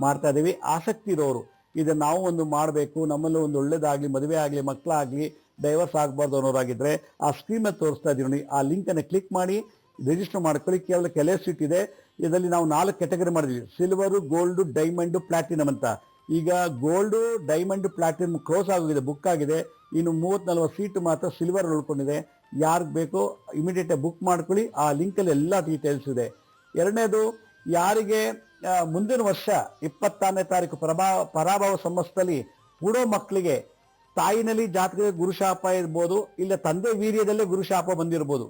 ಮಾಡ್ತಾ ಇದ್ದೀವಿ. ಆಸಕ್ತಿ ಇರೋರು ಇದನ್ನ ನಾವು ಒಂದು ಮಾಡಬೇಕು, ನಮ್ಮಲ್ಲೂ ಒಂದು ಒಳ್ಳೇದಾಗ್ಲಿ, ಮದುವೆ ಆಗಲಿ, ಮಕ್ಕಳಾಗ್ಲಿ, ಡೈವರ್ಸ್ ಆಗಬಾರ್ದು ಅನ್ನೋರಾಗಿದ್ರೆ ಆ ಸ್ಕ್ರೀನ್ ತೋರಿಸ್ತಾ ಇದೀವಿ ನೋಡಿ, ಆ ಲಿಂಕ್ ಅನ್ನು ಕ್ಲಿಕ್ ಮಾಡಿ ರಿಜಿಸ್ಟರ್ ಮಾಡ್ಕೊಳ್ಳಿ. ಕೇವಲ ಕೆಲವು ಸೀಟ್ ಇದೆ. ಇದರಲ್ಲಿ ನಾವು 4 ಕ್ಯಾಟಗರಿ ಮಾಡಿದ್ವಿ: ಸಿಲ್ವರು, ಗೋಲ್ಡು, ಡೈಮಂಡು, ಪ್ಲಾಟಿನಮ್ ಅಂತ. ಈಗ ಗೋಲ್ಡು, ಡೈಮಂಡ್, ಪ್ಲಾಟಿನಮ್ ಕ್ಲೋಸ್ ಆಗಿದೆ, ಬುಕ್ ಆಗಿದೆ. ಇನ್ನು 30-40 ಸೀಟ್ ಮಾತ್ರ ಸಿಲ್ವರ್ ಉಳ್ಕೊಂಡಿದೆ. ಯಾರಿಗೆ ಬೇಕೋ ಇಮಿಡಿಯೇಟ್ ಬುಕ್ ಮಾಡ್ಕೊಳ್ಳಿ. ಆ ಲಿಂಕಲ್ಲಿ ಎಲ್ಲ ಡೀಟೇಲ್ಸ್ ಇದೆ. ಎರಡನೇದು, ಯಾರಿಗೆ ಮುಂದಿನ ವರ್ಷ 26ನೇ ತಾರೀಕು ಪರಾಭವ ಸಂವತ್ಸರದಲ್ಲಿ ಹುಡೋ ಮಕ್ಕಳಿಗೆ ತಾಯಿನಲ್ಲಿ ಜಾತಕ ಗುರುಶಾಪ ಇರ್ಬೋದು, ಇಲ್ಲ ತಂದೆ ವೀರ್ಯದಲ್ಲೇ ಗುರುಶಾಪ ಬಂದಿರ್ಬೋದು,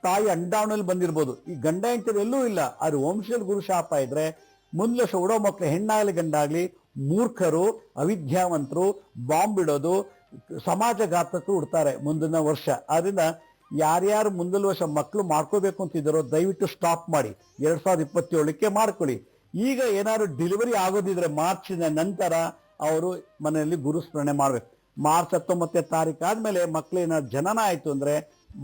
ತಾಯಿ ಅಂಡಾವಣಲ್ಲಿ ಬಂದಿರ್ಬೋದು. ಈ ಗಂಡ ಹೆಂಡತಿ ಎಲ್ಲೂ ಇಲ್ಲ, ಅದು ವಂಶದಲ್ಲಿ ಗುರುಶಾಪ ಇದ್ರೆ ಮುಂದಿನ ವರ್ಷ ಹುಡೋ ಮಕ್ಕಳು ಹೆಣ್ಣಾಗ್ಲಿ ಗಂಡಾಗ್ಲಿ ಮೂರ್ಖರು, ಅವಿದ್ಯಾವಂತರು, ಬಾಂಬ್ ಬಿಡೋದು, ಸಮಾಜಘಾತಕರು ಹುಡ್ತಾರೆ ಮುಂದಿನ ವರ್ಷ. ಆದ್ರಿಂದ ಯಾರ್ಯಾರು ಮುಂದಿನ ವರ್ಷ ಮಕ್ಕಳು ಮಾಡ್ಕೋಬೇಕು ಅಂತಿದ್ದಾರೋ ದಯವಿಟ್ಟು ಸ್ಟಾಪ್ ಮಾಡಿ, 2027ಕ್ಕೆ ಮಾಡ್ಕೊಳ್ಳಿ. ಈಗ ಏನಾದ್ರು ಡೆಲಿವರಿ ಆಗೋದಿದ್ರೆ ಮಾರ್ಚಿನ ನಂತರ ಅವರು ಮನೆಯಲ್ಲಿ ಗುರುಸ್ಮರಣೆ ಮಾಡ್ಬೇಕು. ಮಾರ್ಚ್ 19ನೇ ತಾರೀಕು ಆದ್ಮೇಲೆ ಮಕ್ಕಳೇನಾದ್ರು ಜನನ ಆಯ್ತು ಅಂದ್ರೆ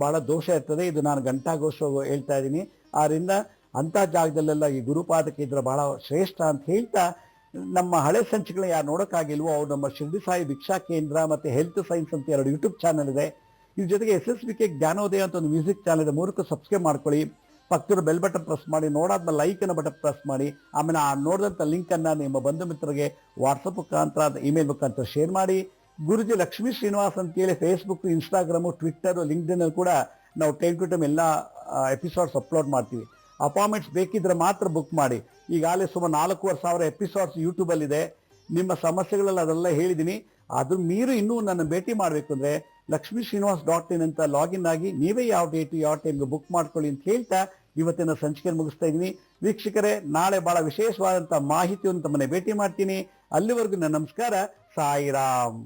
ಬಹಳ ದೋಷ ಇರ್ತದೆ. ಇದು ನಾನು ಘಂಟಾಘೋಷ ಹೇಳ್ತಾ ಇದ್ದೀನಿ. ಆದ್ರಿಂದ ಅಂತ ಜಾಗದಲ್ಲೆಲ್ಲ ಈ ಗುರುಪಾದಕ್ಕೆ ಇದ್ರೆ ಬಹಳ ಶ್ರೇಷ್ಠ ಅಂತ ಹೇಳ್ತಾ, ನಮ್ಮ ಹಳೆ ಸಂಚಿಕೆಗಳನ್ನ ಯಾರು ನೋಡೋಕ್ಕಾಗಿಲ್ವೋ ಅವ್ರು ನಮ್ಮ ಶಿರ್ಡಿ ಸಾಯಿ ಭಿಕ್ಷಾ ಕೇಂದ್ರ ಮತ್ತೆ ಹೆಲ್ತ್ ಸೈನ್ಸ್ ಅಂತ 2 ಯೂಟ್ಯೂಬ್ ಚಾನಲ್ ಇದೆ. ಇದ್ರ ಜೊತೆಗೆ SSBK ಜ್ಞಾನೋದಯ ಅಂತ ಒಂದು ಮ್ಯೂಸಿಕ್ ಚಾನಲ್ ಇದೆ, 3ಕ್ಕೂ ಸಬ್ಸ್ಕ್ರೈಬ್ ಮಾಡ್ಕೊಳ್ಳಿ. ಪಕ್ಕದ ಬೆಲ್ ಬಟನ್ ಪ್ರೆಸ್ ಮಾಡಿ, ನೋಡಾದ್ಮೇಲೆ ಲೈಕ್ ಅನ್ನೋ ಬಟನ್ ಪ್ರೆಸ್ ಮಾಡಿ. ಆಮೇಲೆ ಆ ನೋಡಿದಂಥ ಲಿಂಕ್ ಅನ್ನ ನಿಮ್ಮ ಬಂಧು ಮಿತ್ರರಿಗೆ ವಾಟ್ಸಪ್ ಮುಖಾಂತರ, ಇಮೇಲ್ ಮುಖಾಂತರ ಶೇರ್ ಮಾಡಿ. ಗುರುಜಿ ಲಕ್ಷ್ಮೀ ಶ್ರೀನಿವಾಸ್ ಅಂತೇಳಿ ಫೇಸ್ಬುಕ್, ಇನ್ಸ್ಟಾಗ್ರಾಮು, ಟ್ವಿಟ್ಟರ್, ಲಿಂಕ್ಡ್ಇನ್ ಅಲ್ಲಿ ಕೂಡ ನಾವು ಟೈಮ್ ಟು ಟೈಮ್ ಎಲ್ಲ ಎಪಿಸೋಡ್ಸ್ ಅಪ್ಲೋಡ್ ಮಾಡ್ತೀವಿ. ಅಪಾಯಿಂಟ್ಮೆಂಟ್ಸ್ ಬೇಕಿದ್ರೆ ಮಾತ್ರ ಬುಕ್ ಮಾಡಿ. ಈಗಾಗಲೇ ಸುಮಾರು 4,500 ಎಪಿಸೋಡ್ಸ್ ಯೂಟ್ಯೂಬಲ್ಲಿ ಇದೆ. ನಿಮ್ಮ ಸಮಸ್ಯೆಗಳೆಲ್ಲ ಅದೆಲ್ಲ ಹೇಳಿದ್ದೀನಿ. ಅದ್ರ ಮೀರು ಇನ್ನೂ ನನ್ನ ಭೇಟಿ ಮಾಡಬೇಕು ಅಂದರೆ lakshmisrinivas.in ಅಂತ ಲಾಗಿನ್ ಆಗಿ ನೀವೇ ಯಾವ ಡೇಟು ಯಾವ ಟೈಮ್ಗೆ ಬುಕ್ ಮಾಡ್ಕೊಳ್ಳಿ ಅಂತ ಹೇಳ್ತಾ ಇವತ್ತಿನ ಸಂಚಿಕೆ ಮುಗಿಸ್ತಾ ಇದ್ದೀನಿ. ವೀಕ್ಷಕರೇ, ನಾಳೆ ಬಹಳ ವಿಶೇಷವಾದಂಥ ಮಾಹಿತಿಯನ್ನು ತಮ್ಮನ್ನೇ ಭೇಟಿ ಮಾಡ್ತೀನಿ. ಅಲ್ಲಿವರೆಗೂ ನನ್ನ ನಮಸ್ಕಾರ. ಸಾಯಿರಾಮ್.